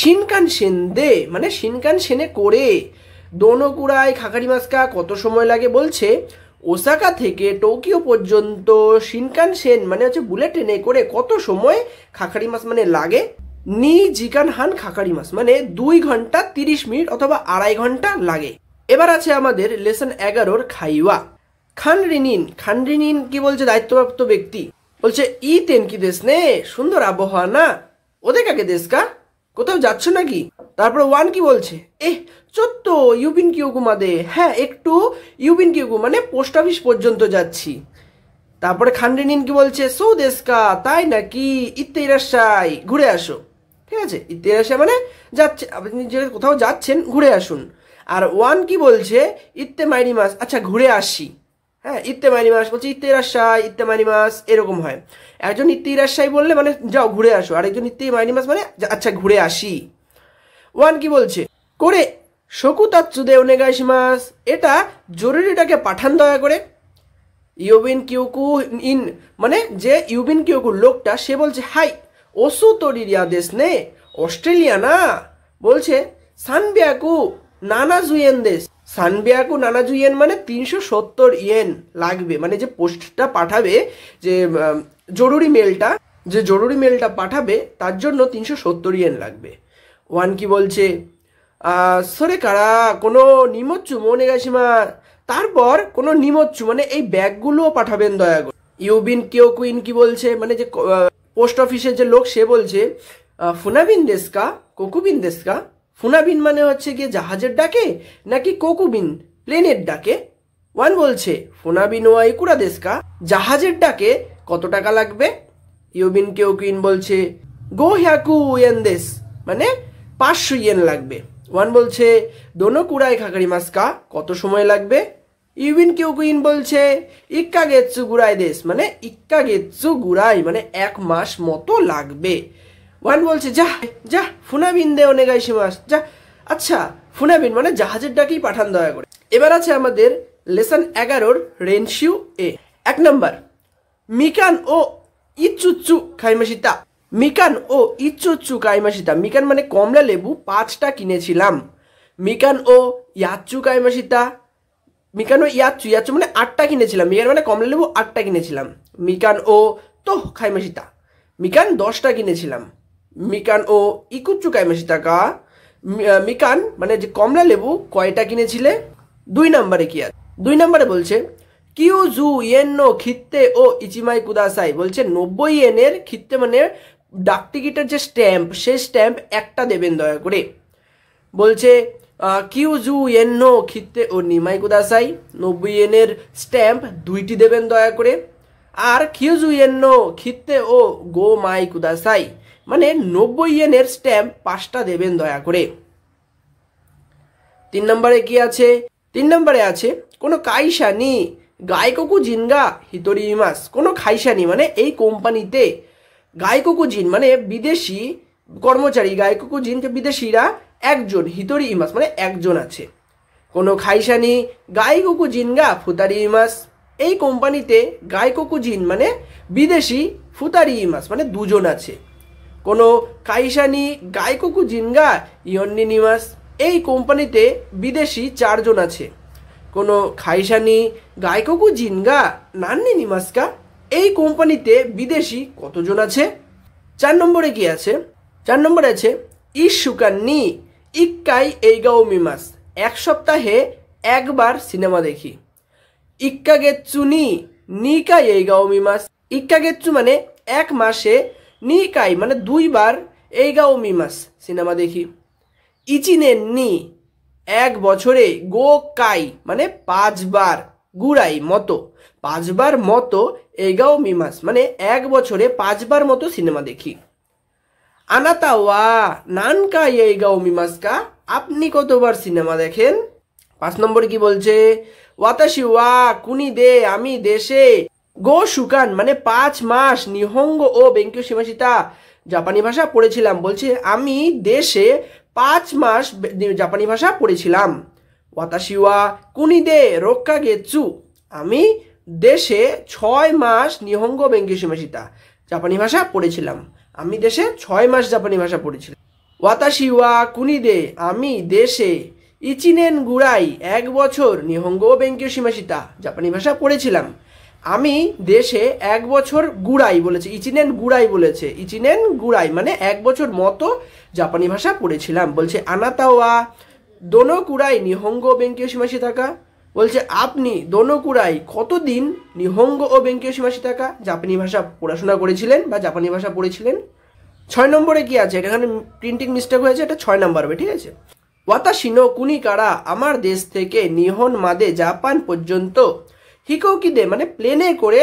শিনকানসেন দে মানে শিনকানসেনে করে। দোনো কুড়াই খাকারি মাস্কা কত সময় লাগে? বলছে ওসাকা থেকে টোকিও পর্যন্ত শিনকানসেন মানে হচ্ছে বুলেট ট্রেনে করে কত সময় খাকারি মাস মানে লাগে? নি জিকান হান খাকারি মাস মানে 2 ঘন্টা 30 মিনিট অথবা 2.5 ঘন্টা লাগে। এবার আছে আমাদের লেসন 11-র খাইওয়া। খানরিনিন কি বলছে? দায়িত্বপ্রাপ্ত ব্যক্তি। বলছে ই তেন কি দেশ নে সুন্দর আবহাওয়া না, ওদের কাকে দেশ কা কোথাও যাচ্ছ নাকি? তারপর 1 কি বলছে? চত্ত ইউবিন কিউগু মাদে, হ্যাঁ একটু ইউবিন কিউগু মানে পোস্ট অফিস পর্যন্ত যাচ্ছি। তারপরে খানরিনিন কি বলছে? সো দেশকা তাই নাকি, ইত্তে ইরাশাই ঘুরে আসো, ঠিক আছে। ইত্তে ইরাশাই মানে যাচ্ছে, আপনি যে কোথাও যাচ্ছেন ঘুরে আসুন। আর 1 কি বলছে? ইত্তে মাইরিমাস আচ্ছা ঘুরে আসি, হ্যাঁ ইত্তে মাইরিমাস বলছে ইত্তে ইরাশাই ইত্তে মাইরিমাস এরকম হয়। একজন ইত্তে ইরাশাই বললে মানে যাও ঘুরে আসো, আর একজন ইত্তে মাইরিমাস মানে আচ্ছা ঘুরে আসি। 1 কি বলছে? করে শকুতাচ্ছু দে ওনেগাইশিমাস, এটা জরুরিটাকে পাঠান দয়া করে। ইউবিন কিউকু ইন মানে যে ইউবিন কিউকু লোকটা সে বলছে হাই ওসু তোরিয়া দেশ নে অস্ট্রেলিয়া না, বলছে সানবিয়াকু নানাজু ইয়েন দেশ। সানবিয়াকু নানাজু ইয়েন মানে 370 ইয়েন লাগবে, মানে যে পোস্টটা পাঠাবে, যে জরুরি মেলটা পাঠাবে তার জন্য 370 ইয়েন লাগবে। ওয়ান কি বলছে সরে কারা কোনো নিমচ্ছু মনে গাছিমা, তারপর কোনো নিমচ্ছু মানে এই ব্যাগগুলোও পাঠাবেন দয়া করে। ইউবিন কিওকুইন কি বলছে, মানে যে পোস্ট অফিসের যে লোক সে বলছে ফুনাবিন দেশকা কোকুবিন দেশকা। ফুনাবিন মানে হচ্ছে গিয়ে জাহাজের ডাকে নাকি কোকুবিন প্লেনের ডাকে। ওয়ান বলছে ফুনাবিন ওয়া ইকুরা দেশকা, জাহাজের ডাকে কত টাকা লাগবে। ইউবিন কিওকুইন বলছে গো হ্যাকু ইয়েন দেশ, মানে 500 ইয়েন লাগবে। ওয়ান বলছে দোনো কুড়াই খাকারি মাস্কা, কত সময় লাগবে। ইউবিন কিওকুইন বলছে ইক্কা গেৎসু গুড়াই দেশ, মানে ইক্কা গেৎসু গুড়াই মানে 1 মাস মতো লাগবে। ওয়ান বলছে যা যা ফুনাবিন দে ওনেগাইশিমাস, যা আচ্ছা ফুনাবিন মানে জাহাজের ডাকেই পাঠান দয়া করে। এবার আছে আমাদের লেসন 11 রেনশিউ এ। 1 নাম্বার মিকান ও ইচ্চুচ্চু খাইমাসিতা। মিকান ও ইচ্চুচ্চু কাইমাসিতা, মিকান মানে কমলা লেবু 5টা কিনেছিলাম। মিকান ও ইয়াচ্চু কাইমাসিতা, মিকান ও ইয়াচ্চু, ইয়াচ্চু মানে 8টা কিনেছিলাম। মিকান মানে কমলা লেবু 8টা কিনেছিলাম। মিকান ও তো খাইমাসিতা, মিকান 10টা কিনেছিলাম। মিকান ও ইকুচ্চু কাইমাসিতা কা, মিকান মানে যে কমলা লেবু কয়টা কিনেছিলে। 2 নম্বরে কি আছে, 2 নম্বরে বলছে কিউ জু ইয়েন নো খিত্তে ও ইচিমাই কুদাসাই, বলছে 90 ইয়েনের খিত্তে মানে ডাক টিকিটের যে স্ট্যাম্প, সেই স্ট্যাম্প একটা দেবেন দয়া করে। বলছে কিউ জু ইয়েন নো খিত্তে ও নিমাই কুদাসাই, 90 ইয়েনের স্ট্যাম্প 2টি দেবেন দয়া করে। আর কিউজু ইয়েন নো খিত্তে ও গো মাই কুদাসাই, মানে 90 ইয়েনের স্ট্যাম্প 5টা দেবেন দয়া করে। 3 নম্বরে কি আছে, 3 নম্বরে আছে কোনো কাইশানি গাইকোকু জিনগা হিতরি ইমাস, কোনো খাইশানি মানে এই কোম্পানিতে গাইকোকু জিন মানে বিদেশি কর্মচারী, গাইকোকু জিন যে বিদেশিরা একজন, হিতরি ইমাস মানে একজন আছে। কোনো খাইশানি গাইকোকু জিনগা ফুতারি ইমাস, এই কোম্পানিতে গাইকোকু জিন মানে বিদেশি, ফুতারি ইমাস মানে 2জন আছে। কোনো কাইশানি গাইকোকু জিনগা ইয়ন্নি নিমাস, এই কোম্পানিতে বিদেশি 4জন আছে। কোনো খাইশানি গাইকোকু জিনগা নান্নি নিমাসকা, এই কোম্পানিতে বিদেশি কতজন আছে। 4 নম্বরে কি আছে, 4 নম্বরে আছে ইশুকান্নি ইক্কাই এইগাও মিমাস, 1 সপ্তাহে 1 বার সিনেমা দেখি। ইক্কাগেচ্চু নি নিকাই এইগাও মিমাস, ইক্কাগেচ্চু মানে 1 মাসে, নিকাই মানে 2 বার, এইগাও মিমাস সিনেমা দেখি। ইচিনেন নি 1 বছরে, গো কাই মানে 5 বার, গুড়াই মতো 5 বার মতো, এইগাও মিমাস মানে 1 বছরে 5 বার মতো সিনেমা দেখি। আনাতা ওয়া নানকা এইগাও মিমাসকা, আপনি কতবার সিনেমা দেখেন। 5 নম্বরে কি বলছে ওয়াতাশি ওয়া কুনি দে, আমি দেশে, গো শুকান মানে 5 মাস, নিহঙ্গো ও বেঙ্কিও সীমাসিতা জাপানি ভাষা পড়েছিলাম, বলছে আমি দেশে 5 মাস জাপানি ভাষা পড়েছিলাম। ওয়াতাশি ওয়া কুনি দে রোক্কা গেচ্ছু, আমি দেশে 6 মাস নিহঙ্গো বেঙ্কিও সীমাসিতা জাপানি ভাষা পড়েছিলাম, আমি দেশে 6 মাস জাপানি ভাষা পড়েছিলাম। ওয়াতাশি ওয়া কুনি দে, আমি দেশে, ইচিনেন গুড়াই 1 বছর, নিহঙ্গো বেঙ্কিও সীমাসিতা জাপানি ভাষা পড়েছিলাম, আমি দেশে 1 বছর গুড়াই বলেছে, ইচিনেন গুড়াই বলেছে, ইচিনেন গুড়াই মানে 1 বছর মতো জাপানি ভাষা পড়েছিলাম। বলছে আনাতা ওয়া দোনো কুড়াই নিহঙ্গো বেঙ্কিও সীমাসিতা কা, বলছে আপনি দোনো কুড়াই কতদিন নিহঙ্গো ও বেঙ্কিও সীমাসিতা কা জাপানি ভাষা পড়াশোনা করেছিলেন বা জাপানি ভাষা পড়েছিলেন। 6 নম্বরে কি আছে, এখানে প্রিন্টিং মিস্টেক হয়েছে, এটা 6 নম্বর হবে, ঠিক আছে। ওয়াতাশি নো কুনি কারা, আমার দেশ থেকে নিহন মাদে জাপান পর্যন্ত, হিকৌকি দে মানে প্লেনে করে,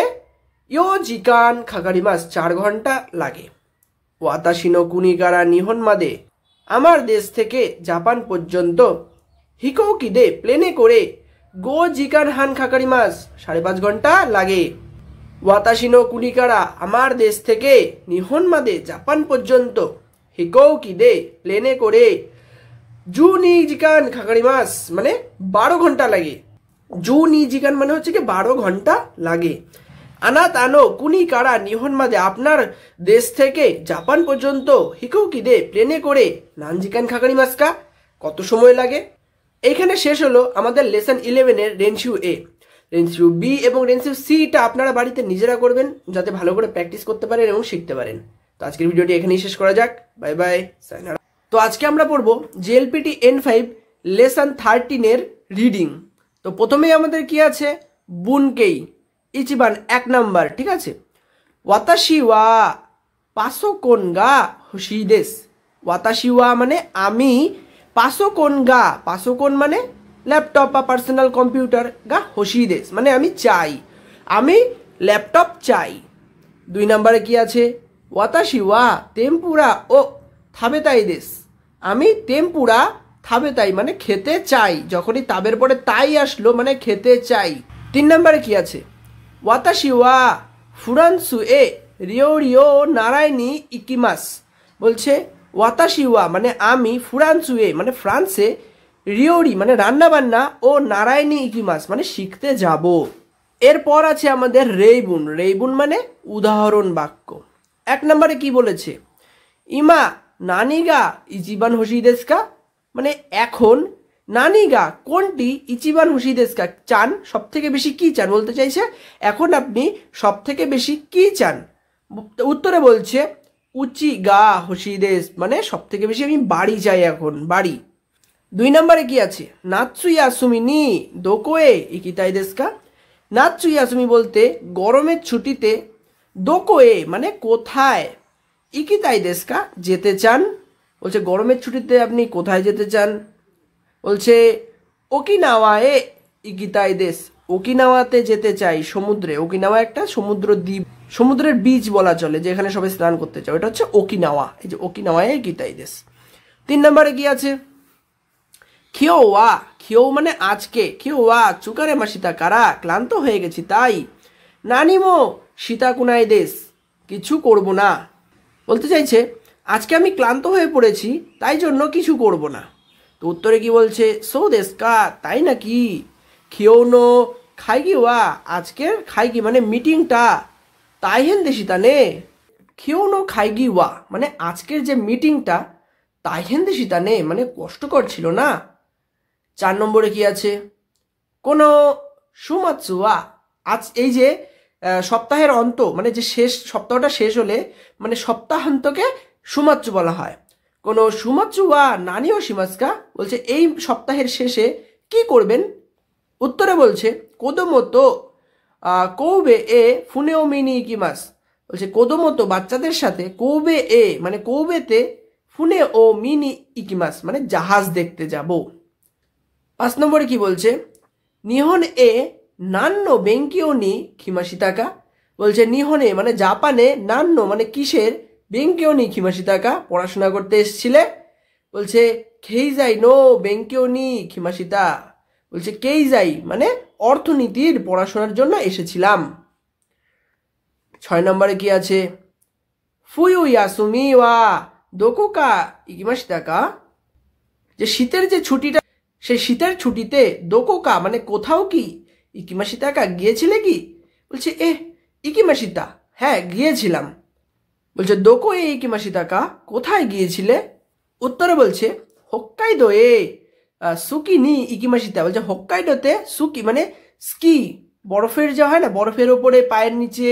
ইয়ো জিকান খাকারিমাস 4 ঘন্টা লাগে। ওয়াতাশি নো কুনি কারা নিহন মাদে, আমার দেশ থেকে জাপান পর্যন্ত, হিকৌকি দে প্লেনে করে, গো জিকান হান খাকারিমাস 5.5 ঘন্টা লাগে। ওয়াতাশি নো কুনি কারা, আমার দেশ থেকে নিহন মাদে জাপান পর্যন্ত, হিকৌকি দে প্লেনে করে, জুনি জিকান খাকারিমাস মানে 12 ঘন্টা লাগে। জু নি জিগান মানে হচ্ছে কি 12 ঘন্টা লাগে। আনাতানো কুনি কারা নিহন মাদে আপনার দেশ থেকে জাপান পর্যন্ত হিকৌকিদে প্লেনে করে নানজিকান খাকারি মাস্কা কত সময় লাগে। এইখানে শেষ হলো আমাদের লেসন 11-এর রেনশিউ এ। রেনশিউ বি এবং রেনশিউ সিটা আপনারা বাড়িতে নিজেরা করবেন যাতে ভালো করে প্র্যাকটিস করতে পারেন এবং শিখতে পারেন। তো আজকের ভিডিওটি এখানেই শেষ করা যাক। বাই বাই, সাইনারা। তো আজকে আমরা পড়বো জেএলপিটি N5 লেসন 13-এর রিডিং। তো প্রথমেই আমাদের কি আছে, বুনকেই ইচিবান 1 নাম্বার, ঠিক আছে। ওয়াতাশি ওয়া পাসোকন গা হোশি দেস। ওয়াতাশি ওয়া মানে আমি, পাসোকন গা, পাসোকন মানে ল্যাপটপ বা পার্সোনাল কম্পিউটার, গা হোশি দেস মানে আমি চাই, আমি ল্যাপটপ চাই। 2 নাম্বারে কি আছে, ওয়াতাশি ওয়া তেম্পুরা ও থাবেতাই দেস। আমি তেম্পুরা থাবেতাই মানে খেতে চাই, যখনই তাবের পরে তাই আসলো মানে খেতে চাই। 3 নাম্বারে কি আছে, ওয়াতাশি ওয়া ফুরান্সু এ রিও রিও নারায়ণী ইকিমাস। বলছে ওয়াতাশি ওয়া মানে আমি, ফুরান্সু এ মানে ফ্রান্সে, রিওরি মানে রান্নাবান্না, ও নারায়ণী ইকিমাস মানে শিখতে যাব। এরপর আছে আমাদের রেইবুন। রেইবুন মানে উদাহরণ বাক্য। 1 নম্বরে কি বলেছে, ইমা নানিগা ইচিবান হোশি দেস্কা মানে এখন, নানিগা কোনটি, ইচিবান হোশি দেস্কা চান, সব থেকে বেশি কি চান, বলতে চাইছে এখন আপনি সব থেকে বেশি কি চান। উত্তরে বলছে উচি গা হোশি দেশ মানে সব থেকে বেশি আমি বাড়ি চাই এখন, বাড়ি। 2 নম্বরে কি আছে, নাৎসুই আসুমি নি দোকোয়ে ইকিতাই দেস্কা। নাৎসুই আসুমি বলতে গরমের ছুটিতে, দোকোয়ে মানে কোথায়, ইকিতাই দেস্কা যেতে চান। বলছে গরমের ছুটিতে আপনি কোথায় যেতে চান। বলছে ওকিনাওয়ায়ে ইকিতাই দেশ, ওকিনাওয়াতে যেতে চাই, সমুদ্রে। ওকিনাওয়া একটা সমুদ্র দ্বীপ, সমুদ্রের বীচ বলা চলে, যেখানে সবাই স্নান করতে চায়, ওটা হচ্ছে ওকিনাওয়া। এই যে ওকিনাওয়ায়ে ইকিতাই দেশ। 3 নম্বরে কি আছে, খিওওয়া, খিও মানে আজকে, খিওওয়া চুকারে মাসিতা কারা ক্লান্ত হয়ে গেছি তাই, নানিমো সীতা কুনাই দেশ কিছু করব না। বলতে চাইছে আজকে আমি ক্লান্ত হয়ে পড়েছি তাই জন্য কিছু করব না। তো উত্তরে কি বলছে, সো দেস্কা তাই নাকি, খিওনো খাইগি ওয়া আজকের খাইগি মানে মিটিংটা, তাইহেন দেশিতা নে। খিওনো খাইগি ওয়া মানে আজকের যে মিটিংটা, তাইহেন দেশিতা নে মানে কষ্টকর ছিল না। 4 নম্বরে কি আছে, কোনো সুমাৎসুয়া আজ এই যে সপ্তাহের অন্ত মানে যে শেষ সপ্তাহটা শেষ হলে মানে সপ্তাহান্তকে সুমাৎসু বলা হয়। কোনো সুমাৎসুয়া নানিও শিমাস্কা বলছে এই সপ্তাহের শেষে কি করবেন। উত্তরে বলছে কোদোমতো কৌবে এ ফুনেও মিনি ইকিমাস। বলছে কোদোমতো বাচ্চাদের সাথে, কৌবে এ মানে কৌবেতে, ফুনে ও মিনি ইকিমাস মানে জাহাজ দেখতে যাব। 5 নম্বরে কি বলছে, নিহন এ নান্নো বেঙ্কিও নি খিমাশিতাকা। বলছে নিহনে মানে জাপানে, নান্নো মানে কিসের, বেঙ্কিও নি খিমাশিতাকা পড়াশোনা করতে এসেছিলে। বলছে খেইজাই নো বেঙ্কিও নি খিমাশিতা। বলছে কেইজাই মানে অর্থনীতির পড়াশোনার জন্য এসেছিলাম। 6 নম্বরে কি আছে, ফুয়ু ইয়াসুমি ওয়া দোকোকা ইকিমাশিতাকা। যে শীতের যে ছুটিটা, সেই শীতের ছুটিতে দোকোকা মানে কোথাও কি, ইকিমাশিতাকা গিয়েছিলে কি। বলছে ইকিমাশিতা হ্যাঁ গিয়েছিলাম। বলছে দোকো এ ইকিমাশিতাকা কোথায় গিয়েছিলে। উত্তরে বলছে হোক্কাইদো এ সুকি নি ইকিমাশিতা। বলছে হোক্কাইডোতে সুকি মানে স্কি, বরফের যা হয় না, বরফের ওপরে পায়ের নিচে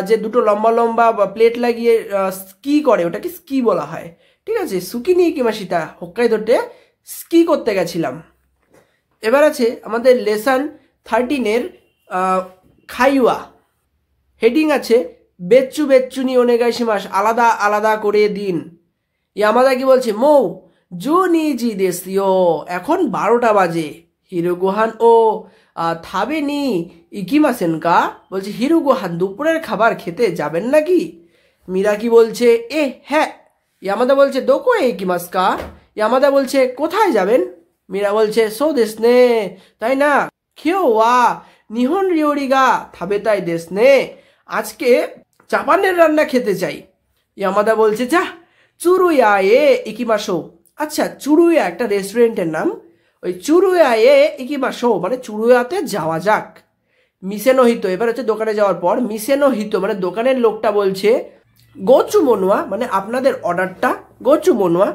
যে দুটো লম্বা লম্বা প্লেট লাগিয়ে স্কি করে, ওটাকে স্কি বলা হয়, ঠিক আছে। সুকি নি ইকিমাশিতা হোক্কাইদোতে স্কি করতে গেছিলাম। এবার আছে আমাদের লেসন 13-এর খাইওয়া। হেডিং আছে বেচ্চু বেচ্চুনি ওনেগাইশিমাস আলাদা আলাদা করে দিন। ইয়ামাদা কি বলছে, মৌ জু নিজি দেশিও এখন 12টা বাজে, হিরোগুহান ও থাবে নি ইকিমাসেন কা। বলছে হিরোগুহান দুপুরের খাবার খেতে যাবেন নাকি। মীরা কি বলছে হ্যাঁ। ইয়ামাদা বলছে দোকো এ ইকিমাস কা। ইয়ামাদা বলছে কোথায় যাবেন। মীরা বলছে সো দেশ নে তাই না, খেও ওয়া নিহন রিওরিগা থাবেতাই দেশ নে আজকে জাপানের রান্না খেতে চাই। ইয়ামাদা বলছে যা চুরুয়া এ ইকিমাসো। আচ্ছা চুরুয়া একটা রেস্টুরেন্টের নাম, ওই চুরুয়ায়ে ইকিমাশো মানে চুরুয়াতে যাওয়া যাক। মিসেনো হিতো, এবার হচ্ছে দোকানে যাওয়ার পর মিসেনো হিতো মানে দোকানের লোকটা বলছে গোচু মনোয়া মানে আপনাদের অর্ডারটা গোচু মনোয়া।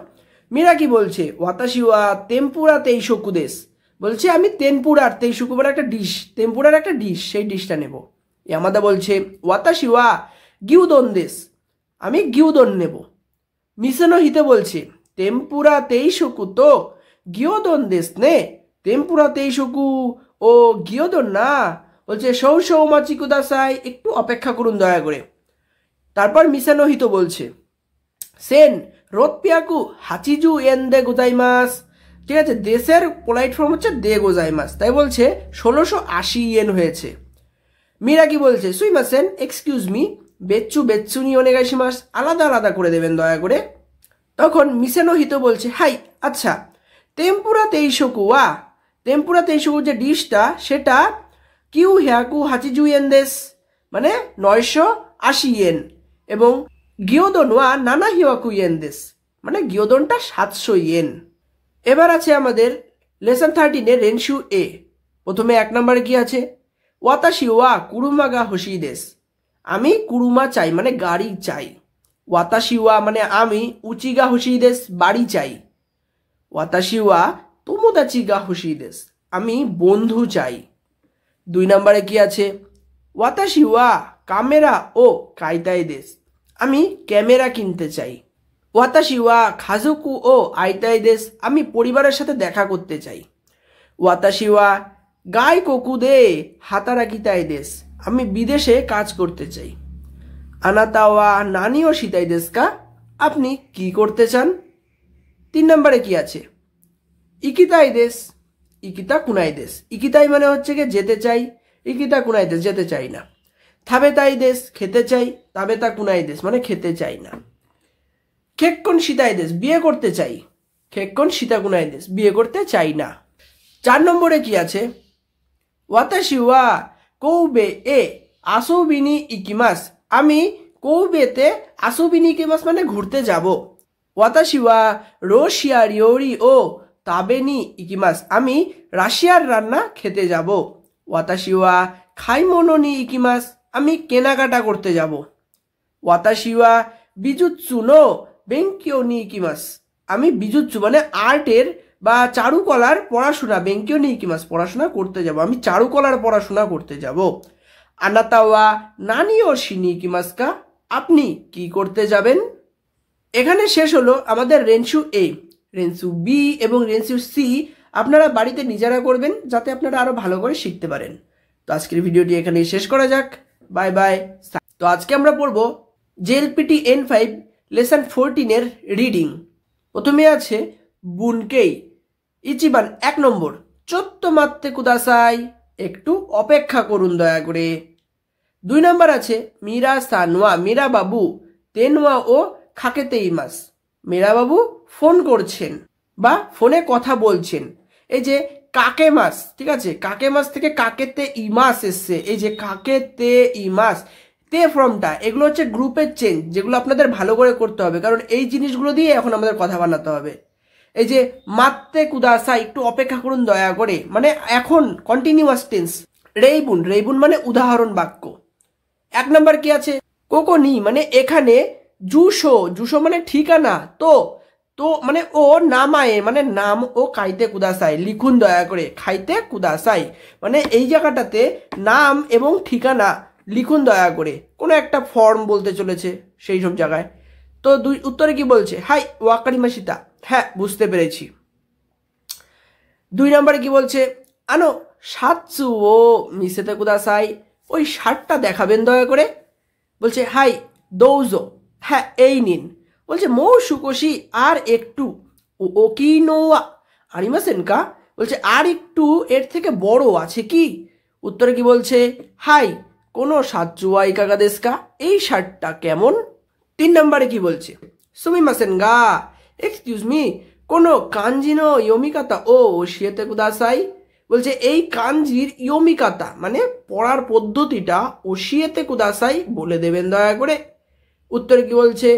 মীরা কি বলছে ওয়াতাশি ওয়া তেম্পুরা তেইশোকু দেশ, বলছে আমি তেম্পুরার তেইশোকু মানে একটা ডিশ, তেম্পুরার একটা ডিশ, সেই ডিশটা নেব। ইয়ামাদা বলছে ওয়াতাশি ওয়া গিউদন দেশ, আমি গিউদন নেব। মিসেনো হিতে বলছে তেম্পুরা তেইশোকু তো গিওদন দেশ নে, তেম্পুরা তেইশোকু ও গিওদন না, বলছে সৌ সৌ মাচি কুদাসাই, একটু অপেক্ষা করুন দয়া করে। তারপর মিসানো হিতো বলছে সেন রোৎপিয়াকু হাচিজু এন দে গোজাইমাস, ঠিক আছে, দেশের পোলাইট ফর্ম হচ্ছে দে গোজাইমাস, তাই বলছে 1680 ইয়েন হয়েছে। মীরা কি বলছে সুইমাসেন এক্সকিউজ মি বেচ্চু বেচ্চুনি ওনেগাইশিমাস, আলাদা আলাদা করে দেবেন দয়া করে। তখন মিসেনো হিতো বলছে হাই আচ্ছা তেম্পুরা তেইশোকু ওয়া, তেম্পুরা তেইশোকু যে ডিশটা সেটা কিউ হ্যাকু হাচিজু ইয়েন দেশ মানে 980 ইয়েন, এবং গিওদন ওয়া নানা হিওয়াকু ইয়েন দেশ মানে গিওদনটা 700 ইয়েন। এবার আছে আমাদের লেসন 13 রেনশু এ। প্রথমে 1 নম্বরে কি আছে ওয়াতাশি ওয়া কুরুমা গা হোসি দেশ, আমি কুরুমা চাই মানে গাড়ি চাই। ওয়াতাশি ওয়া মানে আমি, উচি গা হোসি দেশ বাড়ি চাই। ওয়াতাশি ওয়া তোমোদাচি গা হোসি দেশ, আমি বন্ধু চাই। 2 নম্বরে কি আছে ওয়াতাশি ওয়া কামেরা ও কাইতাই দেশ, আমি ক্যামেরা কিনতে চাই। ওয়াতাশি ওয়া খাজুকু ও আইতাই দেশ, আমি পরিবারের সাথে দেখা করতে চাই। ওয়াতাশি ওয়া গাই কোকু দে হাতারাকিতাই দেশ, আমি বিদেশে কাজ করতে চাই। আনাতা ওয়া নানি ও শিতাই দেশ কা, আপনি কি করতে চান। 3 নম্বরে কি আছে ইকিতাই দেশ ইকিতা কুনাই দেশ, ইকিতাই মানে হচ্ছে কি যেতে চাই, ইকিতা কুনাই দেশ যেতে চাই না। থাবেতাই দেশ খেতে চাই, তাবেতা কুনাই দেশ মানে খেতে চাই না। খেক্কন সীতাই দেশ বিয়ে করতে চাই, খেক্কন সীতা কুনাই দেশ বিয়ে করতে চাই না। 4 নম্বরে কি আছে ওয়াতাশি ওয়া কৌবে এ আসোবিনি ইকিমাস, আমি কৌবেতে আসোবিনি ইকিমাস মানে ঘুরতে যাব। ওয়াতাশি ওয়া রোশিয়া রিওরি ও তাবেনি ইকিমাস, আমি রাশিয়ার রান্না খেতে যাব। ওয়াতাশি ওয়া খাইমোনো নি ইকিমাস, আমি কেনাকাটা করতে যাব। ওয়াতাশি ওয়া বিজুৎসু নো বেঙ্কিও নি ইকিমাস, আমি বিজুৎসু মানে আর্টের বা চারুকলার পড়াশোনা, বেঙ্কিও নি ইকিমাস পড়াশোনা করতে যাব, আমি চারুকলার পড়াশোনা করতে যাব। আনাতা ওয়া নানিও শিনি ইকিমাস কা, আপনি কি করতে যাবেন। এখানে শেষ হলো আমাদের রেনশু এ। রেনশু বি এবং রেনশু সি আপনারা বাড়িতে নিজেরা করবেন যাতে আপনারা আরো ভালো করে শিখতে পারেন। তো আজকের ভিডিওটি এখানে শেষ করা যাক, বাই বাই। তো আজকে আমরা পড়ব জেএলপিটি N5 লেসন 14 রিডিং। প্রথমে আছে বুনকেই ইচিবান 1 নম্বর চোত্ত মাত্তে কুদাসাই, একটু অপেক্ষা করুন দয়া করে। 2 নম্বর আছে মীরা সানওয়া, মীরা বাবু তেনওয়া ও খাকেতে ইমাস, মীরা বাবু ফোন করছেন বা ফোনে কথা বলছেন। এই যে কাকে মাস, ঠিক আছে, কাকে মাস থেকে কাকেতে ইমাস এসছে, এই যে কাকেতে ইমাস তে ফর্মটা, এগুলো হচ্ছে গ্রুপের চেঞ্জ, যেগুলো আপনাদের ভালো করে করতে হবে, কারণ এই জিনিসগুলো দিয়ে এখন আমাদের কথা বানাতে হবে। এই যে মাত্তে কুদাসাই, একটু অপেক্ষা করুন দয়া করে, মানে এখন কন্টিনিউয়াস টেন্স। রেইবুন, রেইবুন মানে উদাহরণ বাক্য। 1 নম্বর কি আছে কোকোনি মানে এখানে, জুশো, জুশো মানে ঠিকানা, তো তো মানে ও নামায়ে মানে নাম ও খাইতে কুদাসাই, লিখুন দয়া করে, খাইতে কুদাসাই মানে এই জায়গাটাতে নাম এবং ঠিকানা লিখুন দয়া করে, কোনো একটা ফর্ম বলতে চলেছে সেই সব জায়গায়। তো উত্তরে কি বলছে হাই ওয়াকারিমাশিতা, হ্যাঁ বুঝতে পেরেছি। 2 নম্বরে কি বলছে আনো সাতসু ও মিসেতে কুদাসাই, ওই শার্টটা দেখাবেন দয়া করে। বলছে হাই দৌজো, হ্যাঁ এই নিন। বলছে মৌ সুকোশি আর একটু, ওকিনোয়া আরিমাসেন কা, বলছে আর একটু এর থেকে বড় আছে কি। উত্তরে কি বলছে হাই কোনো সাতচুয়া ইকাগা দেশকা, এই শার্টটা কেমন। 3 নম্বরে কি বলছে সুমিমাসেন গা এক্সকিউজ মি কোনো কাঞ্জিনো ইয়মিকাতা ও ওশিয়েতে কুদাসাই, বলছে এই কাঞ্জির ইয়মিকাতা মানে পড়ার পদ্ধতিটা ওশিয়েতে কুদাসাই বলে দেবেন দয়া করে। উত্তরে কি বলছে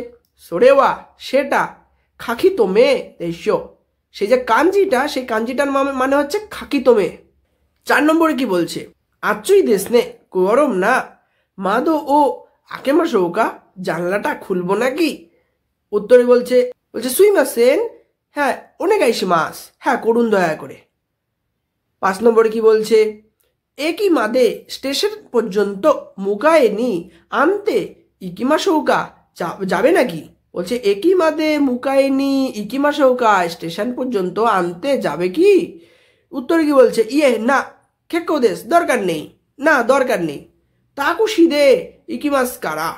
সোরেওয়া সেটা খাকি তোমে দেশো, সেই যে কাঞ্জিটা, সেই কাঞ্জিটার মানে হচ্ছে খাকিতমে। 4 নম্বরে কি বলছে, আচুই দেশনে গরম না, মাদো ও আকেমা শৌকা, জানলাটা খুলবো নাকি? উত্তরে বলছে বলছে সুইমাসেন, হ্যাঁ ওনেগাইশি মাস, হ্যাঁ করুন দয়া করে। 5 নম্বরে কি বলছে, একই মাদে স্টেশন পর্যন্ত মুকায়ে নি আনতে ইকিমা শৌকা, যাবে নাকি? বলছে একই মাদে মুকায়ে নি ইকিমা শৌকা, স্টেশন পর্যন্ত আনতে যাবে কি? উত্তরে কি বলছে, ইয়ে না কেক্কো দেশ, দরকার নেই, না দরকার নেই। তাকুশিদে ইকিমাস কারা,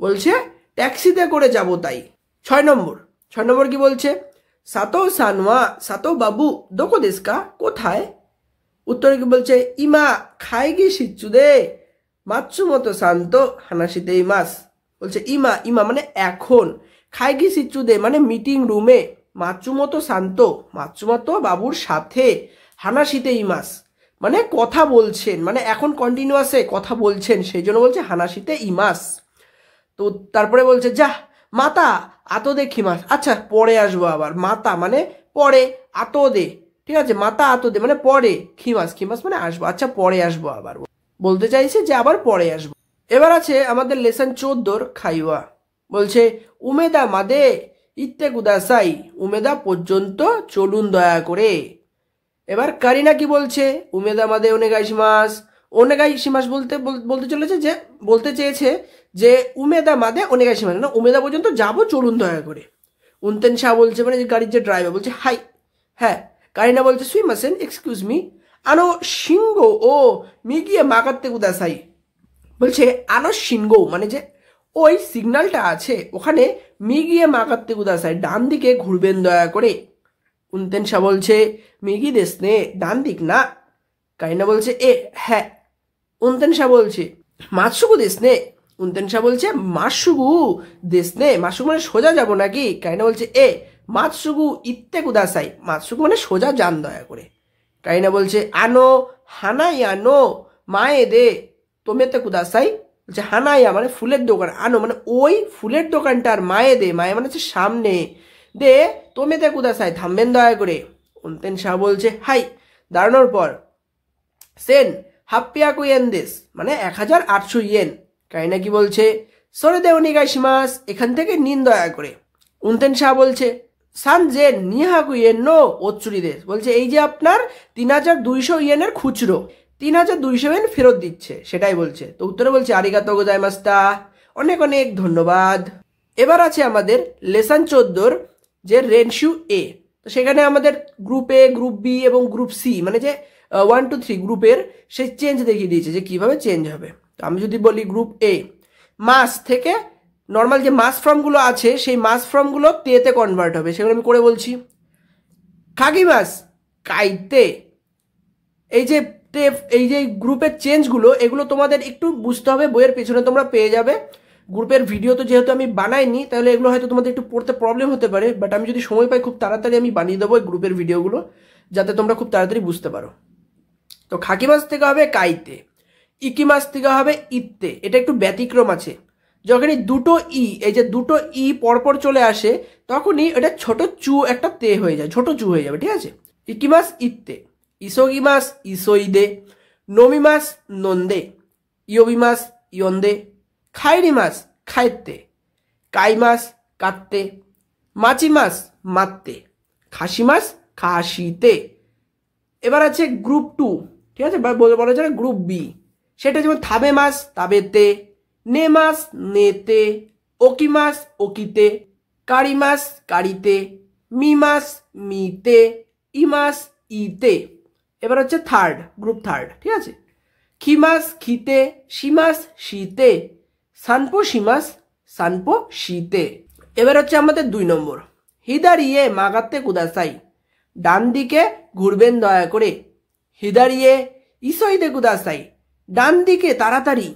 বলছে ট্যাক্সিতে করে যাব তাই। 6 নম্বর কি বলছে, সাতো সানওয়া, সাতো বাবু দোকো দেশকা, কোথায়? উত্তরে কি বলছে, ইমা খাইগি শিচ্ছুদে মাতসুমতো শান্ত হানাশিতে ইমাস। বলছে ইমা, ইমা মানে এখন, খাইগি শিচ্ছুদে মানে মিটিং রুমে, মাতসুমতো শান্ত মাতসুমতো বাবুর সাথে, হানাশিতে ইমাস মানে কথা বলছেন, মানে এখন কন্টিনিউয়াসে কথা বলছেন, সেই জন্য বলছে হানাশিতে ইমাস। তো তারপরে বলছে যা মাতা আতো দে খিমাস, আচ্ছা পরে আসবো আবার। মাতা মানে পরে, আতো দে, ঠিক আছে, মাতা আতো দে মানে পরে, খিমাস খিমাস মানে আসবো, আচ্ছা পরে আসবো আবার, বলতে চাইছে যে আবার পরে আসবো। এবার আছে আমাদের লেসন 14 খাইওয়া। বলছে উমেদা মাদে ইত্তে কুদাসাই, উমেদা পর্যন্ত চলুন দয়া করে। এবার কারিনা কি বলছে, উমেদা মাদে ওনেগাইশিমাস বলতে বলতে চলেছে যে, বলতে চেয়েছে যে উমেদা মাদে ওনেগাইশিমাস না, উমেদা পর্যন্ত যাবো চলুন দয়া করে। উনতেন শাহ বলছে মানে যে গাড়ির যে ড্রাইভার বলছে হাই, হ্যাঁ। কারিনা বলছে সুইমাসেন এক্সকিউজ মি, আনো শিঙ্গো ও মিগিয়ে মাকাত্তে কুদাসাই। বলছে আনো শিঙ্গো মানে যে ওই সিগন্যালটা আছে ওখানে, মিগিয়ে মাকাত্তে কুদাসাই ডান দিকে ঘুরবেন দয়া করে। উনতেন শাহ বলছে মিগি দেশনে, ডান দিক না। কারিনা বলছে এ হ্যাঁ। উনতেন শাহ বলছে মাতসুগু দেশনে, উনতেন শাহ বলছে মাতসুগু দেশনে, মাতসুগু মানে সোজা যাবো নাকি? কারিনা বলছে এ মাতসুগু ইত্তে কুদাসাই, মাতসুগু মানে সোজা যান দয়া করে। কারিনা বলছে আনো হানাইয়া নো মায়ে দে তোমেতে কুদাসাই, বলছে হানাইয়া মানে ফুলের দোকান, আনো মানে ওই ফুলের দোকানটার, মায়ে দে মায়ে মানে হচ্ছে সামনে, দে তোমেতে কুদাসাই থামবেন দয়া করে। উনতেন শাহ বলছে হাই, দাঁড়ানোর পর সেন হাপ্পিয়াকু ইয়েন দেশ মানে 1800 ইয়েন। কারিনা কি বলছে সরে দে ওনিগাইশিমাস, এখান থেকে নিন দয়া করে। উনতেন শাহ বলছে সানজেন নিহাকু ইয়েন নো ওচ্চুরি দেশ, বলছে এই যে আপনার 3200 ইয়েনের খুচরো, 3200 ইয়েন ফেরত দিচ্ছে, সেটাই বলছে। তো উত্তরে বলছে আরিগাতো গোজাইমাস্তা, অনেক অনেক ধন্যবাদ। এবার আছে আমাদের লেসন 14 যে রেনশু এ। তো সেখানে আমাদের গ্রুপ এ, গ্রুপ বি এবং গ্রুপ সি মানে যে 1 2 3 গ্রুপের সেই চেঞ্জ দেখিয়ে দিয়েছে যে কিভাবে চেঞ্জ হবে। তো আমি যদি বলি গ্রুপ এ, মাস থেকে নর্মাল যে মাস ফর্মগুলো আছে সেই মাস ফর্মগুলো তেতে কনভার্ট হবে, সেগুলো আমি করে বলছি। কাকি মাস কাইতে, এই যে এই যে গ্রুপের চেঞ্জগুলো এগুলো তোমাদের একটু বুঝতে হবে, বইয়ের পেছনে তোমরা পেয়ে যাবে। গ্রুপের ভিডিও তো যেহেতু আমি বানাইনি তাহলে এগুলো হয়তো তোমাদের একটু পড়তে প্রবলেম হতে পারে, বাট আমি যদি সময় পাই খুব তাড়াতাড়ি আমি বানিয়ে দেবো এই গ্রুপের ভিডিওগুলো, যাতে তোমরা খুব তাড়াতাড়ি বুঝতে পারো। তো খাকি মাস থেকে হবে কাইতে, ইকি মাস থেকে হবে ইত্তে। এটা একটু ব্যতিক্রম আছে, যখনই দুটো ই, এই যে দুটো ই পরপর চলে আসে তখনই এটা ছোট চু একটা তে হয়ে যায়, ছোট চু হয়ে যাবে, ঠিক আছে। ইকি মাস ইত্তে, ইসোগি মাস ইসোইদে, নোমি মাস নন্দে, ইয়োবি মাস ইয়ন্দে, খাইরি মাস খাইতে, কাই মাস কাটতে, মাচি মাস মারতে, খাসি মাস খাসিতে। এবার আছে গ্রুপ 2, ঠিক আছে, বলা যায় গ্রুপ বি, সেটা যেমন থাবে মাস তাবেতে, নে মাস নেতে, ওকি মাস ওকিতে, কারি মাস কারিতে, মি মাস মিতে, ই মাস ইতে। এবার হচ্ছে থার্ড, গ্রুপ থার্ড, ঠিক আছে, খি মাস খিতে, সি মাস শীতে, সানপো সিমাস সানপো শীতে। এবার হচ্ছে আমাদের 2 নম্বর, হিদারিয়ে মাগাতে কুদাসাই, ডান দিকে ঘুরবেন দয়া করে। হিদারিয়ে ইসোইদে কুদাসাই, ডান দিকে তাড়াতাড়ি,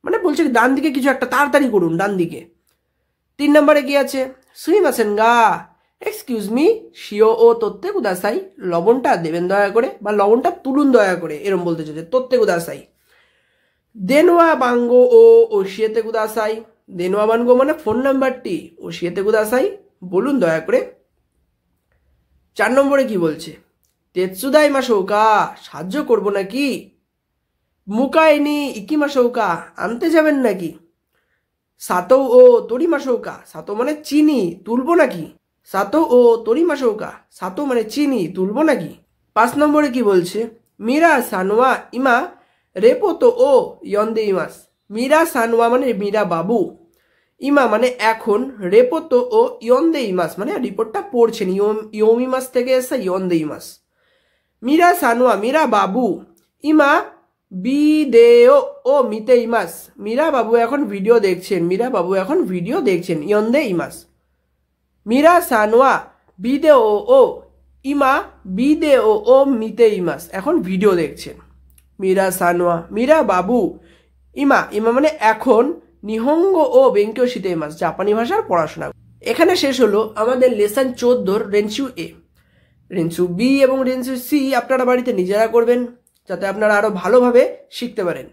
মানে বলছে ডান দিকে কিছু একটা তাড়াতাড়ি করুন, ডান দিকে। 3 নম্বরে কি আছে, সুইমাসেন গা, এক্সকিউজ মি শিও ও তোত্তে কুদাসাই, লবণটা দেবেন দয়া করে বা লবণটা তুলুন দয়া করে, এরম বলতে চাইছে, তোত্তে কুদাসাই। দেনোয়া বাঙ্গো ও ওশিয়েতে কুদাসাই, দেনোয়া বাঙ্গো মানে ফোন নাম্বারটি, ওশিয়েতে কুদাসাই বলুন দয়া করে। 4 নম্বরে কি বলছে? তেৎসুদাই মাসৌকা, সাহায্য করব নাকি? মুকাইনি ইকি মাসৌকা, আনতে যাবেন নাকি? সাতো ও তরি মাসৌকা, সাতো মানে চিনি, তুলবো নাকি? সাতো ও তরি মাসৌকা, সাতো মানে চিনি, তুলবো নাকি? 5 নম্বরে কি বলছে? মিরা সানোয়া ইমা রেপোতো ও ইয়ন্দে ইমাস। মিরা সানোয়া মানে মিরা বাবু, ইমা মানে এখন, রেপোতো ও ইয়ন্দে ইমাস মানে রিপোর্টটা পড়ছেন। ইয়মিমাস থেকে এসে ইয়ন্দে ইমাস। মিরা সানোয়া মিরা বাবু, ইমা বিদেও ও মিতে ইমাস, মীরা বাবু এখন ভিডিও দেখছেন, মীরা বাবু এখন ভিডিও দেখছেন, ইয়ন্দে ইমাস। মিরা সানোয়া বিদেও ও ইমা বিদেও ও মিতে ইমাস, এখন ভিডিও দেখছেন। মিরা সানোয়া মিরা বাবু, ইমা ইমা মানে এখন, নিহঙ্গ ও বেঙ্কিও শিতে ইমাস, জাপানি ভাষার পড়াশোনা। এখানে শেষ হলো আমাদের লেসন 14 রেনসু এ। রেনসু বি এবং রেনসু সি আপনারা বাড়িতে নিজেরা করবেন, যাতে আপনারা আরো ভালোভাবে শিখতে পারেন।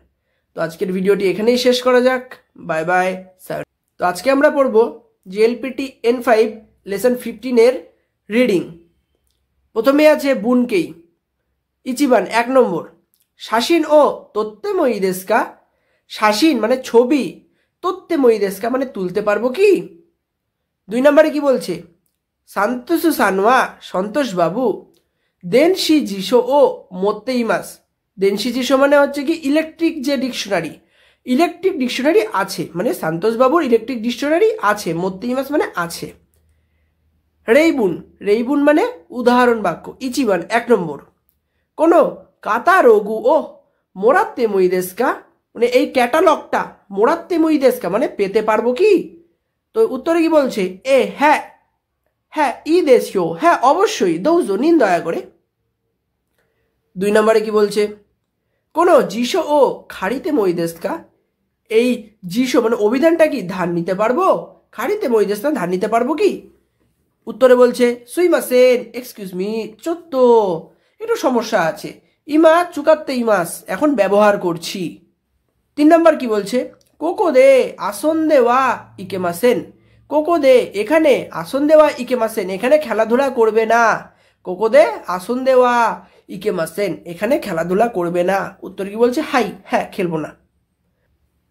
তো আজকের ভিডিওটি এখানেই শেষ করা যাক। Bye by sir. তো আজকে আমরা পড়ব জিএলপিটি N5 লেসন 15 এর রিডিং। প্রথমে আছে বুনকেই। ইচিবান 1 নম্বর, শাসিন ও তোত্তেময়ী দেশকা। শাসিন মানে ছবি, তোত্তেময়ী দেশকা মানে তুলতে পারবো কি? 2 নম্বরে কি বলছে? সান্তোসু সানোয়া সন্তোষ বাবু, দেনশি জিশো ও মোত্তে ইমাস। দেনশি জিশো মানে হচ্ছে কি ইলেকট্রিক যে ডিকশনারি, ইলেকট্রিক ডিকশনারি আছে, মানে সন্তোষ বাবুর ইলেকট্রিক ডিকশনারি আছে, মোত্তে ইমাস মানে আছে। রেইবুন, রেইবুন মানে উদাহরণ বাক্য। ইচিবান 1 নম্বর, কোনো কাতা রোগু ও মোরাত্তে মইদেশকা, মানে এই ক্যাটালগটা মোরাত্তে মইদেশকা মানে পেতে পারবো কি? তো উত্তরে কি বলছে? এ হ্যাঁ, হ্যাঁ ই দেশিও, হ্যাঁ অবশ্যই, দৌজো নিন দয়া করে। 2 নম্বরে কি বলছে? কোনো জিশো ও খাড়িতে মইদেশকা। এই জিশো মানে অভিধানটা কি ধার নিতে পারবো? খাড়িতে মইদেশকা ধার নিতে পারবো কি? উত্তরে বলছে সুইমাসেন, এক্সকিউজ মি, চত্ব, একটু সমস্যা আছে। ইমা চুকাত্তে ইমাস, এখন ব্যবহার করছি। 3 নম্বর কি বলছে? কোকো দে আসন দেওয়া ইকেমাসেন। কোকো দে এখানে, আসন দেওয়া ইকেমাসেন এখানে খেলাধুলা করবে না। কোকো দে আসন দেওয়া ইকেমাসেন এখানে খেলাধুলা করবে না। উত্তর কি বলছে? হাই, হ্যাঁ খেলবো না।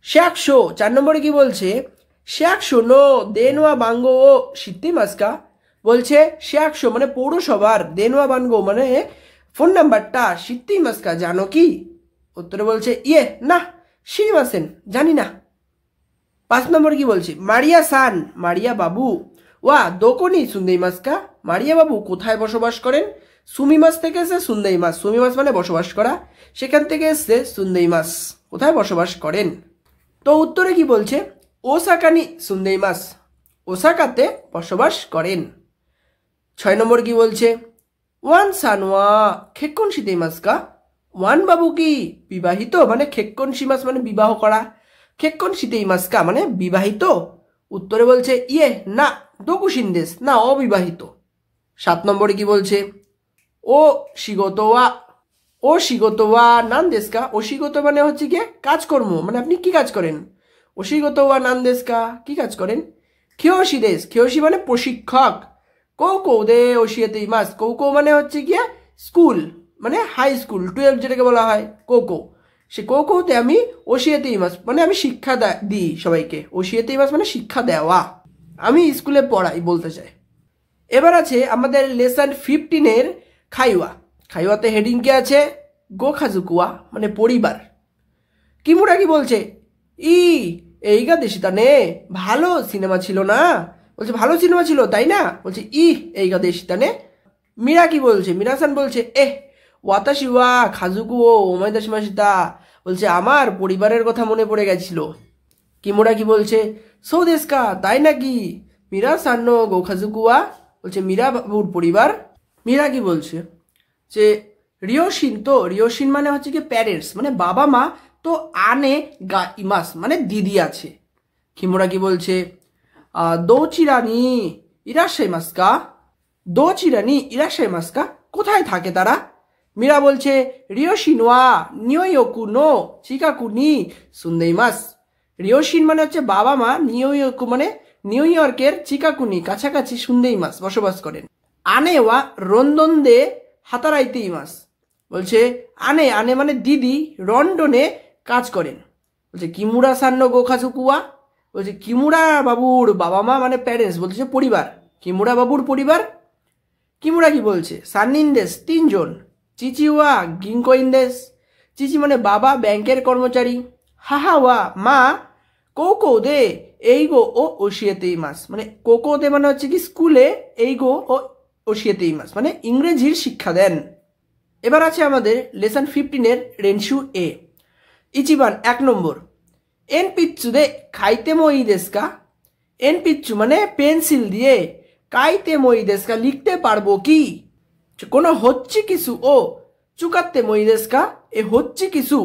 শ্যাকশো 4 নম্বরে কি বলছে? শ্যাকশো নো দেনোয়া বাঙ্গো ও সিদ্ধি মাস্কা। বলছে শ্যাকশো মানে পৌরসভার, দেনোয়া বাঙ্গো মানে ফোন নাম্বারটা, সিদ্ধি মাস্কা জানো কি? উত্তরে বলছে ইয়ে না, শ্রীমাসেন জানি না। 5 নম্বর কি বলছে? মারিয়া সান, মারিয়া বাবু, ওয়া দোকনি সুন্দেই মাস্কা। মারিয়া বাবু কোথায় বসবাস করেন? সুমিমাস থেকে এসে সুন্দেই মাস, সুমিমাস মানে বসবাস করা, সেখান থেকে এসে সুন্দেই মাস, কোথায় বসবাস করেন? তো উত্তরে কি বলছে? ওসাকানি সুন্দেই মাস, ওসাকাতে বসবাস করেন। 6 নম্বর কি বলছে? ওয়ান সানওয়া খেক্কন শীতেই মাস্কা। ওয়ান বাবু কি বিবাহিত, মানে খেক্কন শিমাস মানে বিবাহ করা, খেক্কন শীতেই মাস্কা মানে বিবাহিত। উত্তরে বলছে ইয়ে না, দোকুশিনদেশ না, অবিবাহিত। 7 নম্বরে কি বলছে? ও শিগতোয়া, ও শিগতোয়া নান দেশকা। ও শিগত মানে হচ্ছে গিয়ে কাজকর্ম, মানে আপনি কি কাজ করেন? ও শিগতোয়া নান দেশকা, কি কাজ করেন? খিয়োশি দেশ, খিয়োশি মানে প্রশিক্ষক। কৌকো দে ওশিয়েতে ইমাস, কৌকো মানে হচ্ছে গিয়ে স্কুল, মানে হাই স্কুল 12 যেটাকে বলা হয় কৌকো, সে কৌকোতে আমি ওশিয়েতে ইমাস মানে আমি শিক্ষা দিই সবাইকে। ওশিয়েতে ইমাস মানে শিক্ষা দেওয়া, আমি স্কুলে পড়াই বলতে চাই। এবার আছে আমাদের লেসন 15 খাইওয়া। খাইওয়াতে হেডিং কে আছে? গোখাজুকুয়া মানে পরিবার। কিমুরা কি বলছে? এইগা দেশিতা নে, ভালো সিনেমা ছিল না। বলছে ভালো সিনেমা ছিল তাই না? বলছে এইগা দেশিতা নে। মীরা কি বলছে? মীরাসান বলছে ওয়াতাশি ওয়া খাজুকু ও ওমাইদাসিমাসিতা, বলছে আমার পরিবারের কথা মনে পড়ে গেছিল। কিমুরা কি বলছে? সৌদেশকা তাই নাকি? মীরাসান নো গোখাজুকুয়া, বলছে মীরা বাবুর পরিবার। মীরা কি বলছে? যে রিয়োশিন, তো রিয়োশিন মানে হচ্ছে কি প্যারেন্টস মানে বাবা মা, তো আনে গা ইমাস মানে দিদি আছে। কিমুরা কি বলছে? দোচিরানি ইরাশাই মাস্কা। দোচিরানি ইরাশাই মাস্কা, কোথায় থাকে তারা? মীরা বলছে রিয়োশিন ওয়া নিয়োয়োকু নো চিকাকু নি সুন্দেই মাস। রিয়োশিন মানে হচ্ছে বাবা মা, নিয়োয়োকু মানে নিউ ইয়র্কের চিকাকুনি কাছাকাছি সুন্দেই মাস বসবাস করেন। আনে ওয়া রন্দন্দে হাতারাইতে ইমাস। বলছে আনে আনে মানে দিদি রন্ডনে কাজ করেন। বলছে কিমুরা সান্ন গোখাজুকুয়া। বলছে কিমুরা বাবুর বাবা মা মানে প্যারেন্টস, বলছে পরিবার, কিমুরা বাবুর পরিবার। কিমুরা কি বলছে সান্নিন্দেস 3 জন। চিচিওয়া গিঙ্কোইন্দেস। চিচি মানে বাবা ব্যাংকের কর্মচারী। হাহাওয়া মা কোকো দে এইগো ও ওশিয়েতে ইমাস। মানে কোকো দে মানে হচ্ছে কি স্কুলে, এইগো ও ওশিয়েতে ইমাস মানে ইংরেজির শিক্ষা দেন। এবার আছে আমাদের লেসন 15-এর রেনশু এ। ইচিবান 1 নম্বর এন পিচ্ছু দে খাইতে মই দেশকা। এন পিচ্ছু মানে পেন্সিল দিয়ে, কাইতে মই দেশকা লিখতে পারবো কি। কোনো হচ্ছে কিছু ও চুকাতে মই দেশকা। এ হচ্ছে কিছু,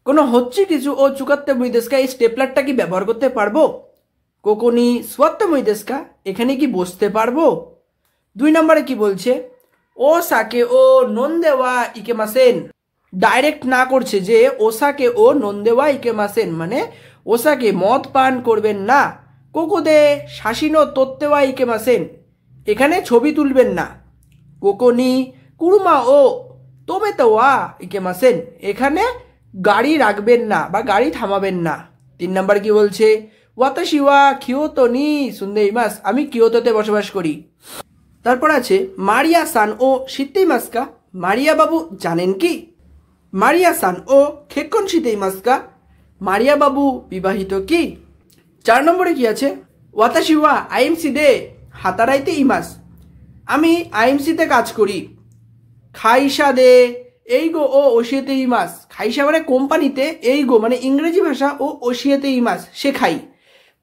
কোনো হচ্ছে কিছু ও চুকাতে মই দেশকা এই স্টেপলারটা কি ব্যবহার করতে পারবো। কোকোনি সোয়াত্তে মই দেশকা এখানে কি বসতে পারবো। 2 নম্বরে কি বলছে ও সাকে ও নন্দেওয়া ইকেমাসেন। ডাইরেক্ট না করছে যে ওসাকে ও নন্দেওয়া ইকেমাসেন মানে ওসাকে মদ পান করবেন না। কোকোদে শাসিনো তোত্তেওয়া ইকেমাসেন এখানে ছবি তুলবেন না। কোকোনি কুরুমা ও তোমেতোয়া ইকেমাসেন এখানে গাড়ি রাখবেন না বা গাড়ি থামাবেন না। 3 নম্বর কি বলছে ওয়াতাশিওয়া কিয়োতো নি সুন্দে ইমাস আমি কিয়োতোতে বসবাস করি। তারপর আছে মারিয়া সান ও শিতেই মাসকা। মারিয়া বাবু জানেন কি। মারিয়া সান ও খেকন শিতেই মাসকা মারিয়া বাবু বিবাহিত কি। 4 নম্বরে কি আছে ওয়াতাশিওয়া আইএমসি দে হাতারাইতে ইমাস আমি আইএমসিতে কাজ করি। খাইসা দে এইগো ও ওশিয়েতে ইমাস। খাইসা মানে কোম্পানিতে, এইগো মানে ইংরেজি ভাষা ও ওশিয়েতে ইমাস শেখাই,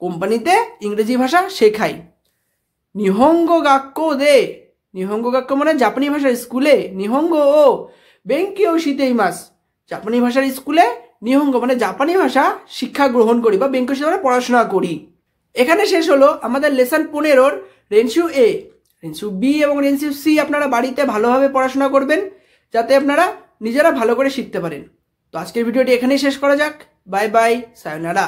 কোম্পানিতে ইংরেজি ভাষা শেখাই। নিহঙ্গো গাক্কো দে, নিহঙ্গো গাক্কো মানে জাপানি ভাষার স্কুলে, নিহঙ্গো ও বেঙ্কিও শিতে ইমাস জাপানি ভাষার স্কুলে নিহঙ্গো মানে জাপানি ভাষা শিক্ষা গ্রহণ করি বা বেঙ্কিও শিতে মানে পড়াশোনা করি। এখানে শেষ হলো আমাদের লেসন 15-র রেনশু এ। রেনশু বি এবং রেনশু সি আপনারা বাড়িতে ভালোভাবে পড়াশোনা করবেন যাতে আপনারা নিজেরা ভালো করে শিখতে পারেন। তো আজকের ভিডিওটি এখানেই শেষ করা যাক। Bye by, সায়োনারা।